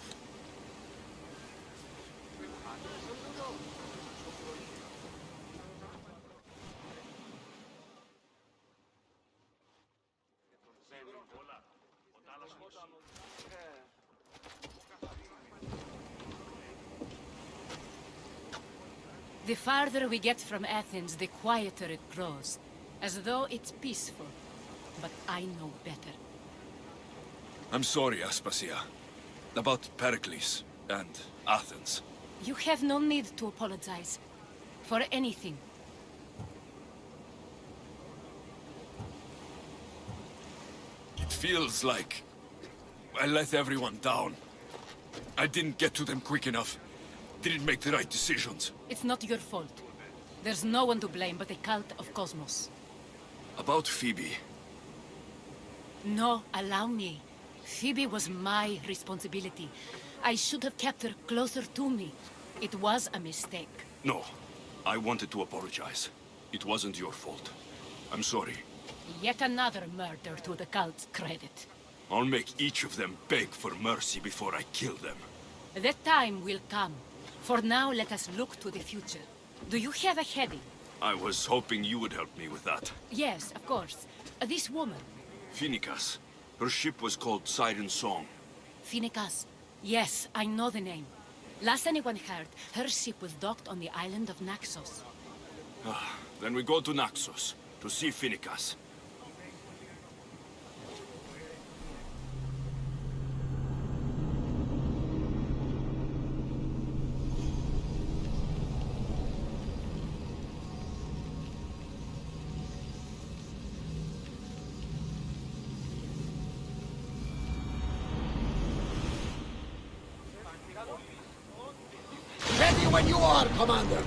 The farther we get from Athens, the quieter it grows. As though it's peaceful. But I know better. I'm sorry, Aspasia. About Pericles and Athens. You have no need to apologize. For anything. It feels like I let everyone down. I didn't get to them quick enough. Didn't make the right decisions. It's not your fault. There's no one to blame but the cult of Cosmos. About Phoebe. No, allow me. Phoebe was my responsibility. I should have kept her closer to me. It was a mistake. No. I wanted to apologize. It wasn't your fault. I'm sorry. Yet another murder to the cult's credit. I'll make each of them beg for mercy before I kill them. That time will come. For now, let us look to the future. Do you have a heading? I was hoping you would help me with that. Yes, of course. This woman. Phoenicas. Her ship was called Siren Song. Phoenicas. Yes, I know the name. Last anyone heard, her ship was docked on the island of Naxos. Then we go to Naxos, to see Phoenicas. Ready when you are, Commander.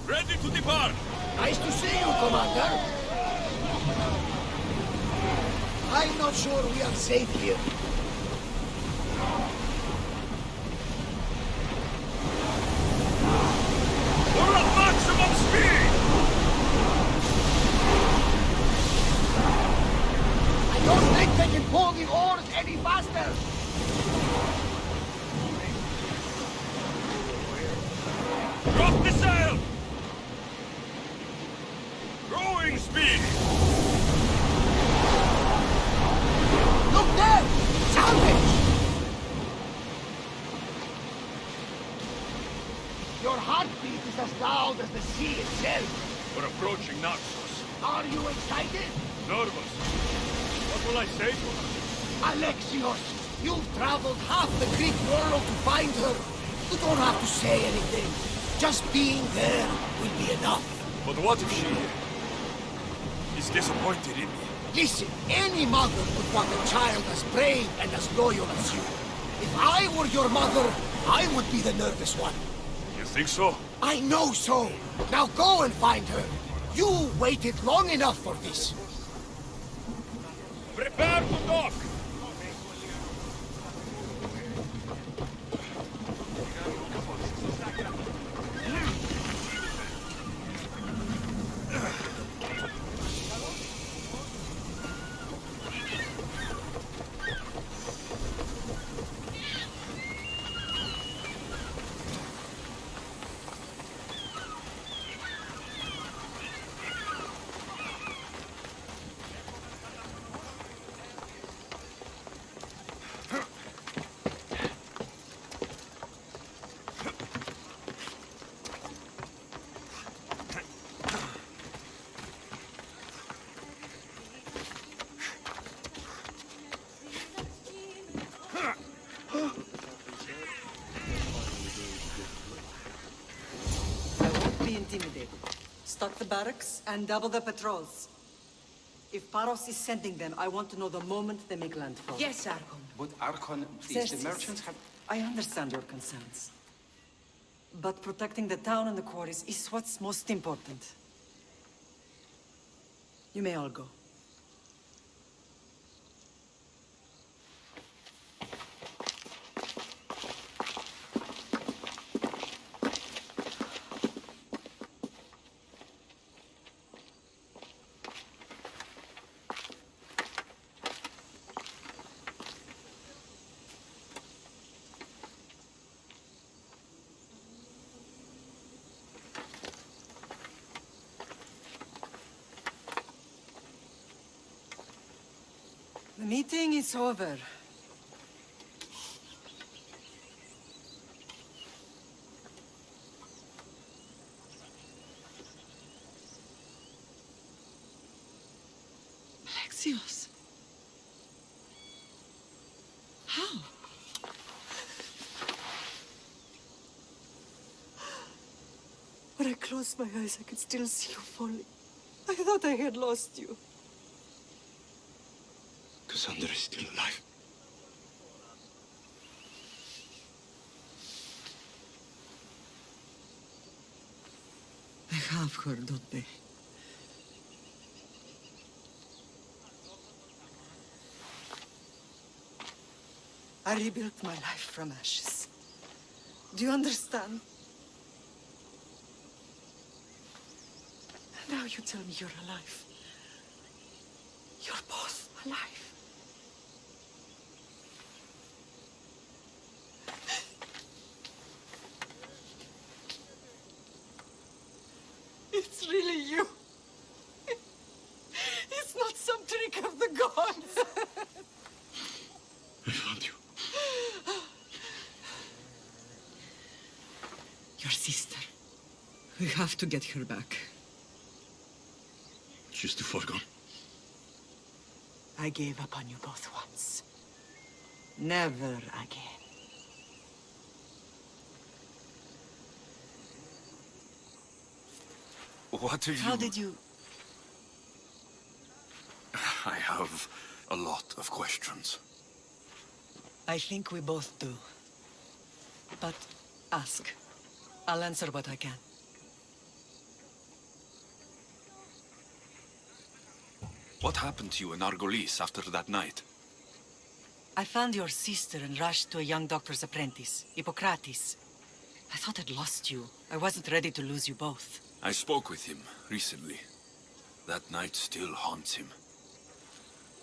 Ready to depart! Nice to see you, Commander. I'm not sure we are safe here. We're at maximum speed! I don't think they can pull the oars any faster. Your heartbeat is as loud as the sea itself. We're approaching Naxos. Are you excited? Nervous. What will I say to her? Alexios, you've traveled half the Greek world to find her. You don't have to say anything. Just being there will be enough. But what if she is disappointed in me? Listen, any mother would want a child as brave and as loyal as you. If I were your mother, I would be the nervous one. You think so? I know so. Now go and find her. You waited long enough for this. Prepare to dock! Intimidated. Stock the barracks and double the patrols. If Paros is sending them, I want to know the moment they make landfall. Yes, Archon. But Archon, please, the merchants have... I understand your concerns. But protecting the town and the quarries is what's most important. You may all go. The meeting is over. Alexios. How? When I closed my eyes, I could still see you falling. I thought I had lost you. Cassandra is still alive. I have her, Dotbe. I rebuilt my life from ashes. Do you understand? Now you tell me you're alive. You're both alive. It's really you. It's not some trick of the gods. I found you. Your sister. We have to get her back. She's too far gone. I gave up on you both once. Never again. What have you... How did you... I have a lot of questions. I think we both do. But ask. I'll answer what I can. What happened to you in Argolis after that night? I found your sister and rushed to a young doctor's apprentice, Hippocrates. I thought I'd lost you. I wasn't ready to lose you both. I spoke with him recently. That night still haunts him.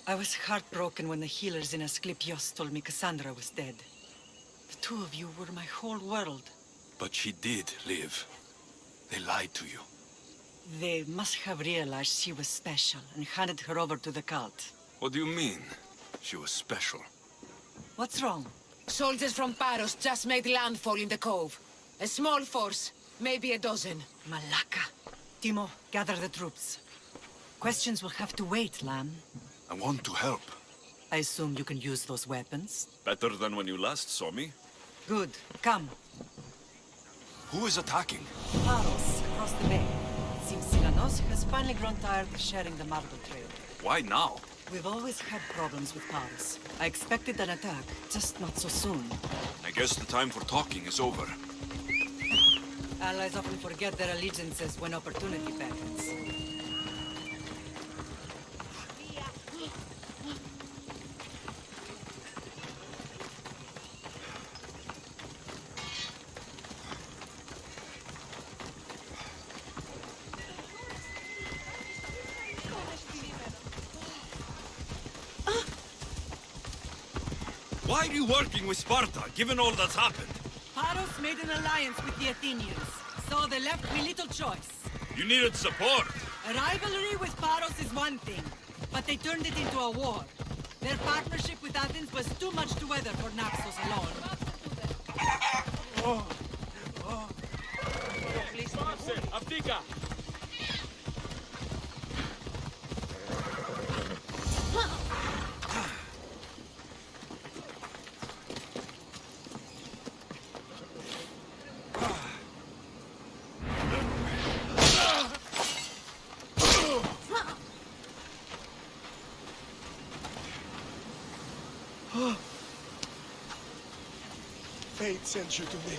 I was heartbroken when the healers in Asklepios told me Cassandra was dead. The two of you were my whole world. But she did live. They lied to you. They must have realized she was special and handed her over to the cult. What do you mean? She was special. What's wrong? Soldiers from Paros just made landfall in the cove. A small force, maybe a dozen. Malaka. Timo, gather the troops. Questions will have to wait, Lamb. I want to help. I assume you can use those weapons? Better than when you last saw me. Good. Come. Who is attacking? Paros, across the bay. It seems Silanos has finally grown tired of sharing the marble trail. Why now? We've always had problems with Paros. I expected an attack, just not so soon. I guess the time for talking is over. Allies often forget their allegiances when opportunity beckons. Why are you working with Sparta, given all that's happened? Paros made an alliance with the Athenians, so they left me little choice. You needed support. A rivalry with Paros is one thing, but they turned it into a war. Their partnership with Athens was too much to weather for Naxos alone. Fate sent you to me.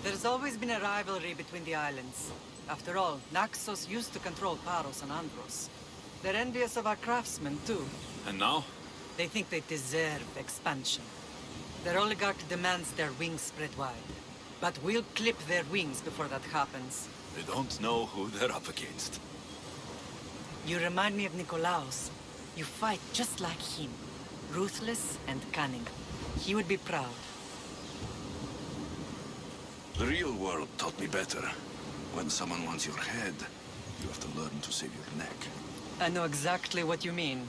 There's always been a rivalry between the islands. After all, Naxos used to control Paros and Andros. They're envious of our craftsmen, too. And now? They think they deserve expansion. Their oligarch demands their wings spread wide. But we'll clip their wings before that happens. They don't know who they're up against. You remind me of Nikolaos. You fight just like him. Ruthless and cunning. He would be proud. The real world taught me better. When someone wants your head, you have to learn to save your neck. I know exactly what you mean.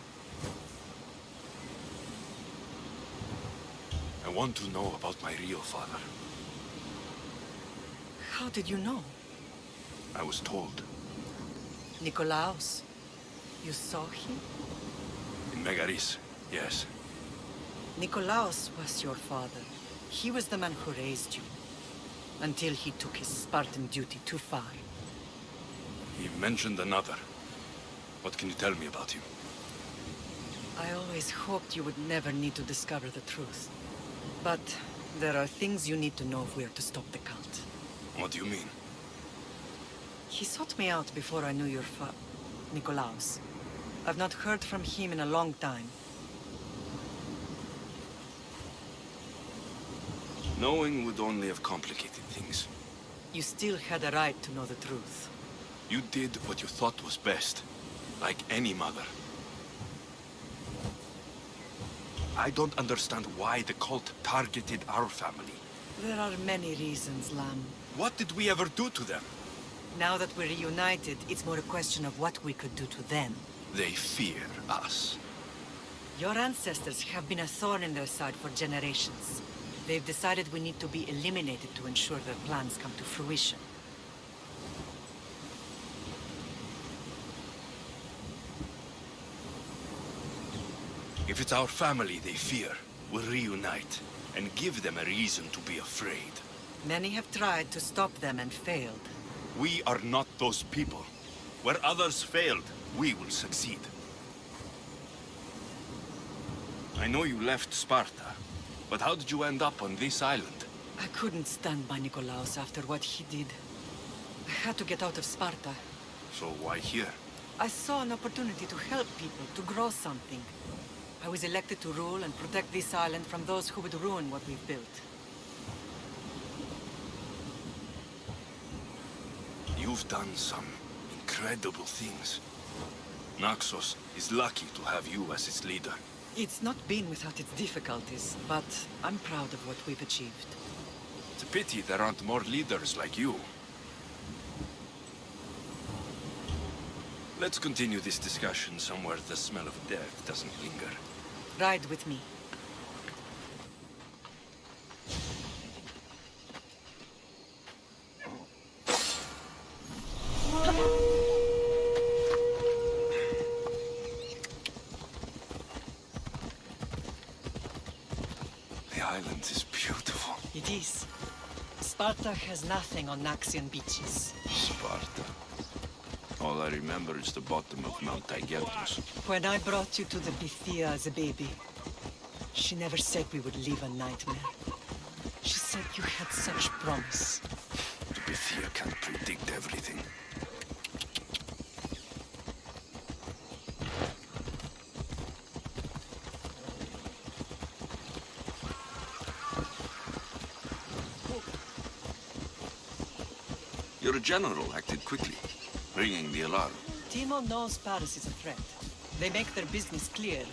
I want to know about my real father. How did you know? I was told. Nikolaos. You saw him? In Megaris, yes. Nikolaos was your father. He was the man who raised you. Until he took his Spartan duty too far. He mentioned another. What can you tell me about him? I always hoped you would never need to discover the truth. But there are things you need to know if we are to stop the cult. What do you mean? He sought me out before I knew your Nikolaos. I've not heard from him in a long time. Knowing would only have complicated things. You still had a right to know the truth. You did what you thought was best, like any mother. I don't understand why the cult targeted our family. There are many reasons, Lam. What did we ever do to them? Now that we're reunited, it's more a question of what we could do to them. They fear us. Your ancestors have been a thorn in their side for generations. They've decided we need to be eliminated to ensure their plans come to fruition. If it's our family they fear, we'll reunite and give them a reason to be afraid. Many have tried to stop them and failed. We are not those people. Where others failed, we will succeed. I know you left Sparta, but how did you end up on this island? I couldn't stand by Nikolaos after what he did. I had to get out of Sparta. So why here? I saw an opportunity to help people, to grow something. I was elected to rule and protect this island from those who would ruin what we've built. You've done some incredible things. Naxos is lucky to have you as its leader. It's not been without its difficulties, but I'm proud of what we've achieved. It's a pity there aren't more leaders like you. Let's continue this discussion somewhere the smell of death doesn't linger. Ride with me. The island is beautiful. It is. Sparta has nothing on Naxian beaches. Sparta. All I remember is the bottom of Mount Tigeltos. When I brought you to the Pythia as a baby, she never said we would live a nightmare. She said you had such promise. The Pythia can't predict everything. Your general acted quickly, ringing the alarm. Timo knows Paris is a threat. They make their business clear.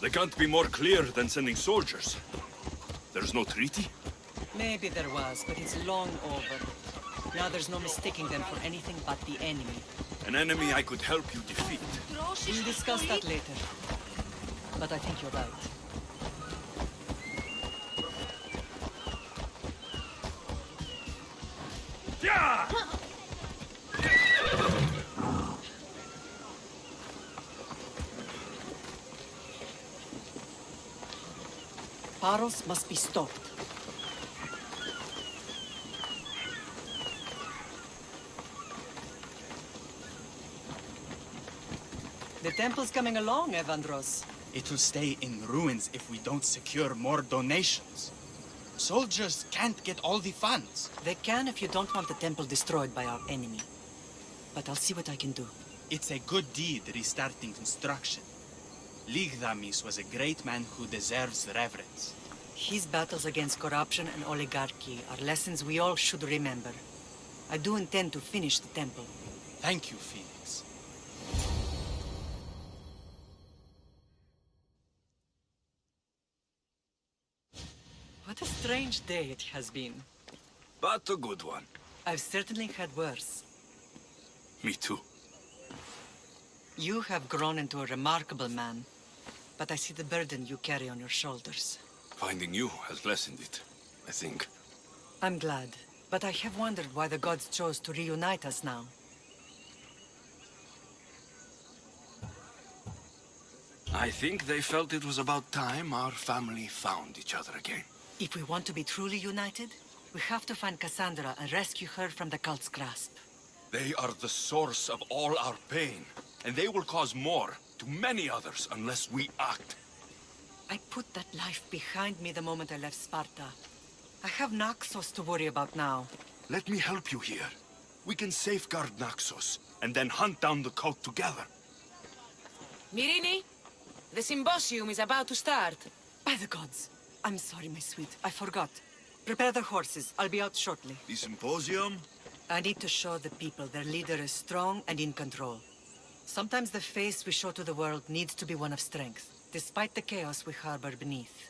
They can't be more clear than sending soldiers. There's no treaty? Maybe there was, but it's long over. Now there's no mistaking them for anything but the enemy. An enemy I could help you defeat. We'll discuss that later. But I think you're right. Yeah! Paros must be stopped. The temple's coming along, Evandros. It will stay in ruins if we don't secure more donations. Soldiers can't get all the funds. They can if you don't want the temple destroyed by our enemy. But I'll see what I can do. It's a good deed restarting construction. Ligdamis was a great man who deserves reverence. His battles against corruption and oligarchy are lessons we all should remember. I do intend to finish the temple. Thank you, Phoenix. What a strange day it has been. But a good one. I've certainly had worse. Me too. You have grown into a remarkable man, but I see the burden you carry on your shoulders. Finding you has lessened it, I think. I'm glad, but I have wondered why the gods chose to reunite us now. I think they felt it was about time our family found each other again. If we want to be truly united, we have to find Cassandra and rescue her from the cult's grasp. They are the source of all our pain, and they will cause more to many others unless we act. I put that life behind me the moment I left Sparta. I have Naxos to worry about now. Let me help you here. We can safeguard Naxos, and then hunt down the cult together. Myrrine, the symposium is about to start. By the gods. I'm sorry, my sweet. I forgot. Prepare the horses. I'll be out shortly. The symposium? I need to show the people their leader is strong and in control. Sometimes the face we show to the world needs to be one of strength, despite the chaos we harbor beneath.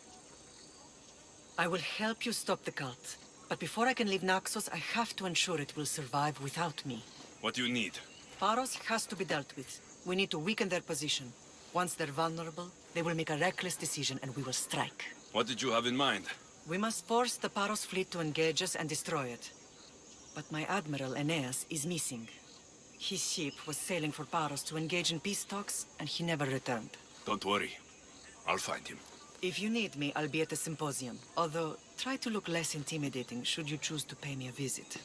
I will help you stop the cult, but before I can leave Naxos, I have to ensure it will survive without me. What do you need? Paros has to be dealt with. We need to weaken their position. Once they're vulnerable, they will make a reckless decision and we will strike. What did you have in mind? We must force the Paros fleet to engage us and destroy it. But my admiral, Aeneas, is missing. His ship was sailing for Paros to engage in peace talks, and he never returned. Don't worry. I'll find him. If you need me, I'll be at the symposium. Although, try to look less intimidating should you choose to pay me a visit.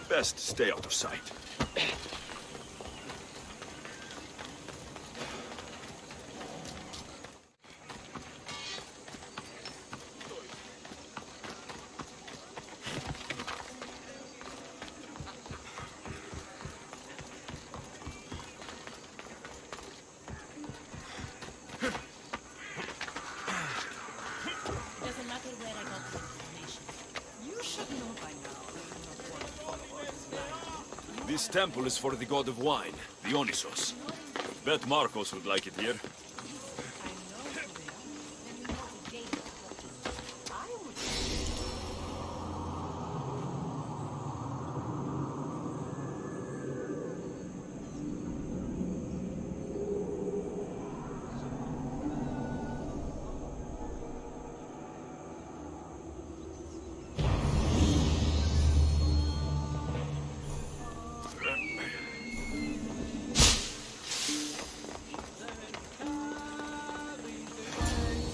Best stay out of sight. Doesn't matter where I got the information. You should know by now. This temple is for the god of wine, Dionysos. Bet Marcos would like it here.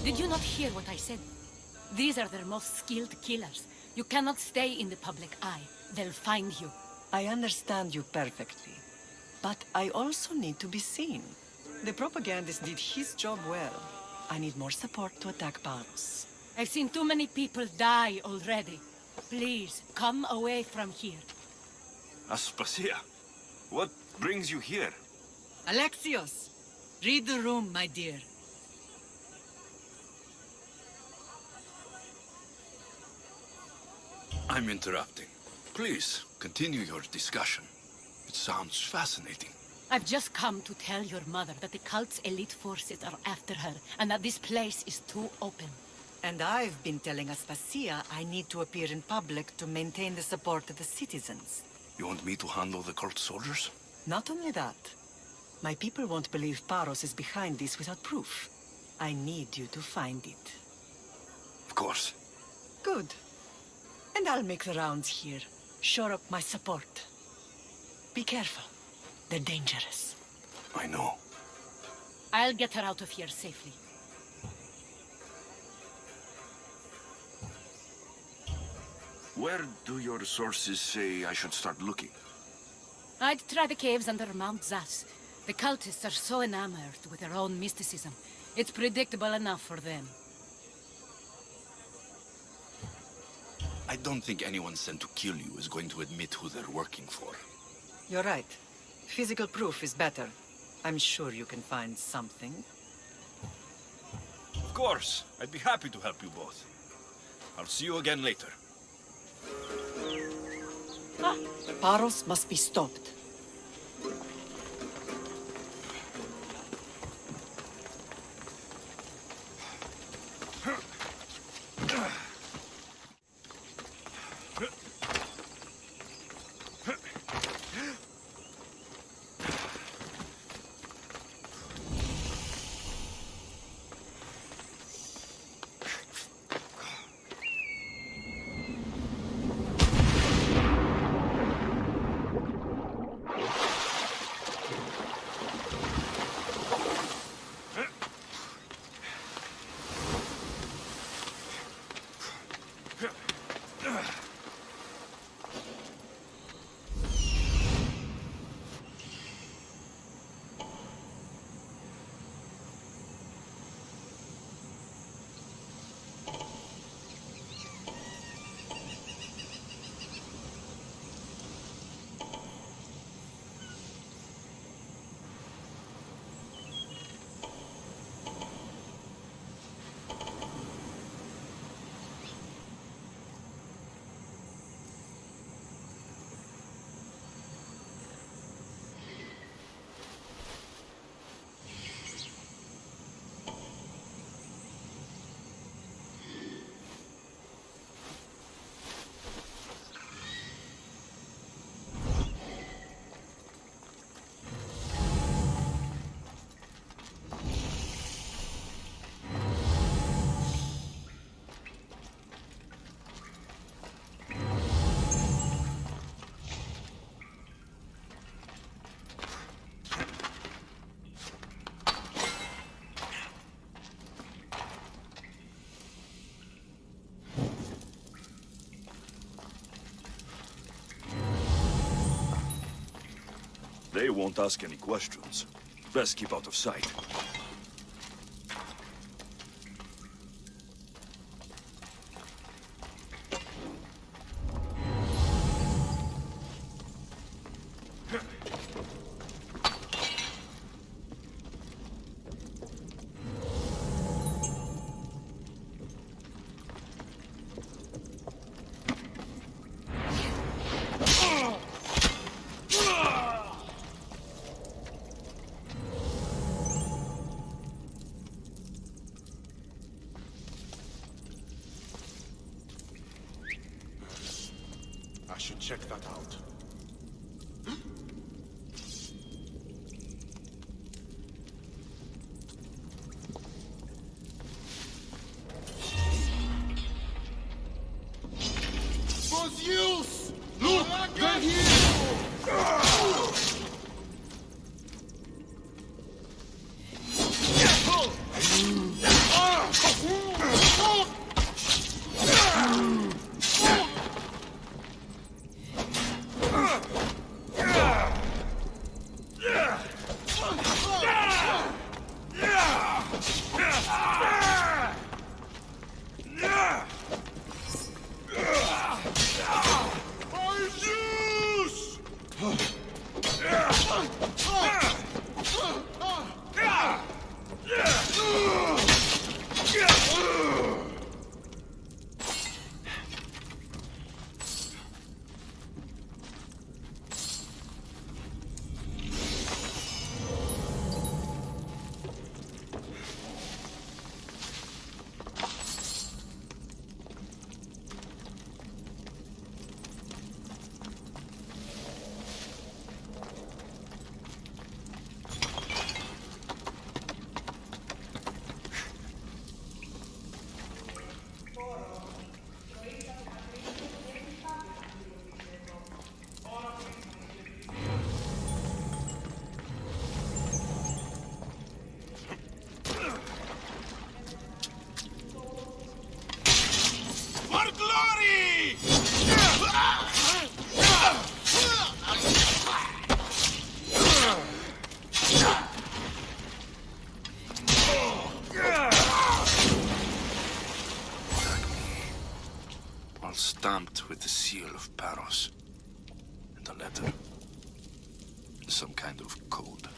Did you not hear what I said? These are their most skilled killers. You cannot stay in the public eye. They'll find you. I understand you perfectly. But I also need to be seen. The propagandist did his job well. I need more support to attack Paros. I've seen too many people die already. Please, come away from here. Aspasia, what brings you here? Alexios! Read the room, my dear. I'm interrupting. Please, continue your discussion. It sounds fascinating. I've just come to tell your mother that the cult's elite forces are after her, and that this place is too open. And I've been telling Aspasia I need to appear in public to maintain the support of the citizens. You want me to handle the cult soldiers? Not only that. My people won't believe Paros is behind this without proof. I need you to find it. Of course. Good. And I'll make the rounds here. Shore up my support. Be careful. They're dangerous. I know. I'll get her out of here safely. Where do your sources say I should start looking? I'd try the caves under Mount Zas. The cultists are so enamored with their own mysticism. It's predictable enough for them. I don't think anyone sent to kill you is going to admit who they're working for. You're right. Physical proof is better. I'm sure you can find something. Of course. I'd be happy to help you both. I'll see you again later. Paros must be stopped. They won't ask any questions. Best keep out of sight. I should check that out. For Zeus! Look! They're here! Stamped with the seal of Paros. And a letter. Some kind of code.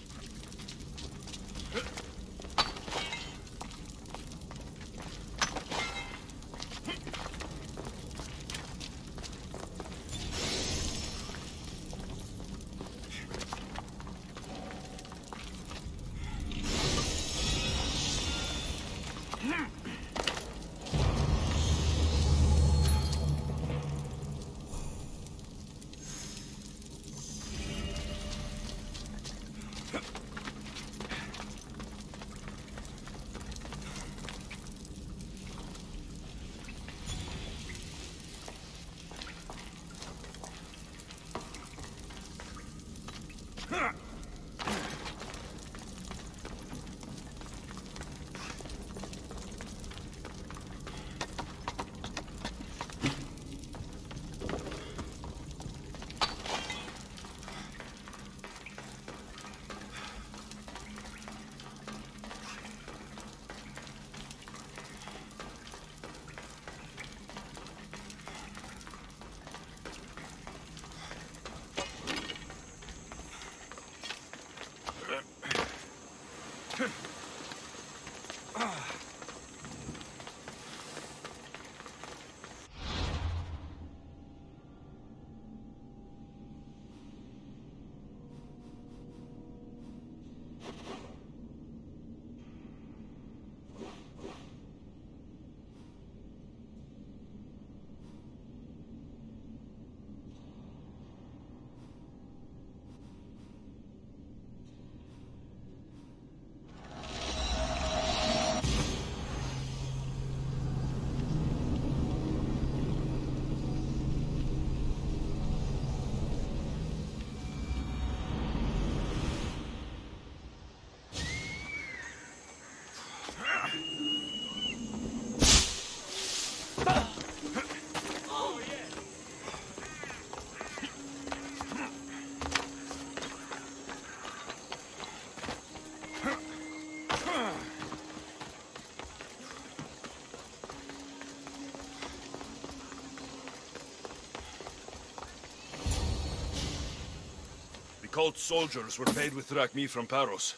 cult soldiers were paid with Drachmae from Paros.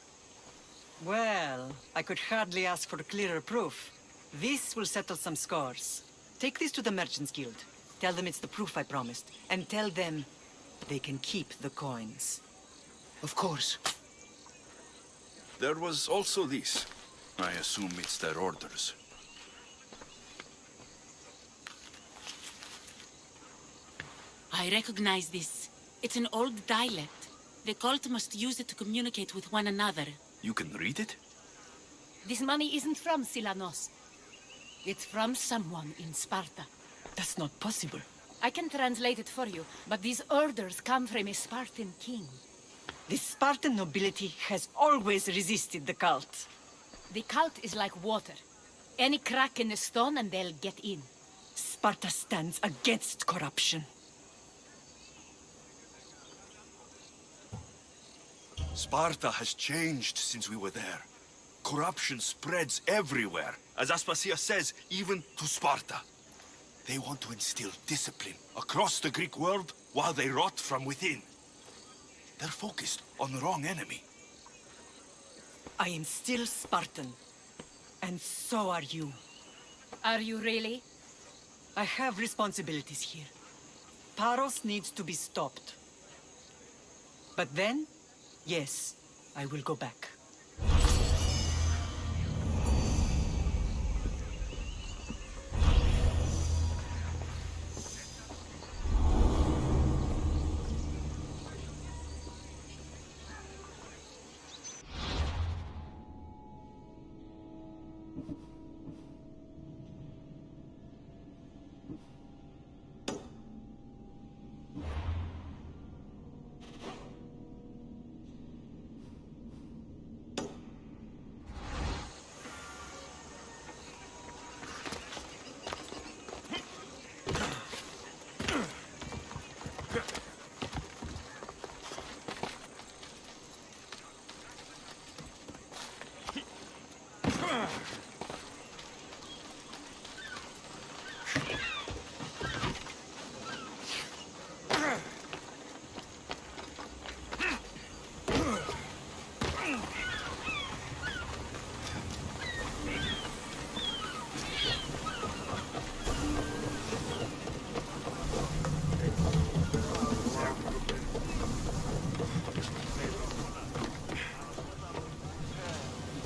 Well, I could hardly ask for clearer proof. This will settle some scores. Take this to the Merchants Guild. Tell them it's the proof I promised. And tell them they can keep the coins. Of course. There was also this. I assume it's their orders. I recognize this. It's an old dialect. The cult must use it to communicate with one another. You can read it? This money isn't from Silanos. It's from someone in Sparta. That's not possible. I can translate it for you, but these orders come from a Spartan king. The Spartan nobility has always resisted the cult. The cult is like water. Any crack in the stone and they'll get in. Sparta stands against corruption. Sparta has changed since we were there. Corruption spreads everywhere. As Aspasia says, even to Sparta. They want to instill discipline across the Greek world while they rot from within. They're focused on the wrong enemy. I am still Spartan. And so are you. Are you really? I have responsibilities here. Paros needs to be stopped. But then, yes, I will go back.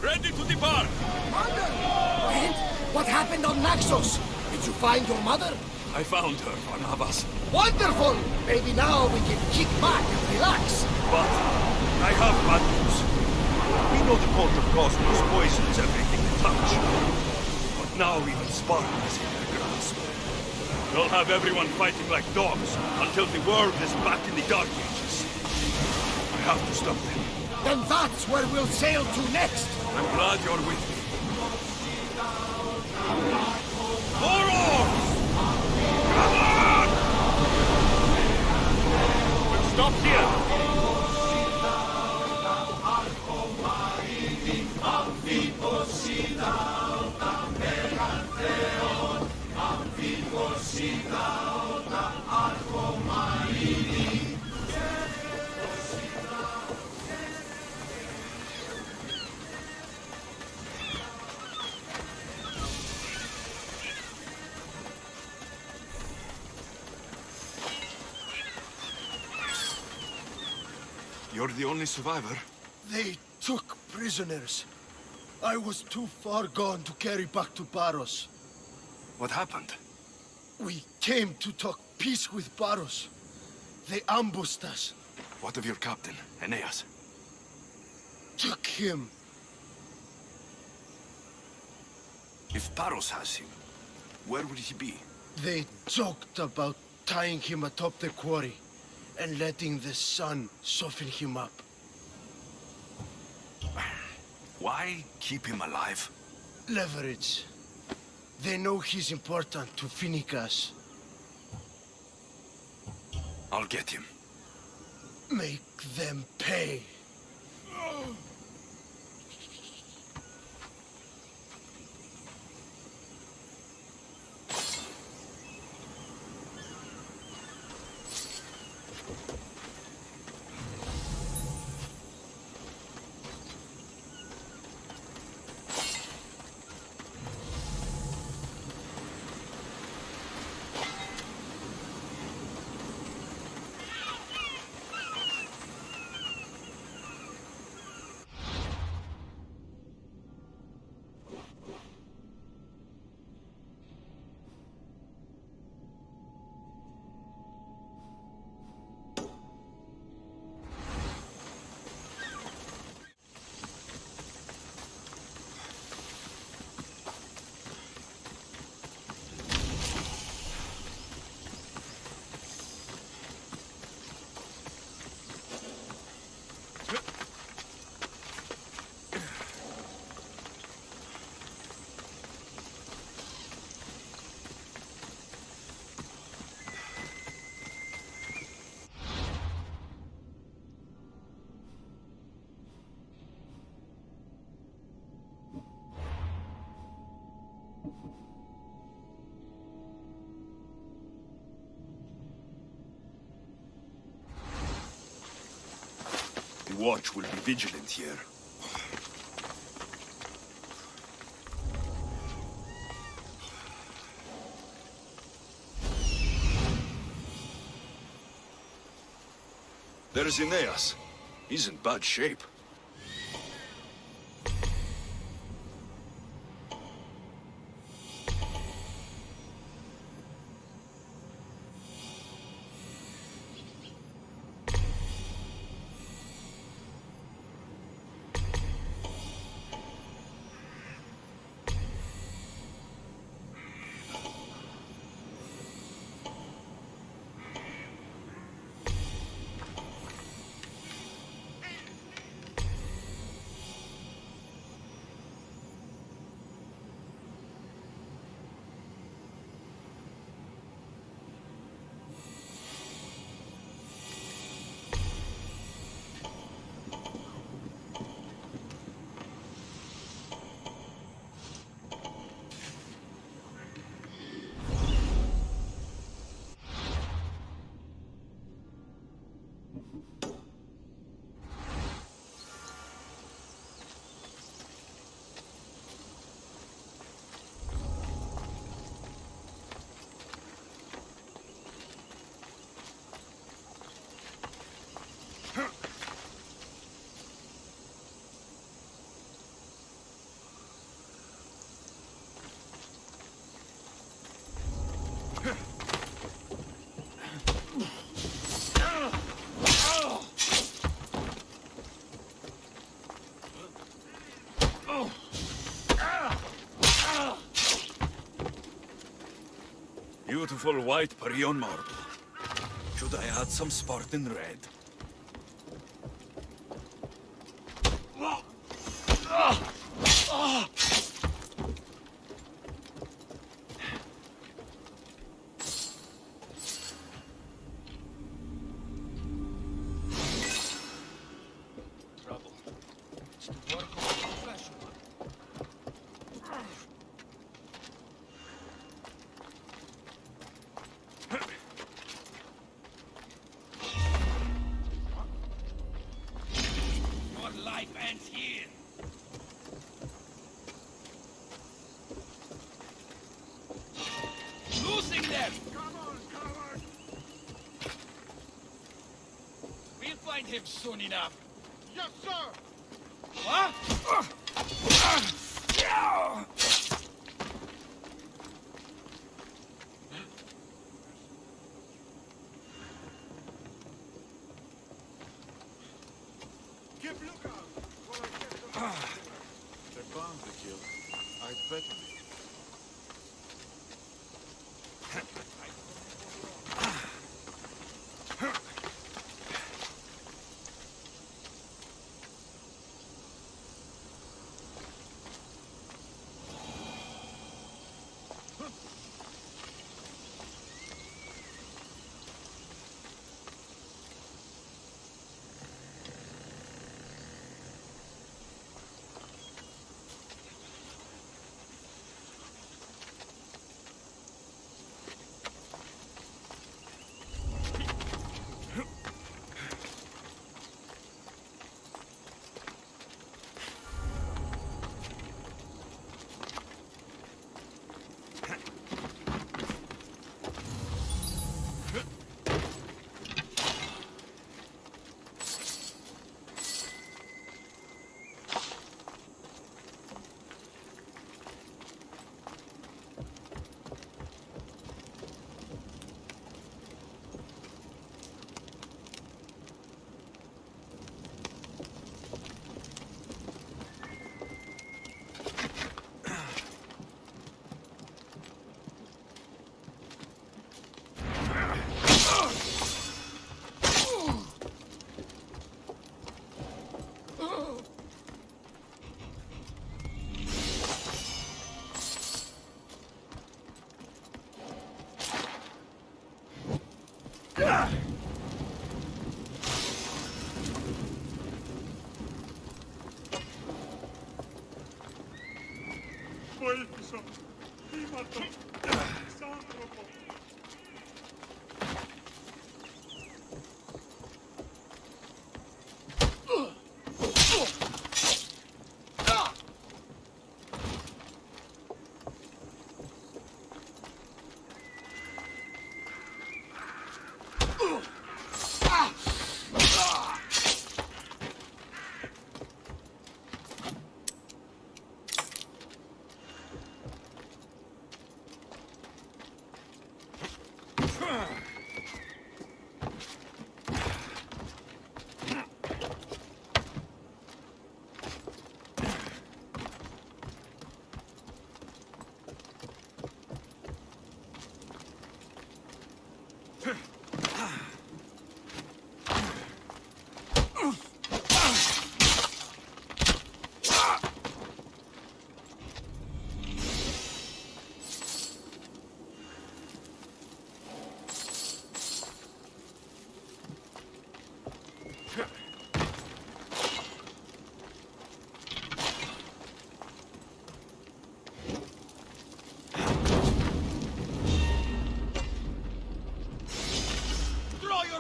Ready to depart! And what happened on Naxos? Did you find your mother? I found her, Barnabas. Wonderful! Maybe now we can kick back and relax. But I have bad news. We know the cult of Cosmos poisons everything they touch. But now even Sparta is in their grasp. They'll have everyone fighting like dogs until the world is back in the Dark Ages. I have to stop them. Then that's where we'll sail to next. I'm glad you're with me. Moros! Come on! We'll stop here. You're the only survivor? They took prisoners. I was too far gone to carry back to Paros. What happened? We came to talk peace with Paros. They ambushed us. What of your captain, Aeneas? Took him. If Paros has him, where would he be? They joked about tying him atop the quarry and letting the sun soften him up. Why keep him alive? Leverage. They know he's important to Phoenicus. I'll get him. Make them pay. The watch will be vigilant here. There's Aeneas. He's in bad shape. Beautiful white Parion marble. Should I add some Spartan red? Him soon enough. Yes, sir! What? Keep lookout! They're bound to kill. I'd bet on it.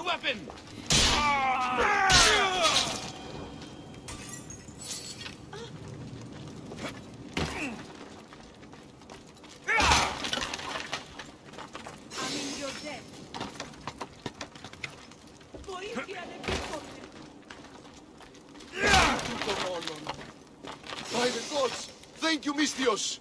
your weapon! I mean, you're dead. By the gods! Thank you, Misthios!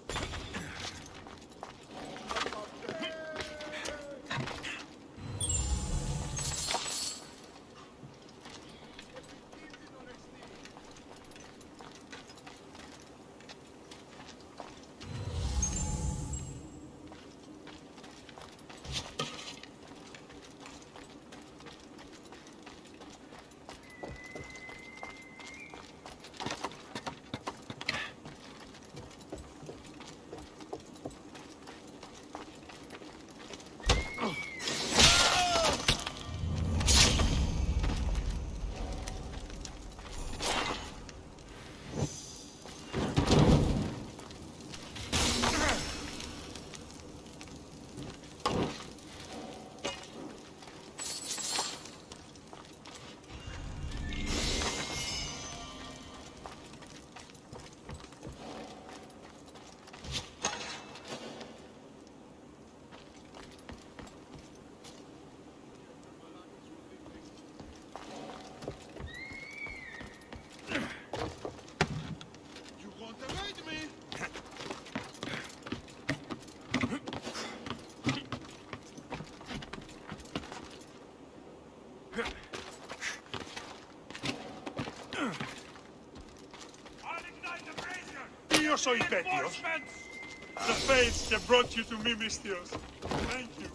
Oedipetios. The fates have brought you to me, Misthios. Thank you.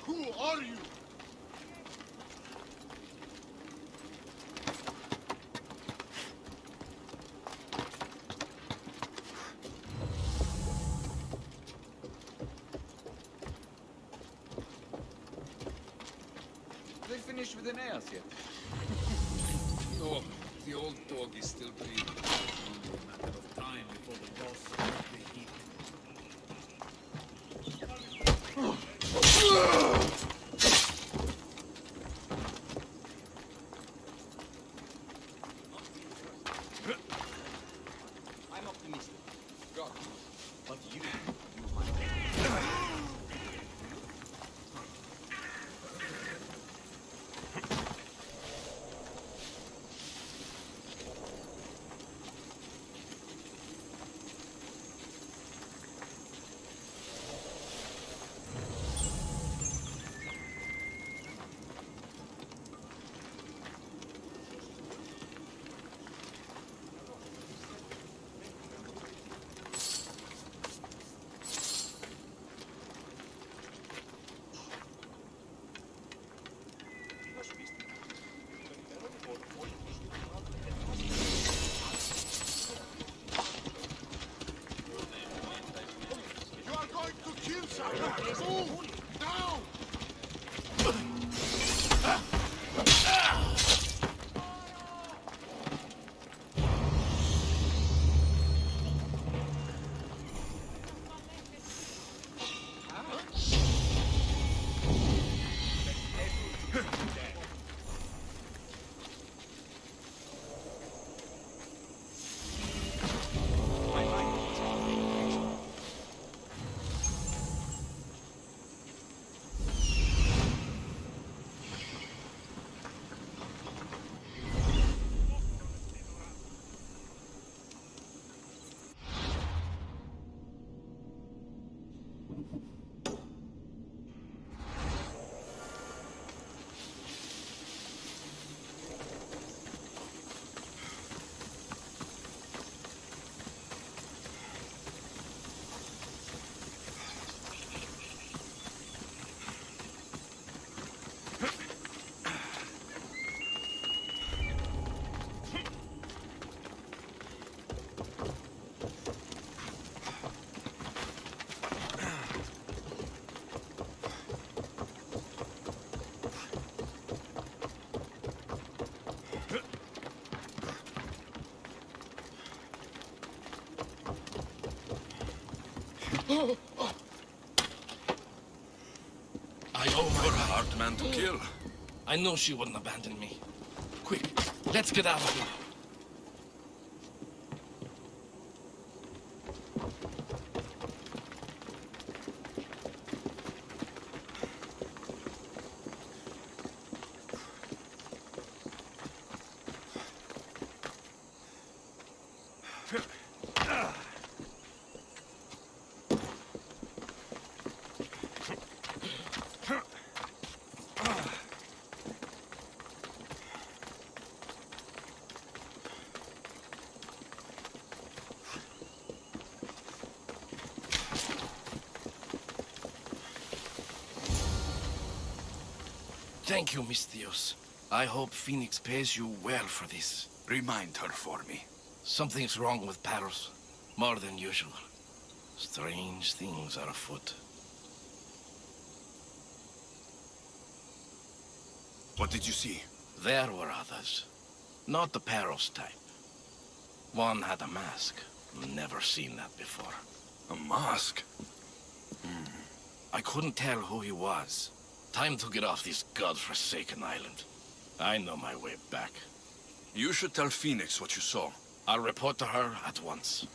Who are you? They finished with the nails yet? No, the old dog is still breathing. Only a matter of time before the boss starts the heat. I'm optimistic. God. But you I owe my You're a life. hard man to kill. I know she wouldn't abandon me. Quick, let's get out of here. Thank you, Misthios. I hope Phoenix pays you well for this. Remind her for me. Something's wrong with Paros. More than usual. Strange things are afoot. What did you see? There were others. Not the Paros type. One had a mask. Never seen that before. A mask? I couldn't tell who he was. Time to get off this godforsaken island. I know my way back. You should tell Phoenix what you saw. I'll report to her at once.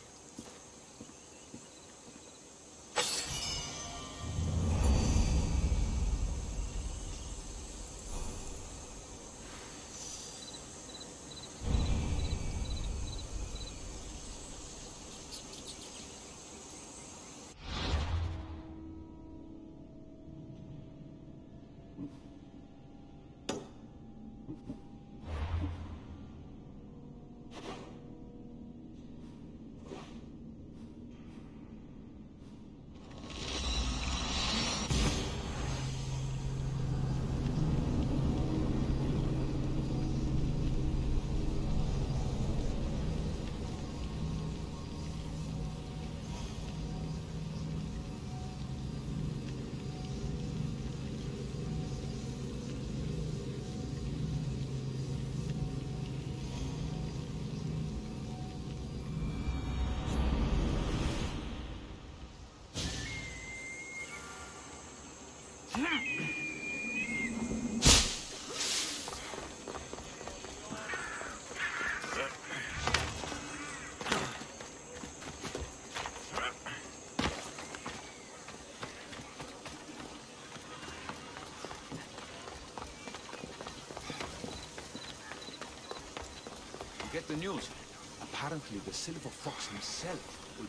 Get the news. Apparently the Silver Fox himself will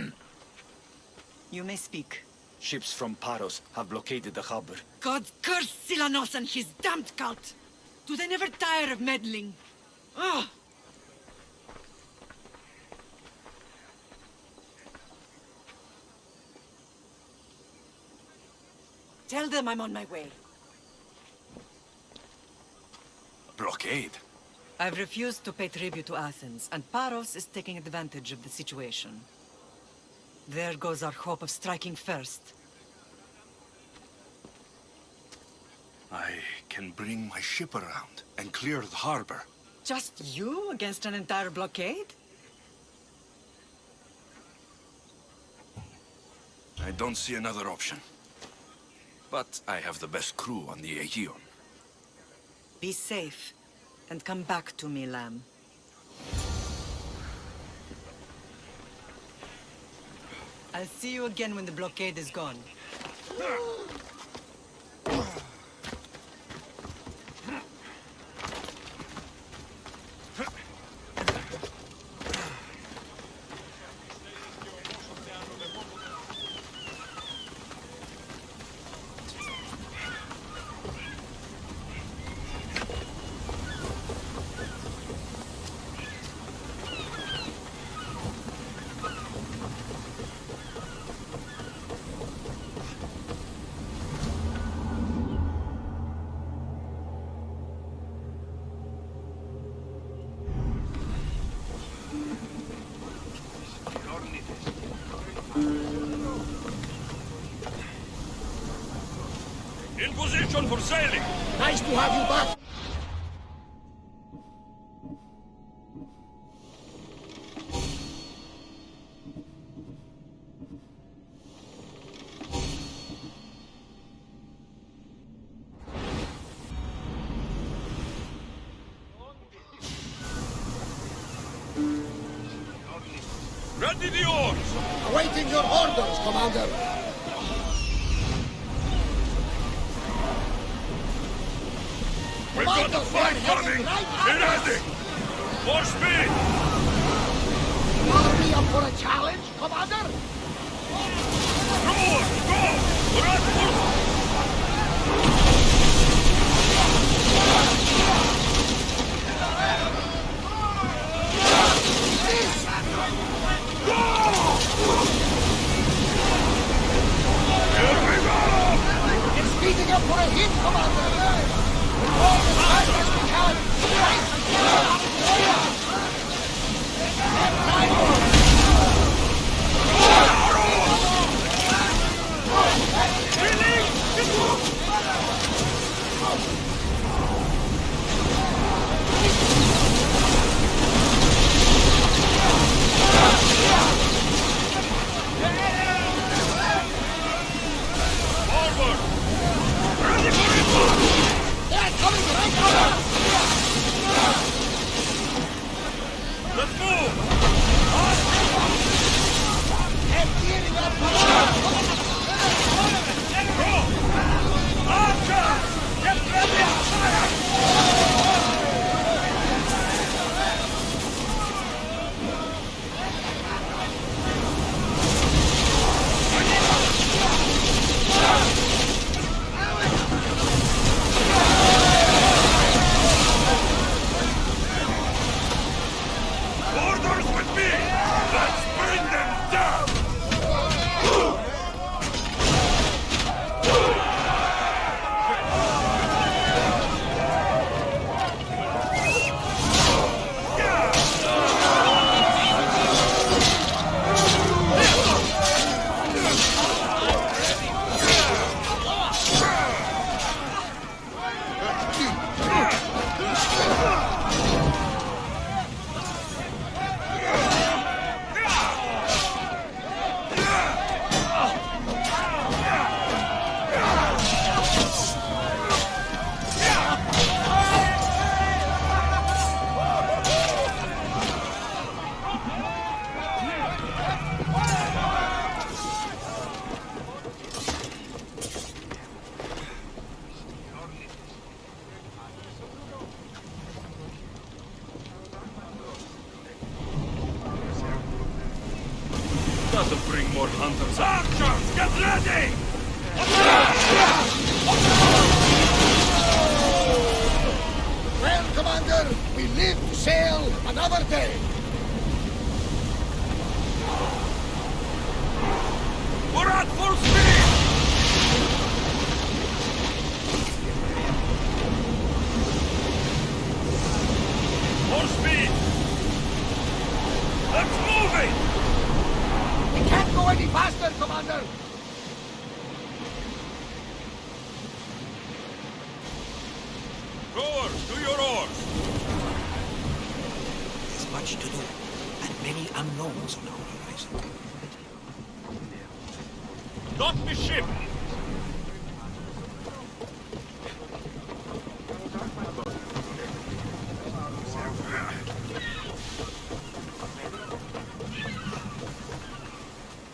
be... You may speak. Ships from Paros have blockaded the harbor. God curse Silanos and his damned cult! Do they never tire of meddling? Ugh! Tell them I'm on my way. Blockade? I've refused to pay tribute to Athens, and Paros is taking advantage of the situation. There goes our hope of striking first. I can bring my ship around and clear the harbor. Just you against an entire blockade? I don't see another option. But I have the best crew on the Aegean. Be safe, and come back to me, Lamb. I'll see you again when the blockade is gone. In position for sailing! Nice to have you back! Ready the oars! Awaiting your orders, Commander. We've got a fight coming! Be ready! More speed! Army up for a challenge, Commander? Forward! Go! Run! Here we go! It's speeding up for a hit, Commander! All the time as we can! Right Forward! Ready for it! They're coming right at us! Let's move! They're gearing up! Go! Archers! Get ready and fire! Orders with me! Let's bring them down! That'll bring more hunters. Archers, get ready! Well, Commander, we live to sail another day. We're at full speed! More speed! Let's move it! We can't go any faster, Commander! Rowers, do your oars! There's much to do, and many unknowns on our horizon. Dock the ship!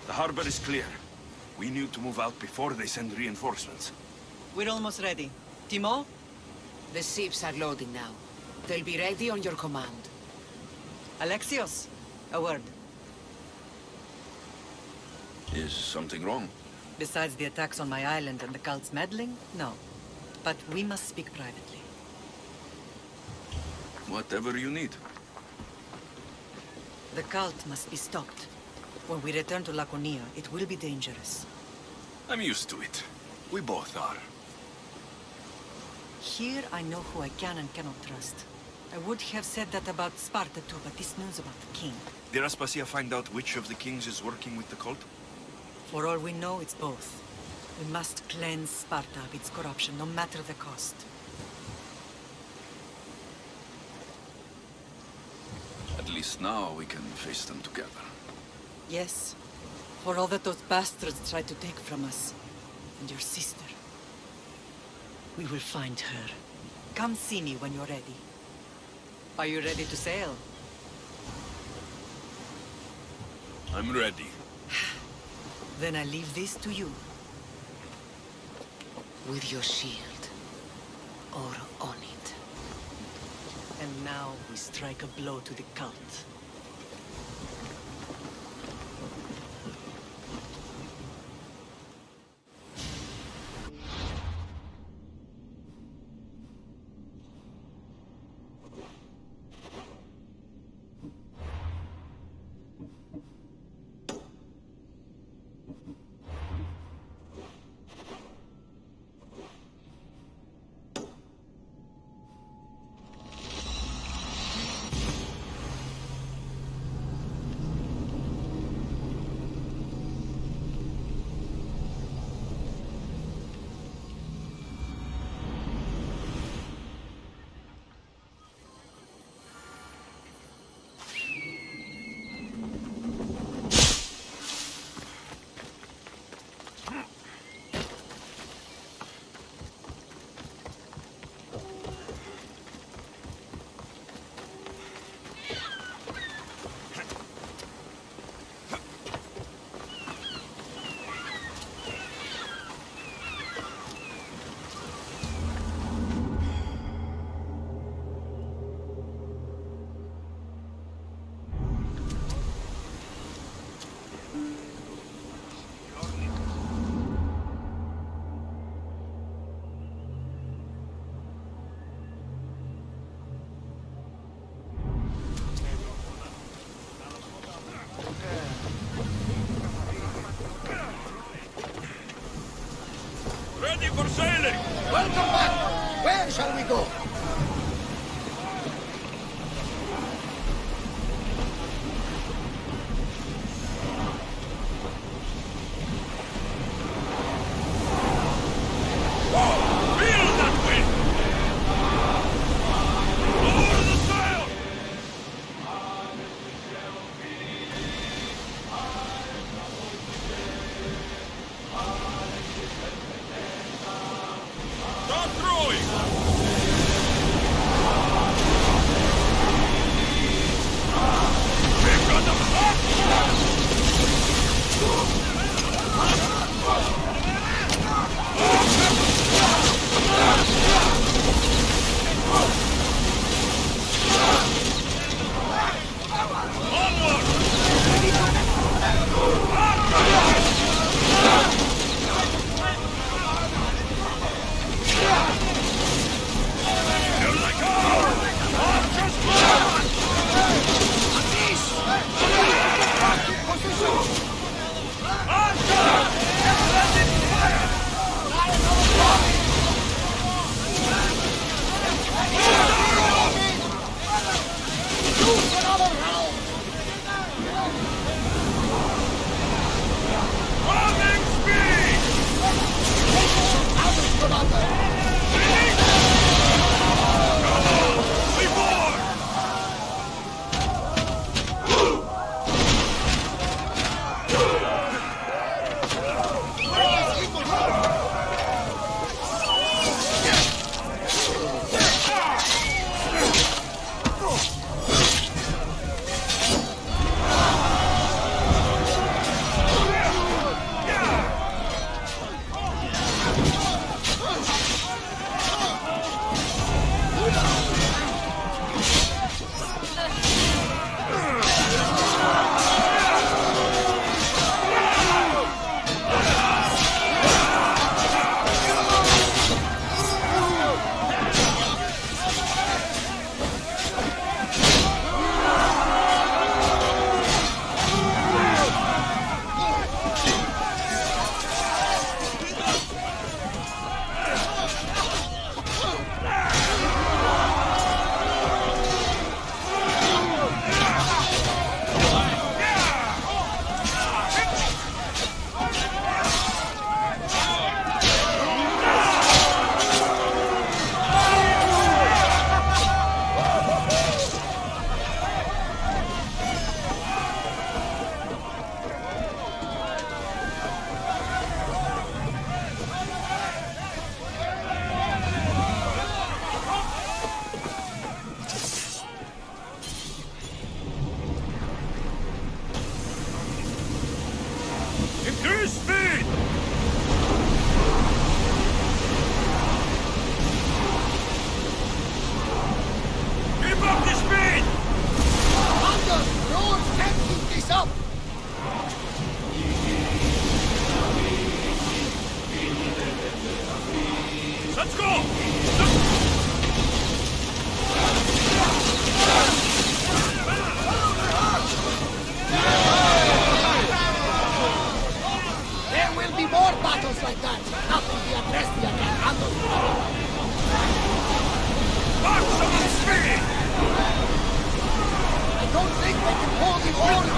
The harbor is clear. We need to move out before they send reinforcements. We're almost ready. Timo? The ships are loading now. They'll be ready on your command. Alexios, a word. Is something wrong? Besides the attacks on my island and the cult's meddling, no. But we must speak privately. Whatever you need. The cult must be stopped. When we return to Laconia, it will be dangerous. I'm used to it. We both are. Here I know who I can and cannot trust. I would have said that about Sparta too, but this news about the king. Did Aspasia find out which of the kings is working with the cult? For all we know, it's both. We must cleanse Sparta of its corruption, no matter the cost. At least now we can face them together. Yes. For all that those bastards tried to take from us. And your sister. We will find her. Come see me when you're ready. Are you ready to sail? I'm ready. Then I leave this to you. With your shield. Or on it. And now we strike a blow to the cult. Ready for sailing! Welcome back! Where shall we go? Start throwing! don't think they can hold the order!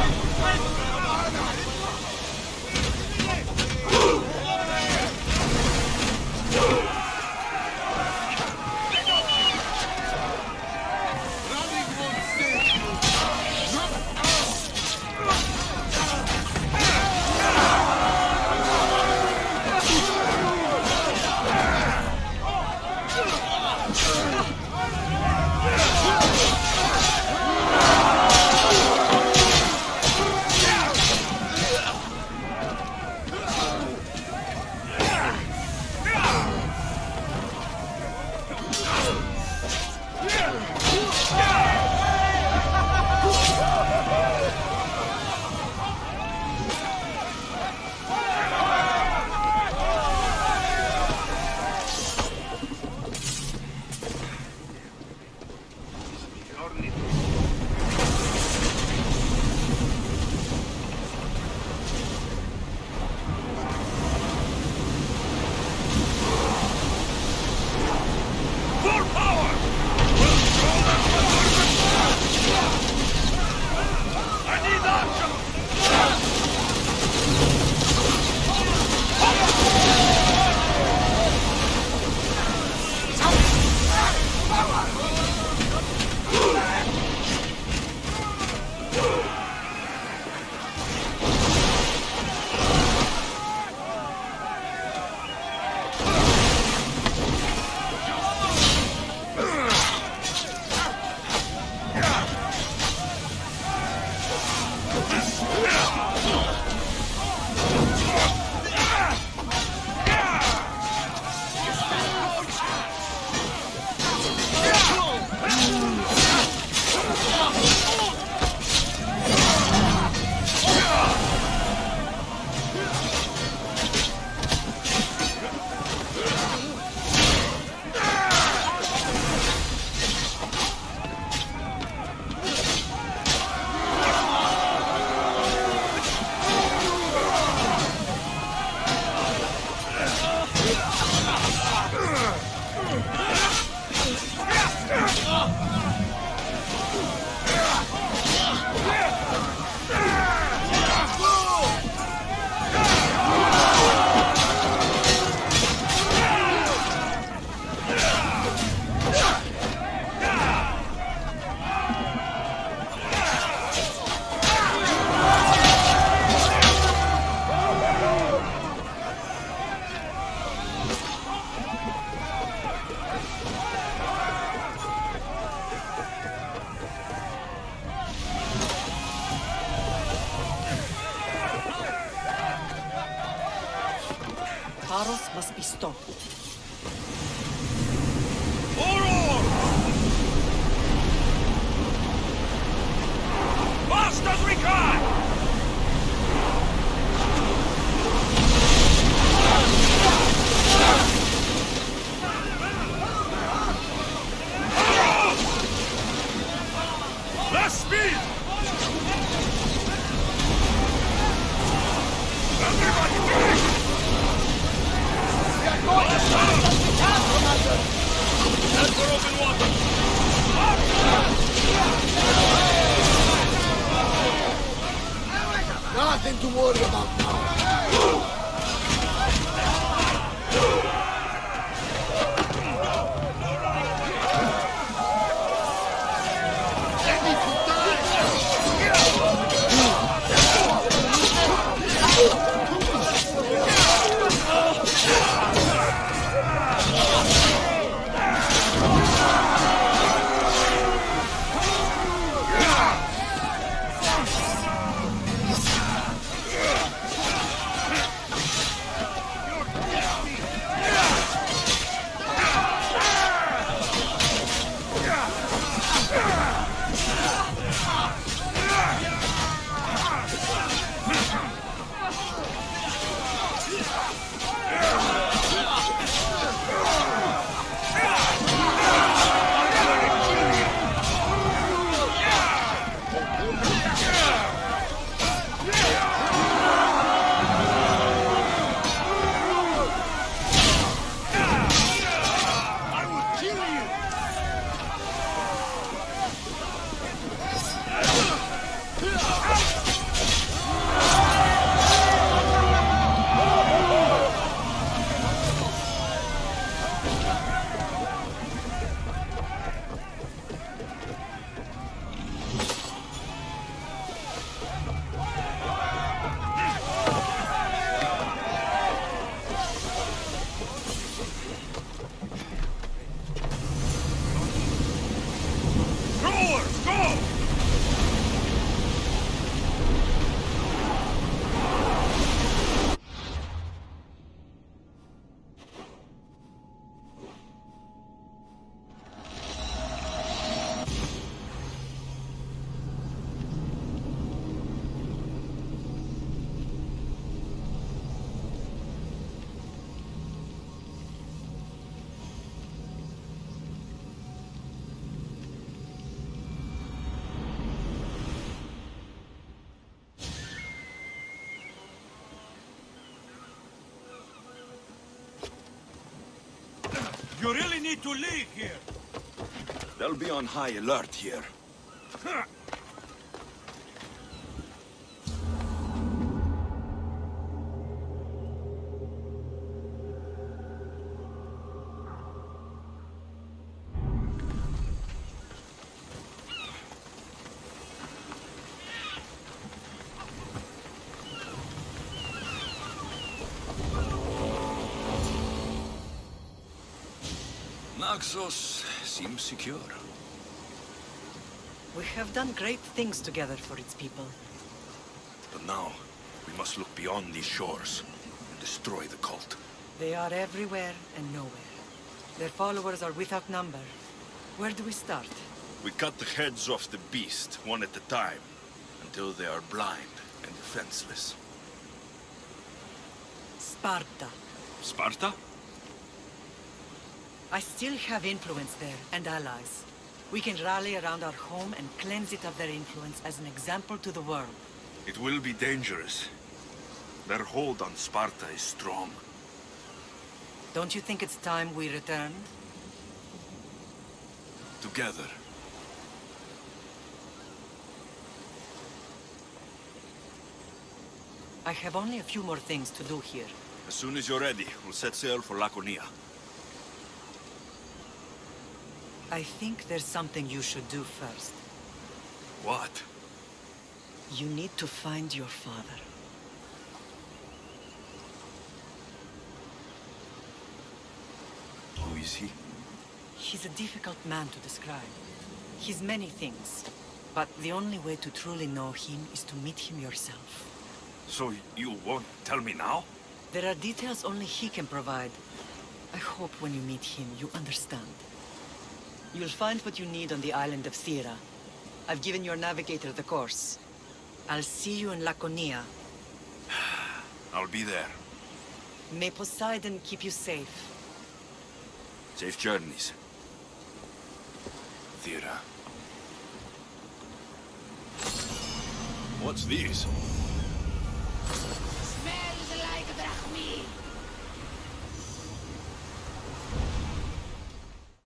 Paros must be stopped. Fast as we can! Less speed! Everybody back! We are going as fast as we can, Commander! Head for open water! Nothing to worry about now. You really need to leave here. They'll be on high alert here. Naxos seems secure. We have done great things together for its people. But now, we must look beyond these shores and destroy the cult. They are everywhere and nowhere. Their followers are without number. Where do we start? We cut the heads off the beast, one at a time, until they are blind and defenseless. Sparta. Sparta? I still have influence there, and allies. We can rally around our home and cleanse it of their influence as an example to the world. It will be dangerous. Their hold on Sparta is strong. Don't you think it's time we returned? Together. I have only a few more things to do here. As soon as you're ready, we'll set sail for Laconia. I think there's something you should do first. What? You need to find your father. Who is he? He's a difficult man to describe. He's many things, but the only way to truly know him is to meet him yourself. So you won't tell me now? There are details only he can provide. I hope when you meet him, you understand. You'll find what you need on the island of Thera. I've given your navigator the course. I'll see you in Laconia. I'll be there. May Poseidon keep you safe. Safe journeys. Thera. What's this?